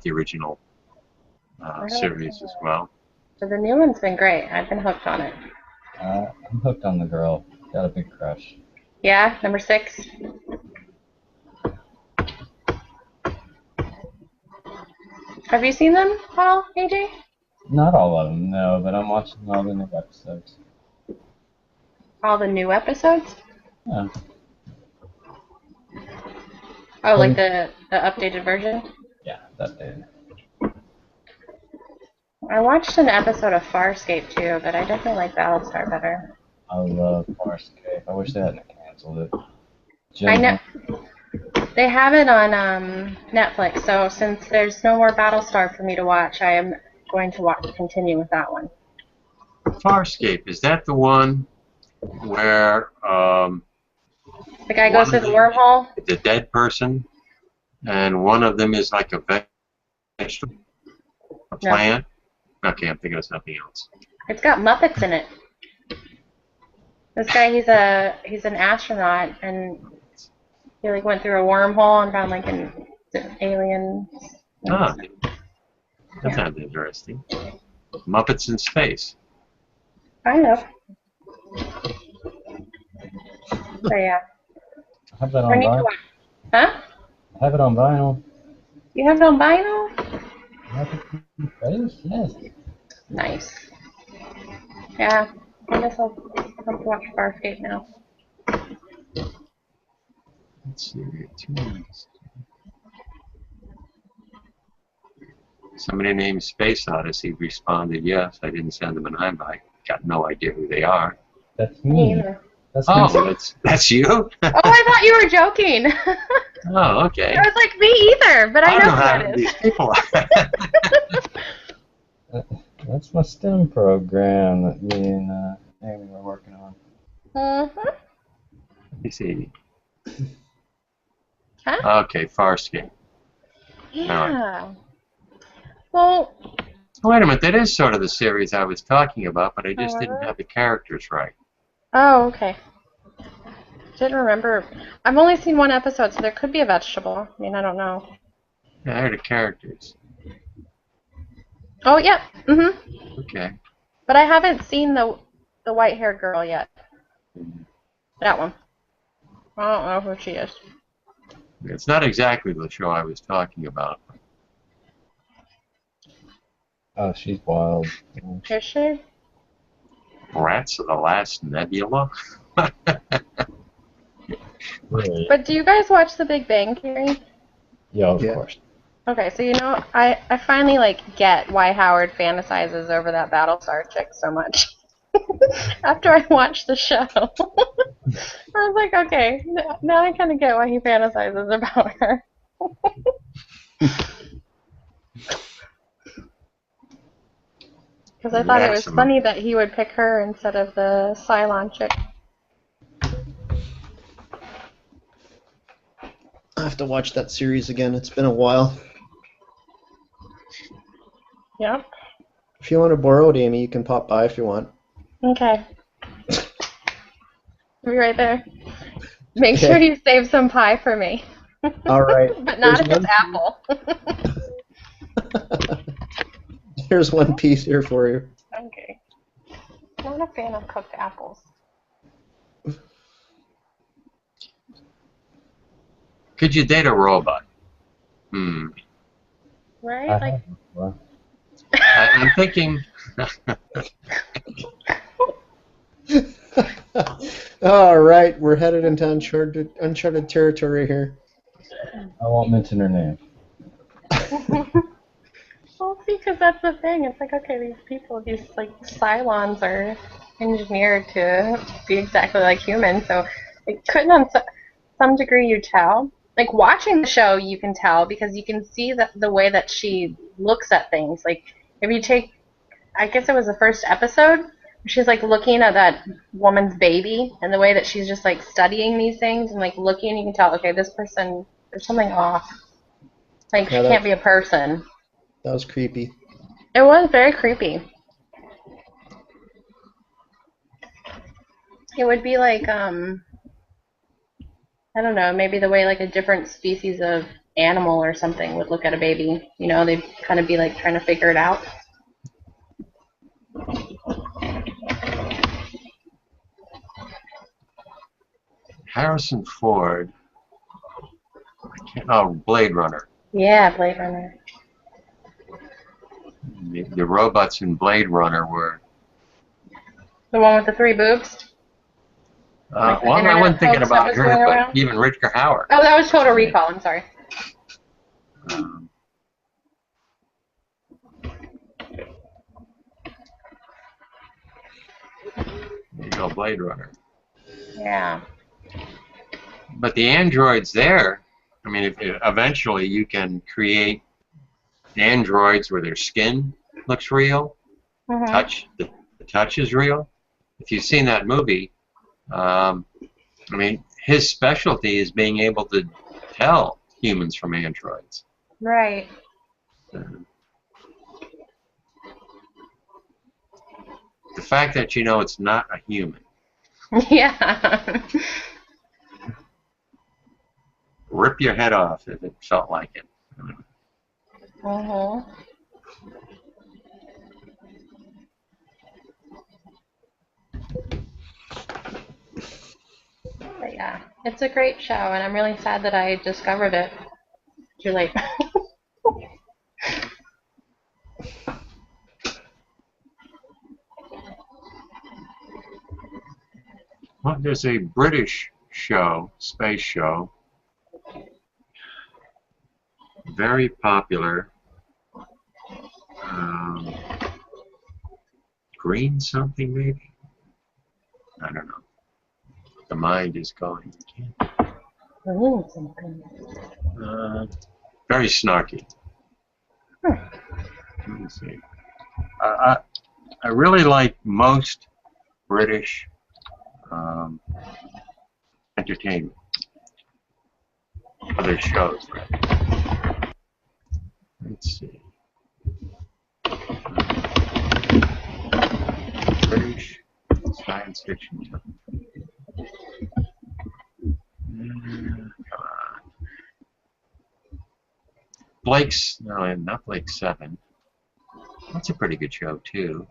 the original series as well. So the new one's been great. I've been hooked on it. I'm hooked on the girl. Got a big crush. Yeah, number 6. Have you seen them all, AJ? Not all of them, no, but I'm watching all the new episodes. All the new episodes? Yeah. Oh, like the updated version? Yeah, that did. I watched an episode of Farscape too, but I definitely like Battlestar better. I love Farscape. I wish they hadn't canceled it. I know. They have it on Netflix, so since there's no more Battlestar for me to watch, I am going to continue with that one. Farscape, is that the one where The guy goes through the wormhole? the dead person, and one of them is like a vegetable, a plant? Okay, I'm thinking of something else. It's got Muppets in it. This guy, he's an astronaut, and he like went through a wormhole and found like an alien. Ah, that sounds interesting. Muppets in space. I know. So yeah. I have that I on need to vinyl. watch. Huh? I have it on vinyl. You have it on vinyl? Yes. Nice. Yeah. I guess I'll have to watch Farscape now. Let's see, 2 minutes. Somebody named Space Odyssey responded, yes, I didn't send them an invite. Got no idea who they are. That's Me me. either. Oh, that's you? Oh, I thought you were joking. Oh, okay. I was like, me either, but I know who how that these is. people are. That's my STEM program that me and Amy were working on. Mm-hmm. Let me see. Huh? Okay, Farscape. Yeah. Well, Wait a minute, that is sort of the series I was talking about, but I just didn't have the characters right. oh, okay. Didn't remember. I've only seen one episode, so there could be a vegetable. I mean, I don't know. Yeah, I heard the characters. Oh, yeah. Mm-hmm. Okay. But I haven't seen the white-haired girl yet. That one. I don't know who she is. It's not exactly the show I was talking about. Oh, she's wild. Is she? Rats of the Last Nebula? Really? But do you guys watch The Big Bang Theory? Yeah, of Yeah. course. Okay, so you know, I finally like get why Howard fantasizes over that Battlestar chick so much. After I watched the show, I was like, okay, now I kind of get why he fantasizes about her. Because I thought it was Maximum. funny that he would pick her instead of the Cylon chick. I have to watch that series again. It's been a while. Yep. If you want to borrow it, Amy, you can pop by if you want. Okay. I'll be right there. Make Okay. sure you save some pie for me. All right. But not There's if it's one- apple. Here's one piece here for you. Okay. I'm not a fan of cooked apples. Could you date a robot? Right? I Like, have before. I'm thinking... All right, we're headed into uncharted territory here. I won't mention her name. well, see, because that's the thing. It's like, okay, these people, these like Cylons are engineered to be exactly like humans, so it couldn't, on some degree, you tell. like watching the show, you can tell because you can see the way that she looks at things. Like if you take, I guess it was the first episode, she's like looking at that woman's baby and the way that she's just like studying these things and like looking, you can tell, okay, this person, there's something off. Like Yeah, she can't be a person. That was creepy. It was very creepy. It would be like, I don't know, maybe the way like a different species of animal or something would look at a baby. You know, they'd kind of be like trying to figure it out. Harrison Ford. Oh, Blade Runner. Yeah, Blade Runner. The robots in Blade Runner were. The one with the 3 boobs? Like Well, I wasn't thinking about her, but around? even Rutger Hauer. Oh, that was Total Recall. I'm sorry. There you go, Blade Runner. Yeah. But the androids there, I mean, eventually you can create androids where their skin looks real, the touch is real. If you've seen that movie, I mean, his specialty is being able to tell humans from androids. Right. The fact that you know it's not a human. Yeah. Rip your head off if it felt like it. But yeah, it's a great show, and I'm really sad that I discovered it too late. Well, there's a British show, space show, very popular. Green something maybe? I don't know. The mind is going. Very snarky. Let me see. I really like most British entertainment. Other shows, right? Let's see. British science fiction. Come on. Blake's, no, not Blake 7. That's a pretty good show, too.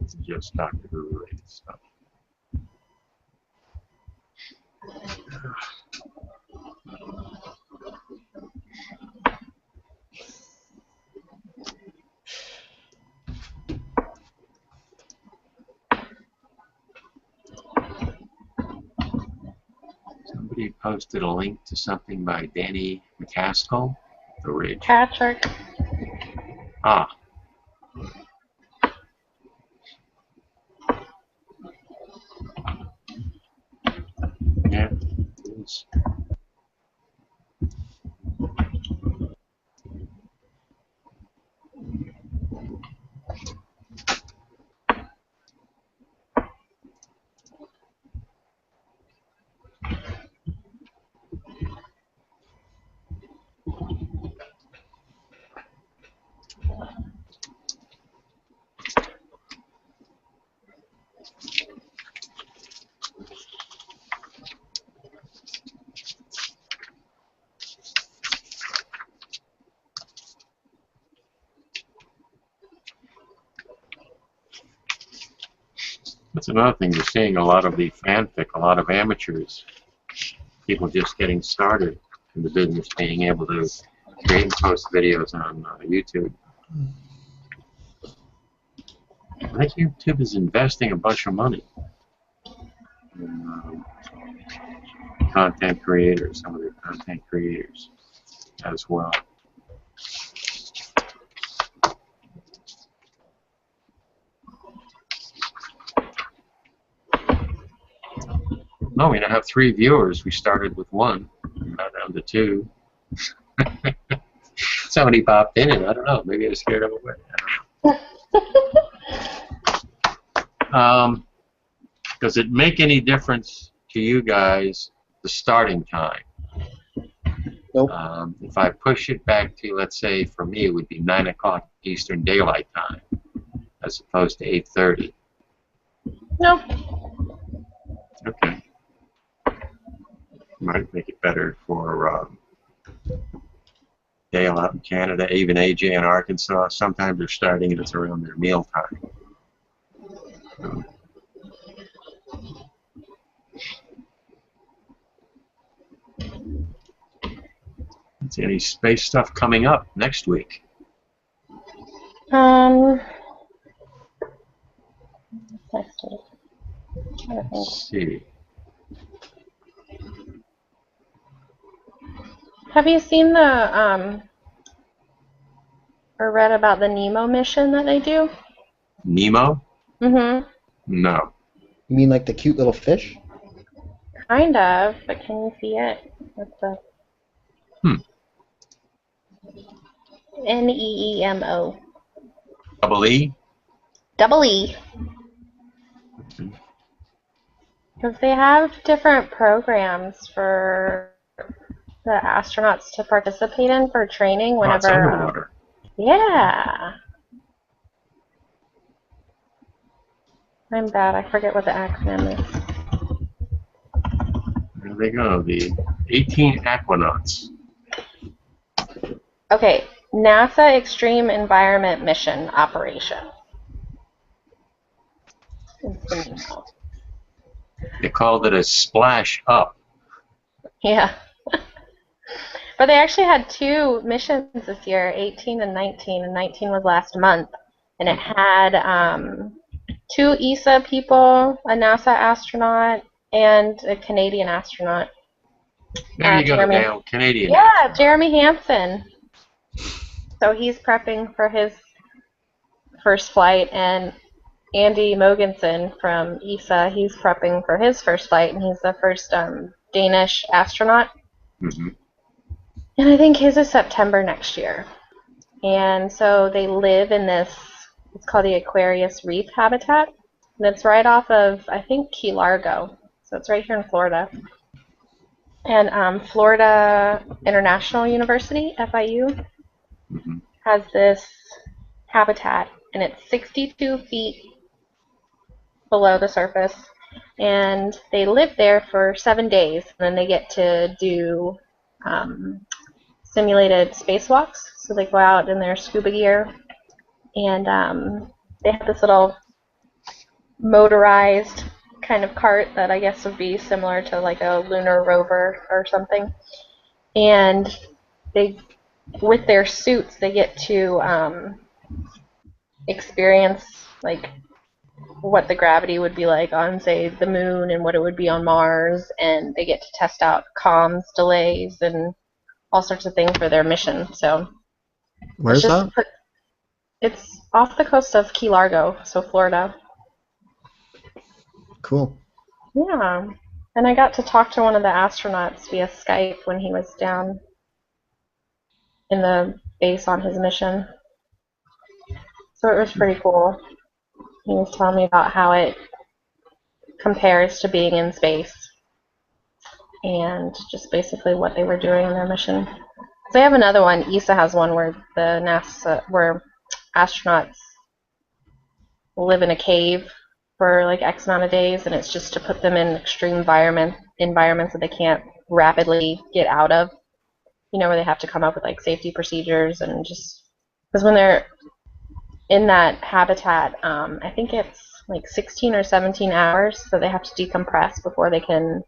It's just Doctor Who related stuff. Somebody posted a link to something by Danny McCaskill, The Ridge. Patrick. Ah. Yeah, it is. That's another thing. You're seeing a lot of the fanfic, a lot of amateurs, people just getting started in the business, being able to create and post videos on YouTube. I think YouTube is investing a bunch of money in content creators, some of their content creators. as well. No, we now have 3 viewers. We started with 1, now down to 2. Somebody popped in, and I don't know. Maybe I scared them away. Does it make any difference to you guys the starting time? Nope. If I push it back to, let's say, for me, it would be 9 o'clock Eastern Daylight Time, as opposed to 8:30. Nope. Okay. Might make it better for Dale out in Canada, even AJ in Arkansas. Sometimes they're starting and it's around their meal time. See any space stuff coming up next week? Next week. Let's see. Have you seen the or read about the Nemo mission that they do? Nemo? Mm-hmm. No. You mean like the cute little fish? Kind of, but can you see it? What's the Nemo? Double E? Double E. Because they have different programs for the astronauts to participate in for training Oh, it's whenever. underwater. Yeah. I'm bad. I forget what the acronym is. There they go, the 18 Aquanauts. Okay, NASA Extreme Environment Mission Operation. They called it a splash up. Yeah. But they actually had 2 missions this year, 18 and 19, and 19 was last month. And it had 2 ESA people, a NASA astronaut, and a Canadian astronaut. There you go, Jeremy. Dale, Canadian. Yeah, astronaut. Jeremy Hansen. So he's prepping for his first flight, and Andy Mogensen from ESA, he's prepping for his first flight, and he's the first Danish astronaut. Mm-hmm. And I think his is September next year. And so they live in this, it's called the Aquarius Reef Habitat. And it's right off of, I think, Key Largo. So it's right here in Florida. And Florida International University, FIU, Mm-hmm. has this habitat. And it's 62 feet below the surface. And they live there for 7 days. And then they get to do simulated spacewalks. So they go out in their scuba gear, and they have this little motorized kind of cart that I guess would be similar to like a lunar rover or something. And they, with their suits, they get to experience like what the gravity would be like on, say, the moon and what it would be on Mars, and they get to test out comms delays and all sorts of things for their mission. So Where's that? It's off the coast of Key Largo, so Florida. Cool. Yeah. And I got to talk to one of the astronauts via Skype when he was down in the base on his mission. So it was pretty cool. He was telling me about how it compares to being in space and just basically what they were doing in their mission. They have another one. ESA has one where where astronauts live in a cave for like X amount of days, and it's just to put them in extreme environments that they can't rapidly get out of. You know, where they have to come up with like safety procedures, and just because when they're in that habitat, I think it's like 16 or 17 hours that they have to decompress before they can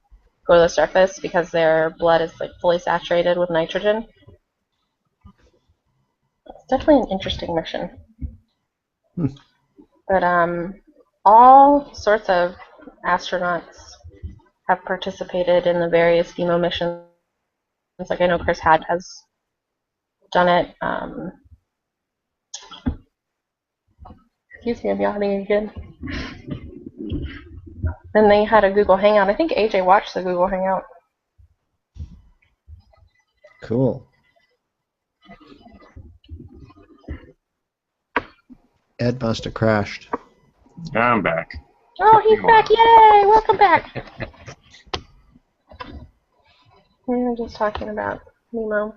go to the surface because their blood is like fully saturated with nitrogen. It's definitely an interesting mission. But all sorts of astronauts have participated in the various Nemo missions. Like I know Chris Had has done it. Excuse me, I'm yawning again. Then they had a Google Hangout. I think AJ watched the Google Hangout. Cool. Ed must have crashed. I'm back. Oh, he's back! Yay! Welcome back. We were just talking about Nemo.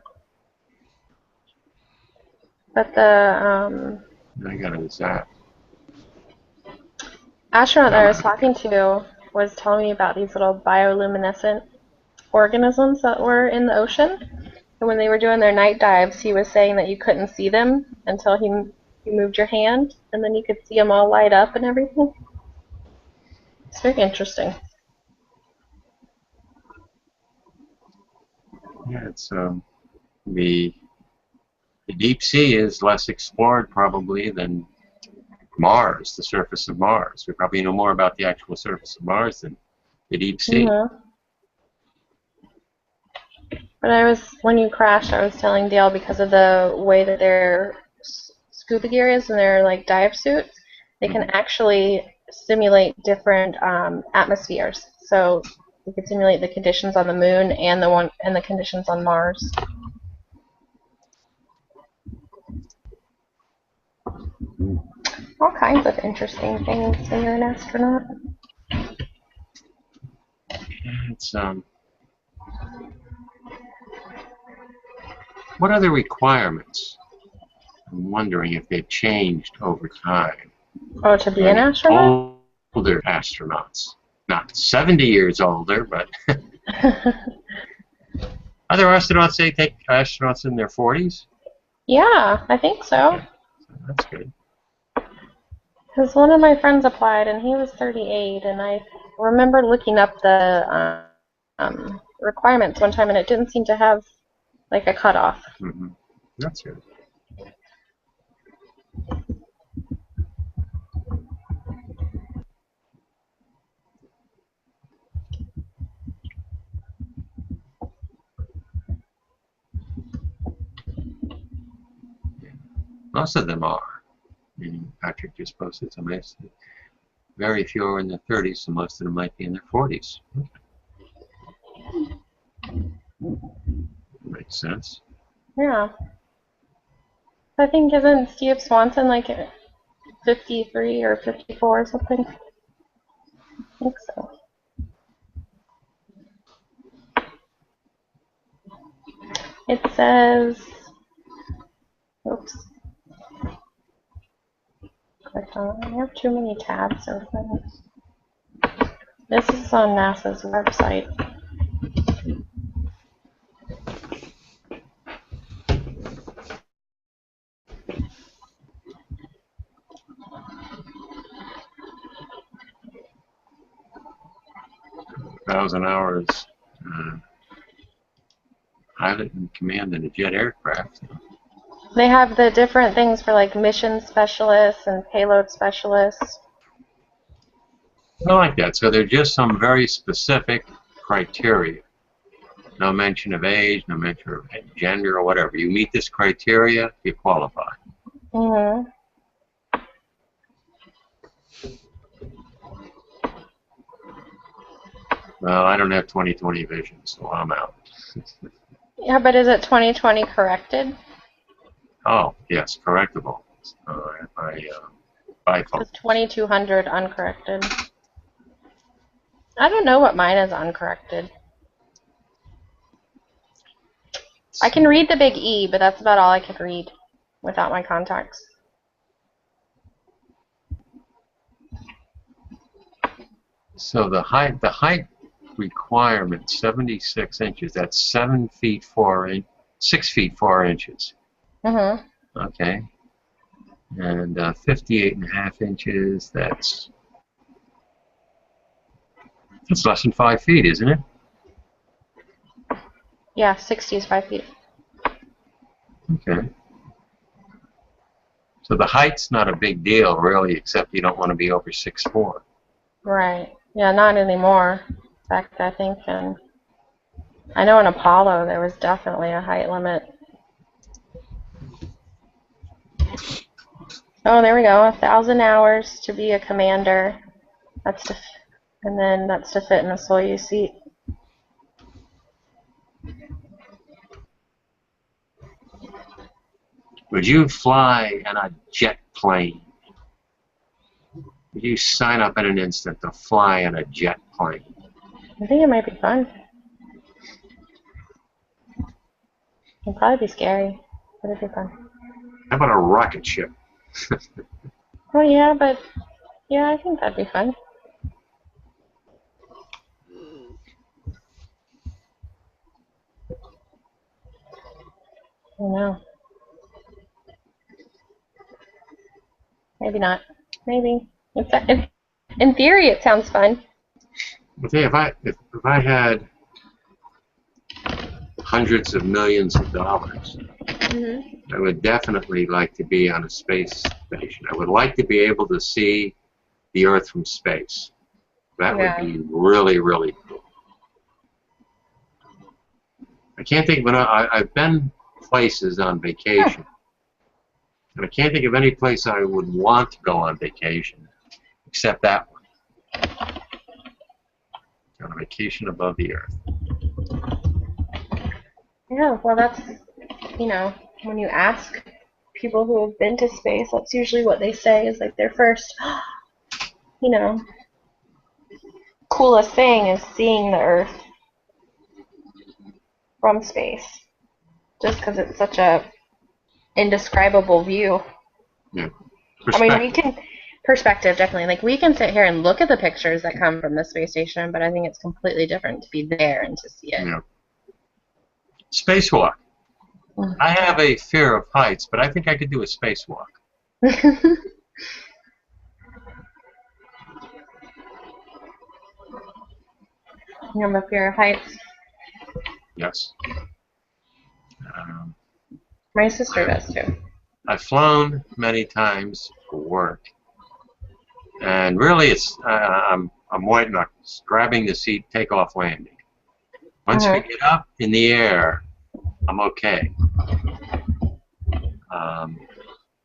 But the I got a zap. astronaut that I was talking to was telling me about these little bioluminescent organisms that were in the ocean. And when they were doing their night dives, he was saying that you couldn't see them until you moved your hand, and then you could see them all light up and everything. It's very interesting. Yeah, it's the deep sea is less explored probably than Mars, the surface of Mars. We probably know more about the actual surface of Mars than the deep sea. Mm-hmm. But when you crashed, I was telling Dale because of the way that their scuba gear is and their like dive suits, they can actually simulate different atmospheres. So you could simulate the conditions on the moon and the conditions on Mars. All kinds of interesting things when you're an astronaut. It's what are the requirements? I'm wondering if they've changed over time. Oh, to be an astronaut? Older astronauts. Not 70 years older, but other astronauts, they take astronauts in their 40s? Yeah, I think so. Okay. That's good. Because one of my friends applied and he was 38, and I remember looking up the requirements one time, and it didn't seem to have like a cutoff. Mm-hmm. That's good. Most of them are. Patrick just posted some. Very few are in their 30s, so most of them might be in their 40s. Okay. Makes sense. Yeah. I think isn't Steve Swanson like 53 or 54 or something? I think so. It says, oops. Clicked on it. I have too many tabs open. This is on NASA's website. Thousand hours pilot and command in a jet aircraft. They have the different things for like mission specialists and payload specialists. I like that. So they're just some very specific criteria. No mention of age, no mention of gender or whatever. You meet this criteria, you qualify. Mm-hmm. Well, I don't have 20/20 vision, so I'm out. Yeah, but is it 20/20 corrected? Oh, yes, correctable. Bifocal. It's 2200 uncorrected. I don't know what mine is uncorrected. I can read the big E, but that's about all I can read without my contacts. So the height requirement, 76 inches. That's 6 feet 4 inches. Mm-hmm. Okay. And 58.5 inches. That's less than 5 feet, isn't it? Yeah, 60 is 5 feet. Okay. So the height's not a big deal, really, except you don't want to be over 6'4". Right. Yeah, not anymore. In fact, I think I know in Apollo there was definitely a height limit. Oh, there we go. 1,000 hours to be a commander. And then that's to fit in a Soyuz seat. Would you fly in a jet plane? Would you sign up in an instant to fly in a jet plane? I think it might be fun. It'd probably be scary, but it'd be fun. How about a rocket ship? Oh yeah, but yeah, I think that'd be fun. I don't know. Maybe not. Maybe. In theory, it sounds fun. Okay, if I had hundreds of millions of dollars, I would definitely like to be on a space station. I would like to be able to see the Earth from space. That would be really, really cool. I can't think, but I've been places on vacation, and I can't think of any place I would want to go on vacation except that one. On a vacation above the Earth. Yeah, well, that's, you know, when you ask people who have been to space, that's usually what they say is like their first, you know, coolest thing is seeing the Earth from space. Just because it's such a indescribable view. Yeah. I mean, we can, perspective, definitely. Like, we can sit here and look at the pictures that come from the space station, but I think it's completely different to be there and to see it. Yeah. Spacewalk. I have a fear of heights, but I think I could do a spacewalk. You have a fear of heights? Yes. My sister does too. I've flown many times for work, and really, I'm waiting on grabbing the seat, takeoff, landing. Once we get up in the air, I'm okay.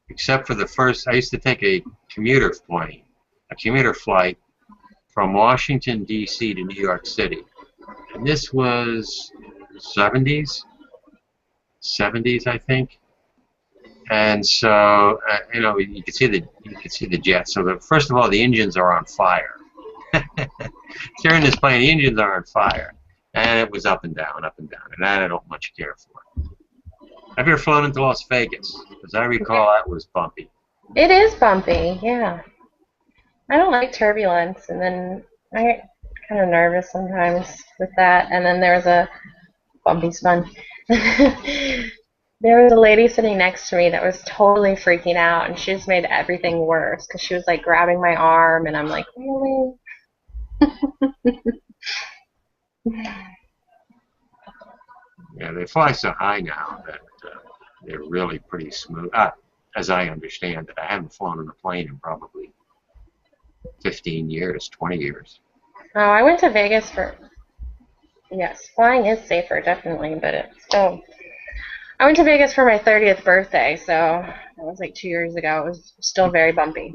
Except for the first, I used to take a commuter flight from Washington, D.C. to New York City. And this was 70s, I think. And so, you know, you could see the jets. So first of all, the engines are on fire. You're in this plane, the engines are on fire. And it was up and down, and that I don't much care for. Have you ever flown into Las Vegas? As I recall, that was bumpy. It is bumpy, yeah. I don't like turbulence, and then I get kind of nervous sometimes with that. And then there was a bumpy's fun. There was a lady sitting next to me that was totally freaking out, and she just made everything worse because she was like grabbing my arm, and I'm like, really? Yeah, they fly so high now that they're really pretty smooth. As I understand it, I haven't flown in a plane in probably 15 years, 20 years. Oh, I went to Vegas for... Yes, flying is safer, definitely, but it's still... I went to Vegas for my 30th birthday, so that was like 2 years ago. It was still very bumpy.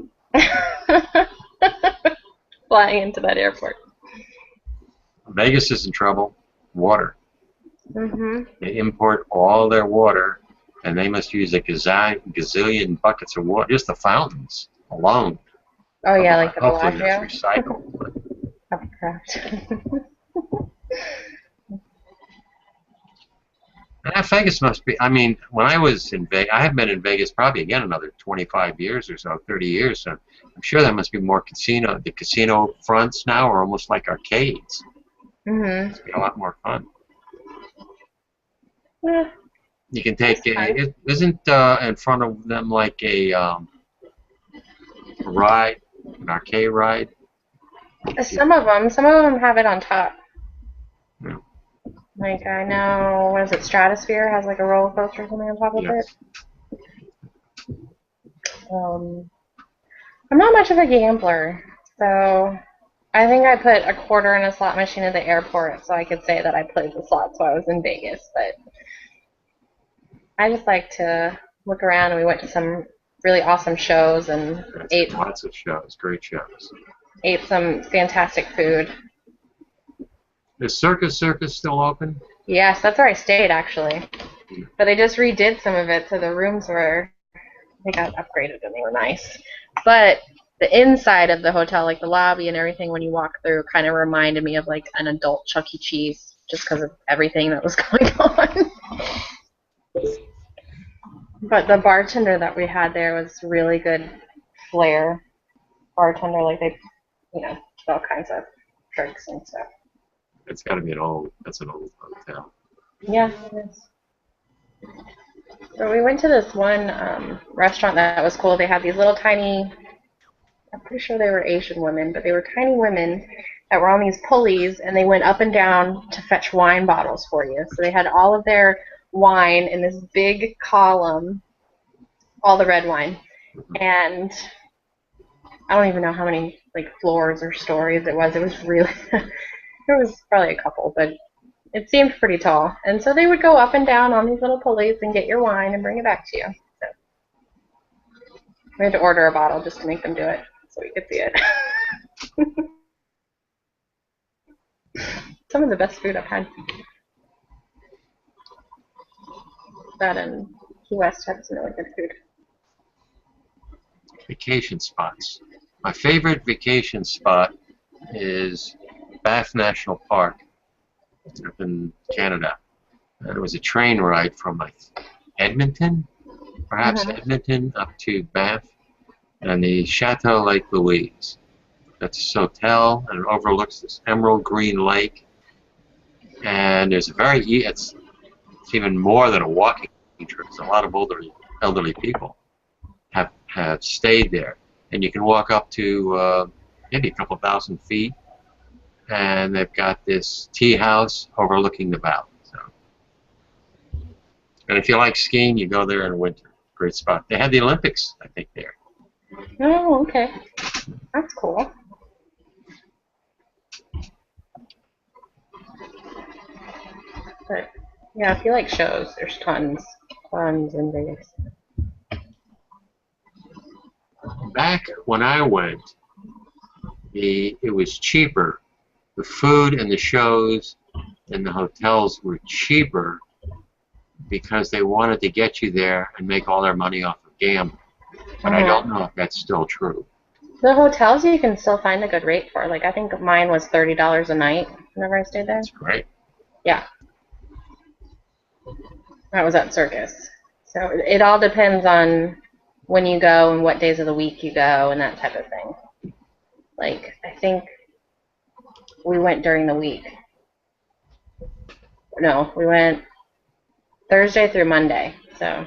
Flying into that airport. Vegas is in trouble. Water. They import all their water, and they must use a gazillion buckets of water, just the fountains alone. Oh yeah, like the hopefully Bellagio. it's recycled. Oh, correct. Vegas must be. I mean, when I was in Vegas, I haven't been in Vegas probably again another 25 years or so, 30 years. So I'm sure there must be more casino. The casino fronts now are almost like arcades. It must be a lot more fun. Yeah. You can take. Isn't in front of them like a ride, an arcade ride? Some of them have it on top. Yeah. Like, I know, what is it, Stratosphere has like a roller coaster or something on top of it. I'm not much of a gambler, so I think I put a quarter in a slot machine at the airport so I could say that I played the slots while I was in Vegas, but I just like to look around, and we went to some really awesome shows and ate lots of shows, great shows. Ate some fantastic food. Is Circus still open? Yes, that's where I stayed actually. But they just redid some of it, so the rooms they got upgraded and they were nice. But the inside of the hotel, like the lobby and everything, when you walk through, kind of reminded me of like an adult Chuck E. Cheese, just because of everything that was going on. But the bartender that we had there was really good flair bartender, like they, all kinds of drinks and stuff. It's got to be an old hotel. Yeah, it is. So we went to this one restaurant that was cool. They had these little tiny, I'm pretty sure they were Asian women, but they were tiny women that were on these pulleys, and they went up and down to fetch wine bottles for you. So they had all of their wine in this big column, all the red wine, and I don't even know how many floors or stories it was. It was really, it was probably a couple, but it seemed pretty tall. And so they would go up and down on these little pulleys and get your wine and bring it back to you. So we had to order a bottle just to make them do it so we could see it. Some of the best food I've had. That and Key West had some really good food. Vacation spots. My favorite vacation spot is Banff National Park up in Canada. And it was a train ride from Edmonton, perhaps Edmonton, up to Banff, and the Chateau Lake Louise. That's this hotel, and it overlooks this emerald green lake. And there's it's even more than a walking trip. There's a lot of elderly people have stayed there, and you can walk up to maybe a couple thousand feet, and they've got this tea house overlooking the valley. So, and if you like skiing, you go there in winter. Great spot. They had the Olympics, I think, there. Oh, okay. That's cool. But yeah, if you like shows, there's tons in Vegas. Back when I went, it was cheaper. The food and the shows and the hotels were cheaper because they wanted to get you there and make all their money off of gambling. But I don't know if that's still true. The hotels you can still find a good rate for. I think mine was $30 a night whenever I stayed there. That's great. Yeah. That was at Circus. So it all depends on when you go and what days of the week you go and that type of thing. I think we went during the week. No, we went Thursday through Monday. So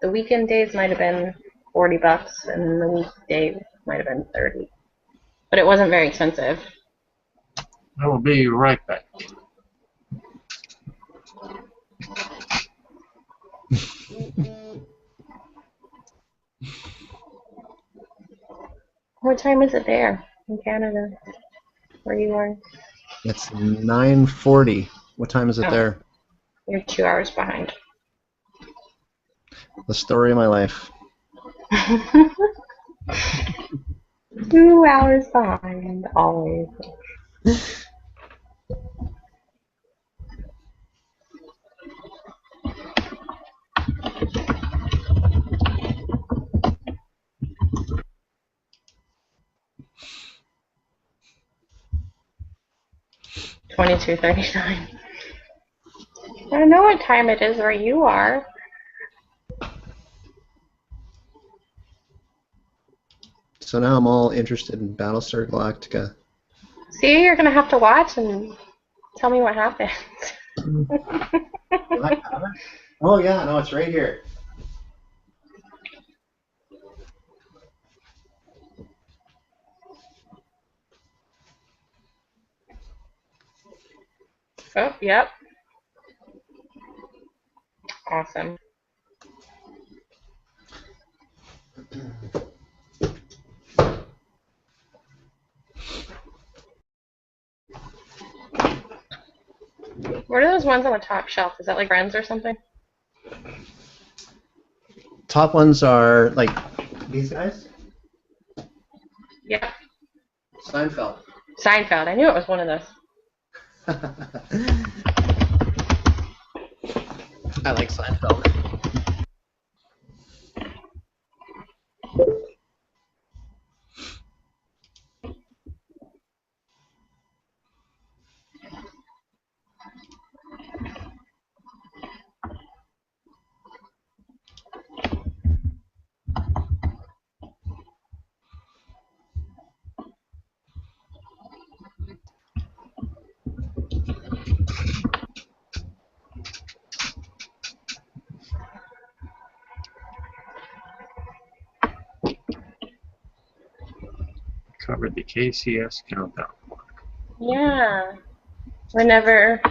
the weekend days might have been $40, and the weekday might have been $30. But it wasn't very expensive. I will be right back. What time is it there in Canada, where you are? It's 9:40. What time is it there? You're 2 hours behind. The story of my life. 2 hours behind, always. $22.39. I don't know what time it is where you are. So now I'm all interested in Battlestar Galactica. See, you're gonna have to watch and tell me what happened. Oh yeah, no, it's right here. Oh, yep. Awesome. What are those ones on the top shelf? Is that like Friends or something? top ones are like these guys. Yeah. Seinfeld. Seinfeld. I knew it was one of those. I like Seinfeld. Covered the KCS countdown block. Yeah. Whenever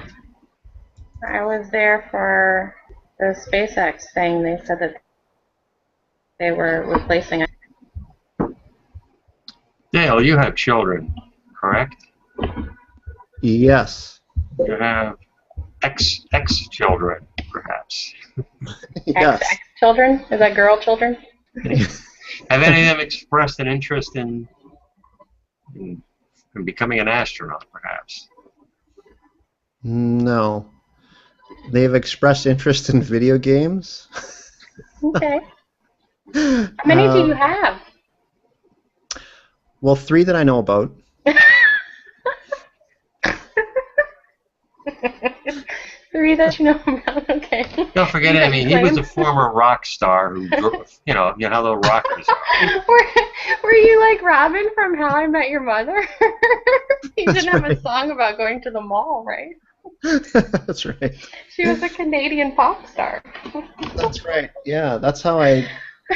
I was there for the SpaceX thing, they said that they were replacing it. Dale, you have children, correct? Yes. You have ex children, perhaps. Yes. Ex children? Is that girl children? Have any of them expressed an interest in becoming an astronaut, perhaps? No. They've expressed interest in video games. Okay. How many do you have? Well, 3 that I know about. Three that you know about. Okay. Don't forget, I mean, he was a former rock star who, you know how the rockers are. Were you like Robin from How I Met Your Mother? You That's didn't have right. a song about going to the mall, right? That's right. She was a Canadian pop star. That's right. Yeah, that's how I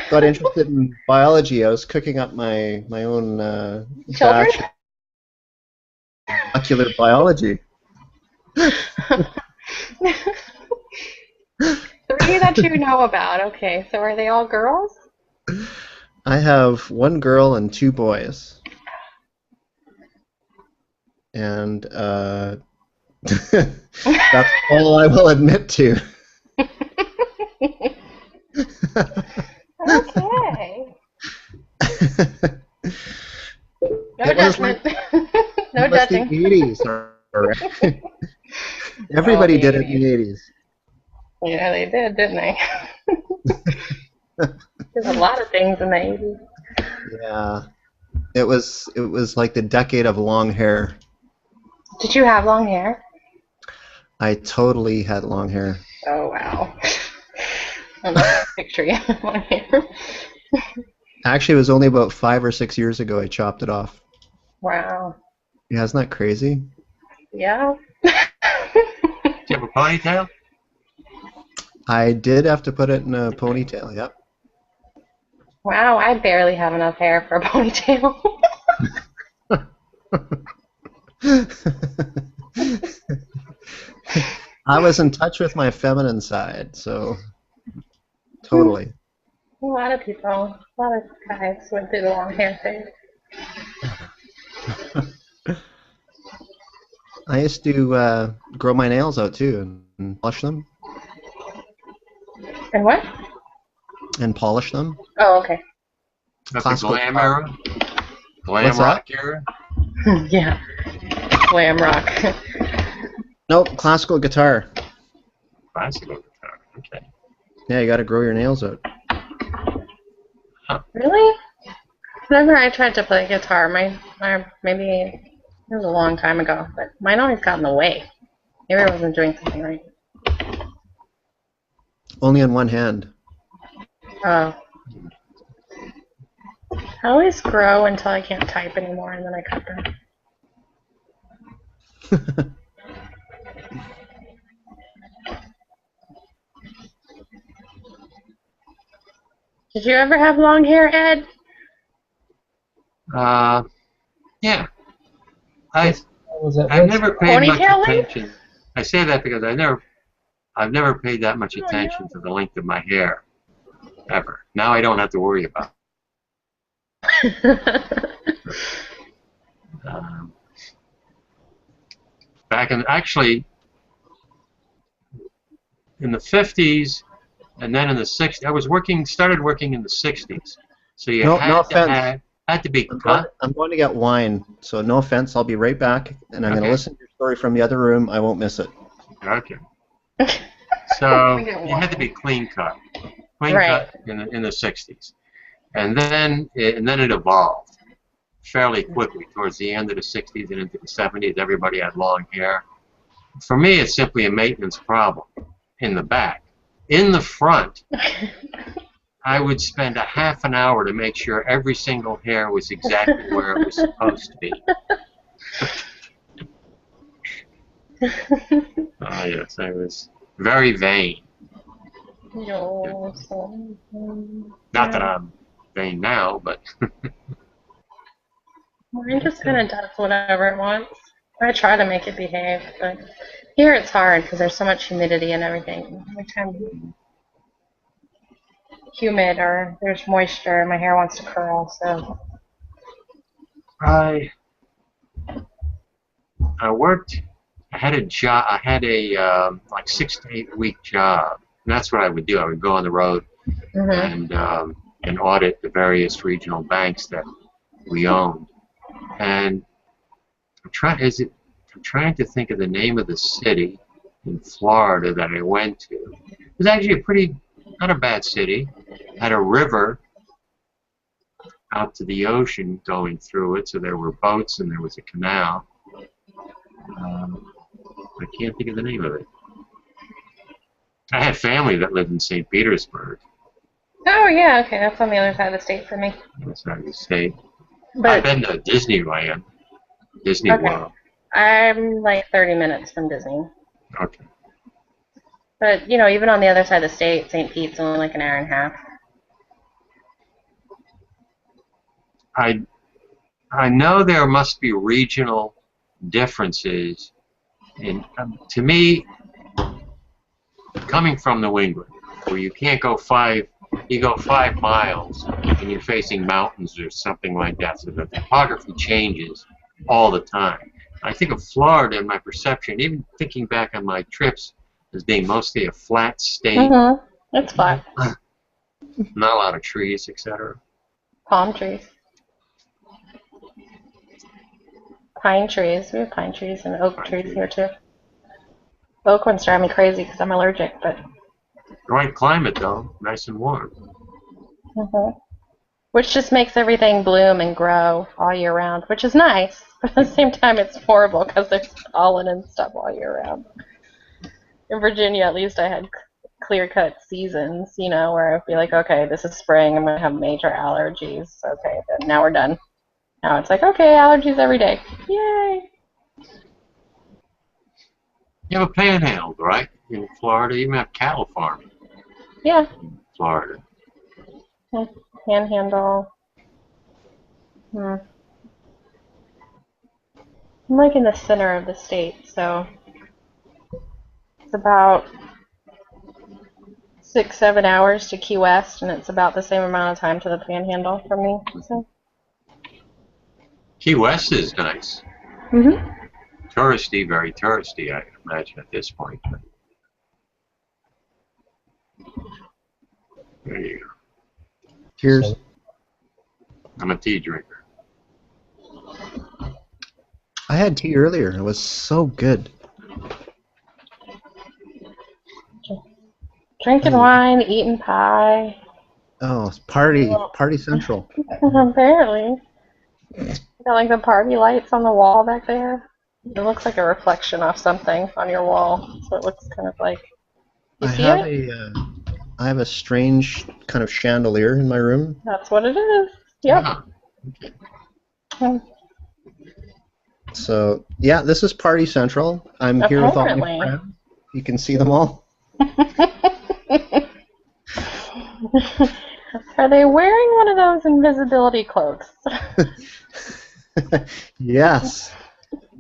got interested in biology. I was cooking up my own Children? batch of molecular biology. Three that you know about. Okay, so are they all girls? I have 1 girl and 2 boys. And that's all I will admit to. Okay. No It was judgment. like- No It was judging. the 80s. all right. Everybody did it in the 80s. Yeah, they did, didn't they? There's a lot of things in the 80s. Yeah. It was like the decade of long hair. Did you have long hair? I totally had long hair. Oh, wow. I'm not picturing long hair. Actually, it was only about 5 or 6 years ago I chopped it off. Wow. Yeah, isn't that crazy? Yeah. Do you have a ponytail? I did have to put it in a ponytail, yep. Wow, I barely have enough hair for a ponytail. I was in touch with my feminine side, so totally. A lot of people, a lot of guys went through the long hair thing. I used to grow my nails out too and polish them. And what? And polish them. Oh, okay. That's the Classical glam guitar. era? Glam What's rock era? Yeah. Glam rock. Nope, classical guitar. Classical guitar, okay. Yeah, you got to grow your nails out. Really? Whenever I tried to play guitar, maybe it was a long time ago, but mine always got in the way. Maybe I wasn't doing something right. Only on one hand. Oh. I always grow until I can't type anymore, and then I cut them. Did you ever have long hair, Ed? Yeah. I've Was that never paid much Ponytail length? attention. I say that because I've never paid that much attention to the length of my hair, ever. Now I don't have to worry about it. Actually, in the 50s, And then in the 60s, started working in the 60s. So you No had offense. had to be cut. I'm going to get wine, so no offense. I'll be right back, and I'm going to listen to your story from the other room. I won't miss it. Okay. So you had to be clean cut Right. in the 60s, and then it evolved fairly quickly towards the end of the 60s and into the 70s. Everybody had long hair. For me, it's simply a maintenance problem in the back. In the front, I would spend a half an hour to make sure every single hair was exactly where it was supposed to be. Yes, I was very vain. No. Not that I'm vain now, but Mine just kind of does whatever it wants. I try to make it behave, but here it's hard because there's so much humidity and everything. Every time humid or there's moisture, my hair wants to curl. So I worked. I had a job. I had a like 6 to 8 week job, and that's what I would do. I would go on the road and audit the various regional banks that we owned. And I'm trying to think of the name of the city in Florida that I went to. It was actually not a bad city. It had a river out to the ocean going through it, so there were boats and there was a canal. I can't think of the name of it. I had family that lived in St. Petersburg. oh yeah, okay, that's on the other side of the state for me. On the side of the state. But I've been to Disneyland, Disney World. I'm like 30 minutes from Disney. Okay. But even on the other side of the state, St. Pete's only like an hour and a half. I know there must be regional differences. To me, coming from New England, where you can't go you go 5 miles and you're facing mountains or something like that, so the topography changes all the time. I think of Florida in my perception, even thinking back on my trips, as being mostly a flat state. It's flat. Not a lot of trees, etc. Palm trees. Pine trees. We have pine trees and oak trees here too. Oak ones drive me crazy because I'm allergic, but. Right climate though, nice and warm. Which just makes everything bloom and grow all year round, which is nice. But at the same time, it's horrible because there's pollen and stuff all year round. In Virginia, at least, I had clear-cut seasons, where I'd be like, okay, this is spring, I'm going to have major allergies. Okay, then now we're done. Now it's like, okay, allergies every day. Yay! You have a panhandle, right? In Florida, you even have cattle farming. Yeah. In Florida. Panhandle. I'm like in the center of the state, so it's about 6-7 hours to Key West, and it's about the same amount of time to the Panhandle for me. So. Key West is nice. Touristy, very touristy, I imagine at this point. But there you go. Cheers. I'm a tea drinker. I had tea earlier. It was so good. Drinking wine, eating pie. Oh, it's party central. Apparently. Got like the party lights on the wall back there. It looks like a reflection off something on your wall, so it looks kind of like. You see it? I have a strange kind of chandelier in my room. That's what it is. Yep. Okay. So yeah, this is Party Central. I'm here with all my friends. You can see them all. Are they wearing one of those invisibility cloaks? Yes.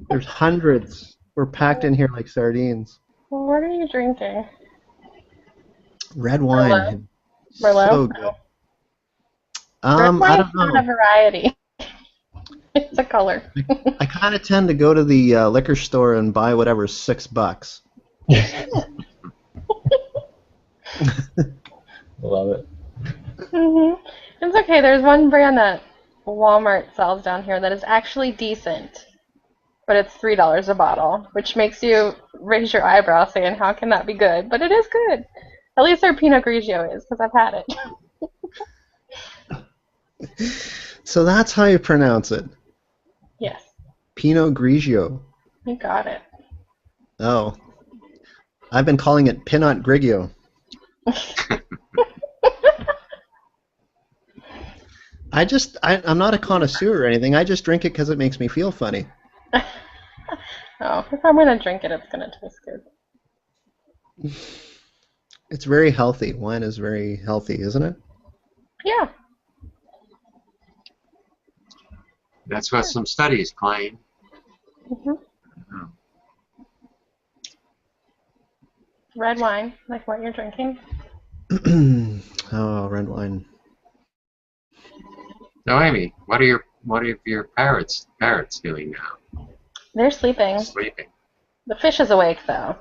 There's hundreds. We're packed in here like sardines. Well, what are you drinking? Red wine. Merlot? So good. Red wine I don't is not know. a variety. It's a color. I kind of tend to go to the liquor store and buy whatever's $6. Love it. It's okay. There's one brand that Walmart sells down here that is actually decent, but it's $3 a bottle, which makes you raise your eyebrow saying, how can that be good? But it is good. At least their Pinot Grigio is, because I've had it. So that's how you pronounce it. Yes. Pinot Grigio. You got it. Oh. I've been calling it Pinot Grigio. I'm not a connoisseur or anything. I just drink it because it makes me feel funny. Oh, if I'm going to drink it, it's going to taste good. It's very healthy. Wine is very healthy, isn't it? Yeah. That's what some studies claim. Red wine, like what you're drinking. Oh, red wine. So, Amy, what are your parrots doing now? They're sleeping. Sleeping. The fish is awake, though.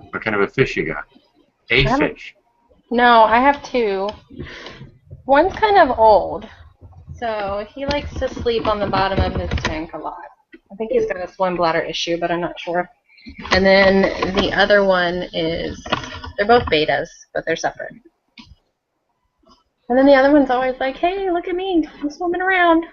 What kind of a fish you got? A fish. No, I have two. One's kind of old, so he likes to sleep on the bottom of his tank a lot. I think he's got a swim bladder issue, but I'm not sure. And then the other one is, they're both betas, but they're separate. And then the other one's always like, hey, look at me, I'm swimming around.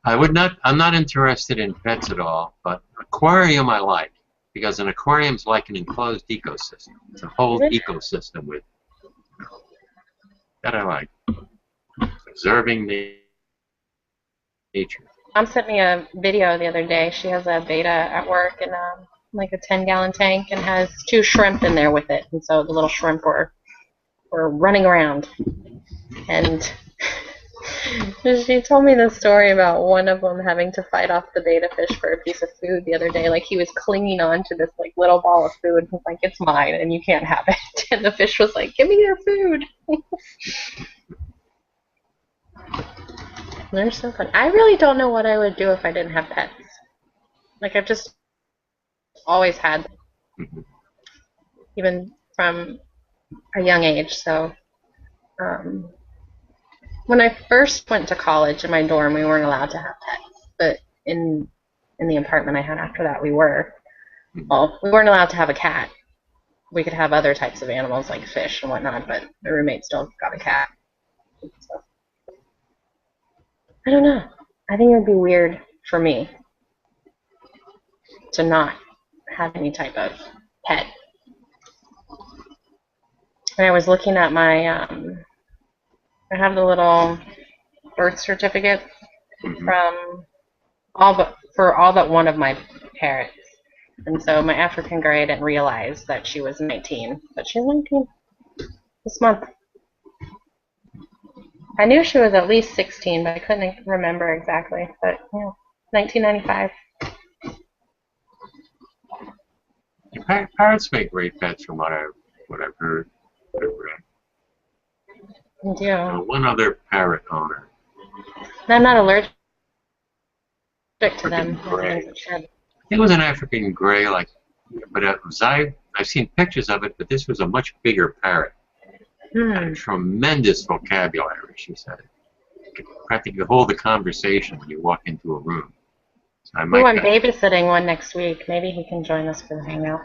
I'm not interested in pets at all, but aquarium I like, because an aquarium's like an enclosed ecosystem. It's a whole ecosystem with, that I like. Observing nature. Mom sent me a video the other day. She has a beta at work in like a 10-gallon tank and has 2 shrimp in there with it. And so the little shrimp were running around. And she told me the story about one of them having to fight off the beta fish for a piece of food the other day. Like he was clinging on to this like little ball of food. He's like, it's mine and you can't have it. And the fish was like, give me your food. They're so fun. I really don't know what I would do if I didn't have pets. Like I've just always had them, even from a young age. So when I first went to college in my dorm, we weren't allowed to have pets. But in the apartment I had after that, we were. Well, we weren't allowed to have a cat. We could have other types of animals like fish and whatnot, but the roommate still got a cat. So, I don't know. I think it would be weird for me to not have any type of pet. And I was looking at my, I have the little birth certificate from all but one of my parents. And so my African grey, I didn't realize that she was 19, but she's 19 this month. I knew she was at least 16, but I couldn't remember exactly. But yeah, 1995. Parrots make great pets, from what I've heard. I've read. Yeah. One other parrot owner. And I'm not allergic to them. Gray. I think it was an African grey, but I've seen pictures of it. But this was a much bigger parrot. Had a tremendous vocabulary, she said. You could practically hold a conversation when you walk into a room. So I'm babysitting one next week. Maybe he can join us for the hangout.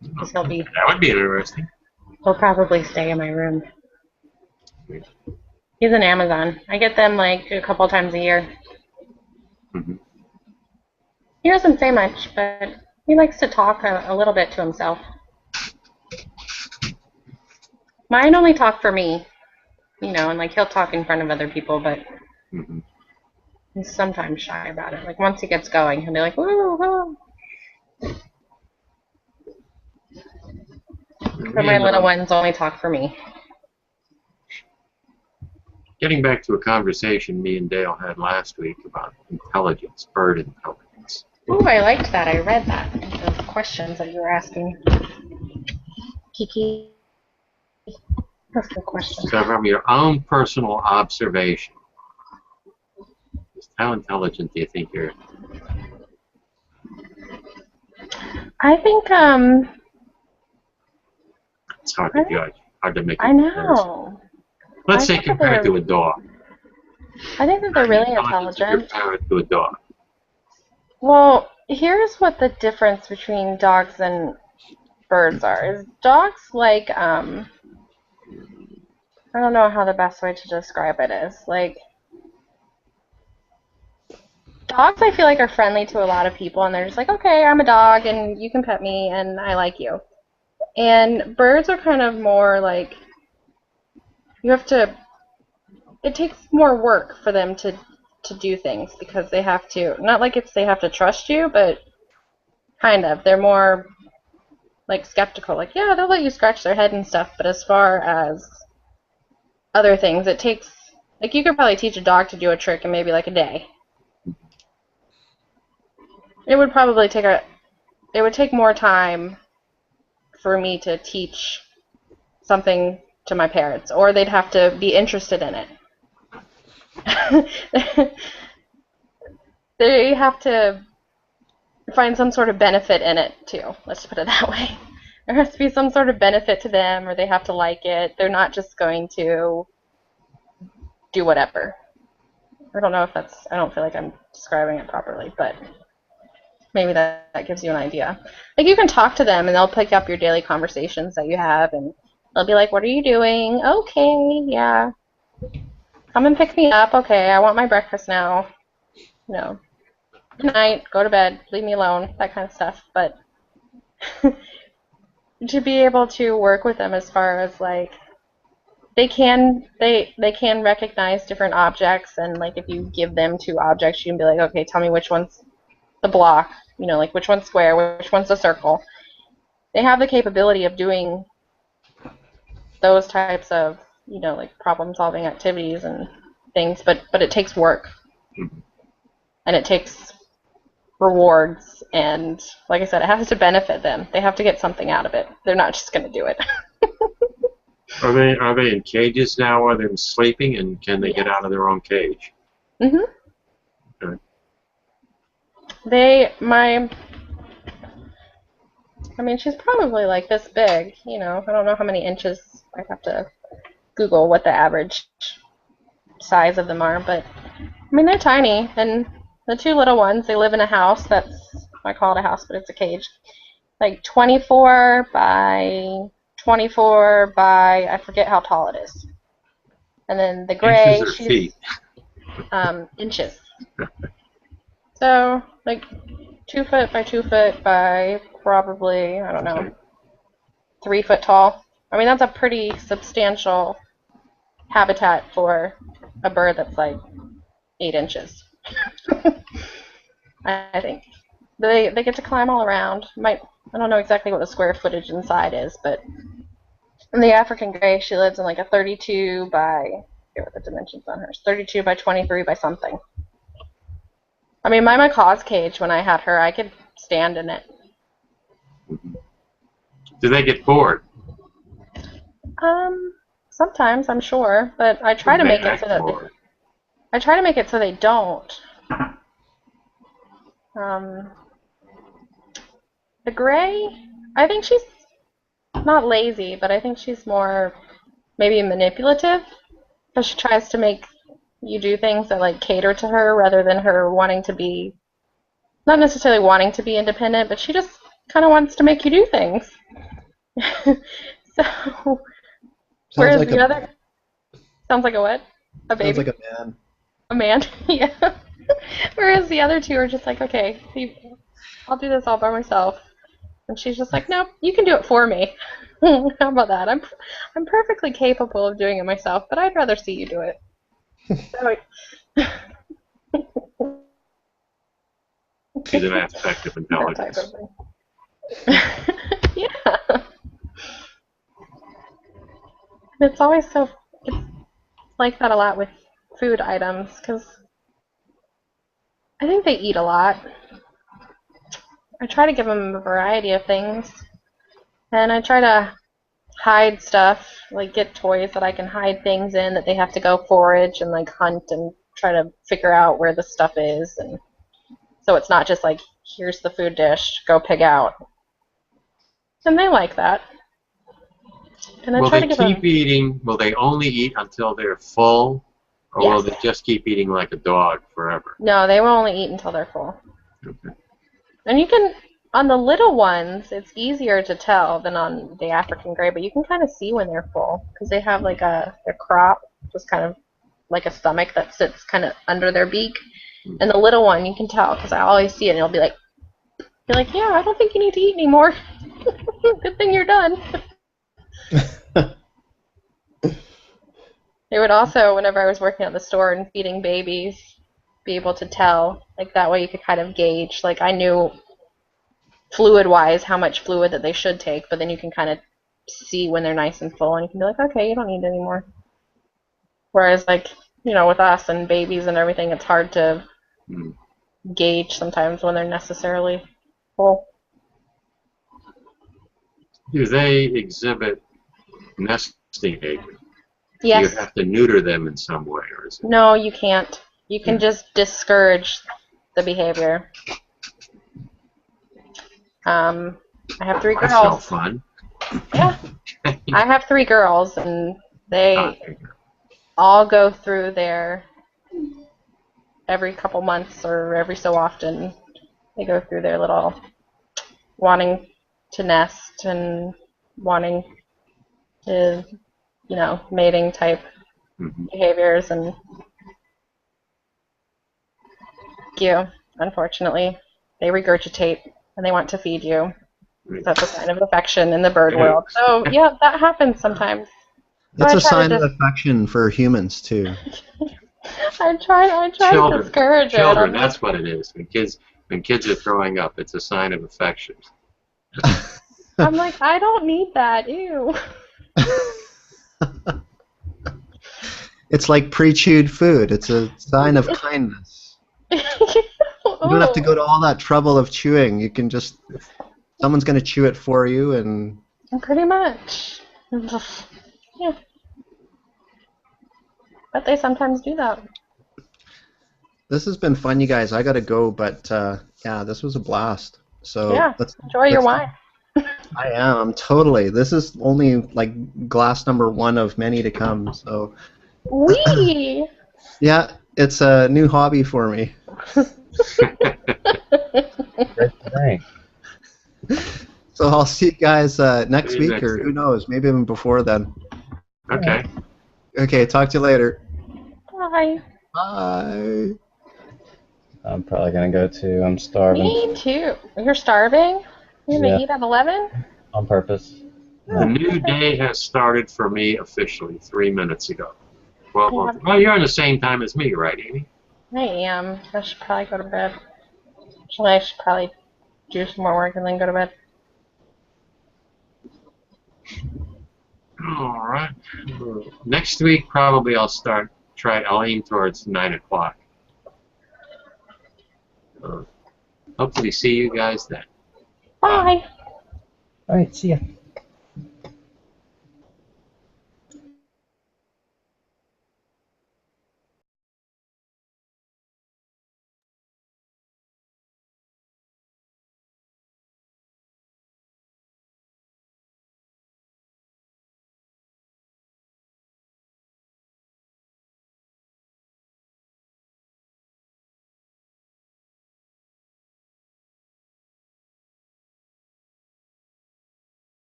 That would be interesting. He'll probably stay in my room. He's an Amazon. I get them like a couple times a year. He doesn't say much, but he likes to talk a little bit to himself. Mine only talk for me, and like he'll talk in front of other people, but he's sometimes shy about it. Like once he gets going, he'll be like, woo, woo. But my little ones only talk for me. Getting back to a conversation me and Dale had last week about intelligence, bird intelligence. Ooh, I liked that. I read that. Those questions that you were asking. Kiki. That's a good question. So from your own personal observation, how intelligent do you think you're? I think It's hard to judge. Hard to make a I comparison. know. Let's I say think that compared they're- to a dog. I think that they're really Intelligence of your intelligent. parent to a dog. Well, here's what the difference between dogs and birds are. Is dogs like I don't know how the best way to describe it is. Like dogs I feel like are friendly to a lot of people and they're just like, "Okay, I'm a dog and you can pet me and I like you." And birds are kind of more like you have to it takes more work for them to do things because they have to not like it's they have to trust you, but kind of. They're more like skeptical, like, yeah, they'll let you scratch their head and stuff, but as far as other things, it takes like you could probably teach a dog to do a trick in maybe like a day. It would probably take it would take more time for me to teach something to my parents, or they'd have to be interested in it. They have to find some sort of benefit in it too. Let's put it that way. There has to be some sort of benefit to them, or they have to like it. They're not just going to do whatever. I don't know if that's. I don't feel like I'm describing it properly, but maybe that gives you an idea. Like you can talk to them, and they'll pick up your daily conversations that you have, and they'll be like, "What are you doing? Okay, yeah. Come and pick me up. Okay, I want my breakfast now. No. Good night. Go to bed. Leave me alone." That kind of stuff. But to be able to work with them as far as like they can recognize different objects, and like if you give them two objects, you can be like, okay, tell me which one's the block, like which one's square, which one's a circle. They have the capability of doing those types of like problem solving activities and things, but it takes work and it takes rewards, and like I said, it has to benefit them. They have to get something out of it. They're not just going to do it. Are they in cages now? Are they sleeping, and can they get out of their own cage? Mhm. Okay. I mean, she's probably like this big. I don't know how many inches. I have to Google what the average size of them are, but I mean they're tiny. And the two little ones, they live in a house that's I call it a house, but it's a cage. Like 24 by 24 by I forget how tall it is. And then the gray, Inches or she's feet? inches. So like 2 foot by 2 foot by probably I don't know Okay. 3 foot tall. I mean that's a pretty substantial habitat for a bird that's like 8 inches. I think they get to climb all around. I don't know exactly what the square footage inside is, but in the African gray, she lives in like a 32 by I forget what the dimensions on hers. 32 by 23 by something. I mean, my caw's cage when I had her, I could stand in it. Do they get bored? Sometimes I'm sure, but I try to make it so that they don't. The gray, I think she's not lazy, but I think she's more maybe manipulative, because she tries to make you do things that like cater to her rather than her wanting to be, not necessarily wanting to be independent, but she just kind of wants to make you do things. So, whereas like the other sounds like a what? A baby? Sounds like a man. A man? Yeah. Whereas the other two are just like, okay, I'll do this all by myself. And she's just like, nope, you can do it for me. How about that? I'm perfectly capable of doing it myself, but I'd rather see you do it. So, She's an aspect of that type intelligence. of thing. Yeah. It's always it's like that a lot with food items, because I think they eat a lot. I try to give them a variety of things, and I try to hide stuff, like get toys that I can hide things in that they have to go forage and like hunt and try to figure out where the stuff is, and so it's not just like, here's the food dish, go pig out. And they like that. And I Will try they to give keep eating? Will they only eat until they're full, or will they Yes. just keep eating like a dog forever? No, they will only eat until they're full. Okay. And you can, on the little ones, it's easier to tell than on the African gray, but you can kind of see when they're full because they have like their crop, just kind of like a stomach that sits kind of under their beak. And the little one, you can tell because I always see it, and it'll be like, you're like, yeah, I don't think you need to eat anymore. Good thing you're done. They would also, whenever I was working at the store and feeding babies, be able to tell. Like that way you could kind of gauge. Like I knew fluid-wise how much fluid that they should take, but then you can kind of see when they're nice and full, and you can be like, okay, you don't need it anymore. Whereas like, with us and babies and everything, it's hard to gauge sometimes when they're necessarily full. Do they exhibit nesting behavior? Yes. Do you have to neuter them in some way, or is it? No, you can't. You can just discourage the behavior. I have 3 girls. That's no fun. Yeah. I have 3 girls, and they all go through their, every couple months or every so often, they go through their little wanting to nest and wanting to, mating type behaviors, and unfortunately, they regurgitate and they want to feed you. That's a sign of affection in the bird world. So yeah, that happens sometimes. That's So a sign of affection for humans too. I try to discourage Children, it. that's what it is. When kids are throwing up, it's a sign of affection. I'm like, I don't need that. Ew. It's like pre-chewed food. It's a sign of kindness. You don't have to go to all that trouble of chewing. You can just, someone's going to chew it for you, and pretty much. Yeah. But they sometimes do that. This has been fun, you guys. I got to go, but yeah, this was a blast. So yeah, enjoy your wine. I am, totally. This is only like glass number 1 of many to come. So. Wee! Yeah, it's a new hobby for me. Great thing. So I'll see you guys next week, or who knows, maybe even before then. Okay. Okay, talk to you later. Bye. Bye. I'm probably gonna go too. I'm starving. Me too. You're starving? You're gonna eat at 11? On purpose. The new day has started for me officially 3 minutes ago. Well, you're on the same time as me, right, Amy? I am. I should probably go to bed. Actually, I should probably do some more work and then go to bed. All right. Next week, probably I'll aim towards 9 o'clock. Hopefully see you guys then. Bye. All right, see ya.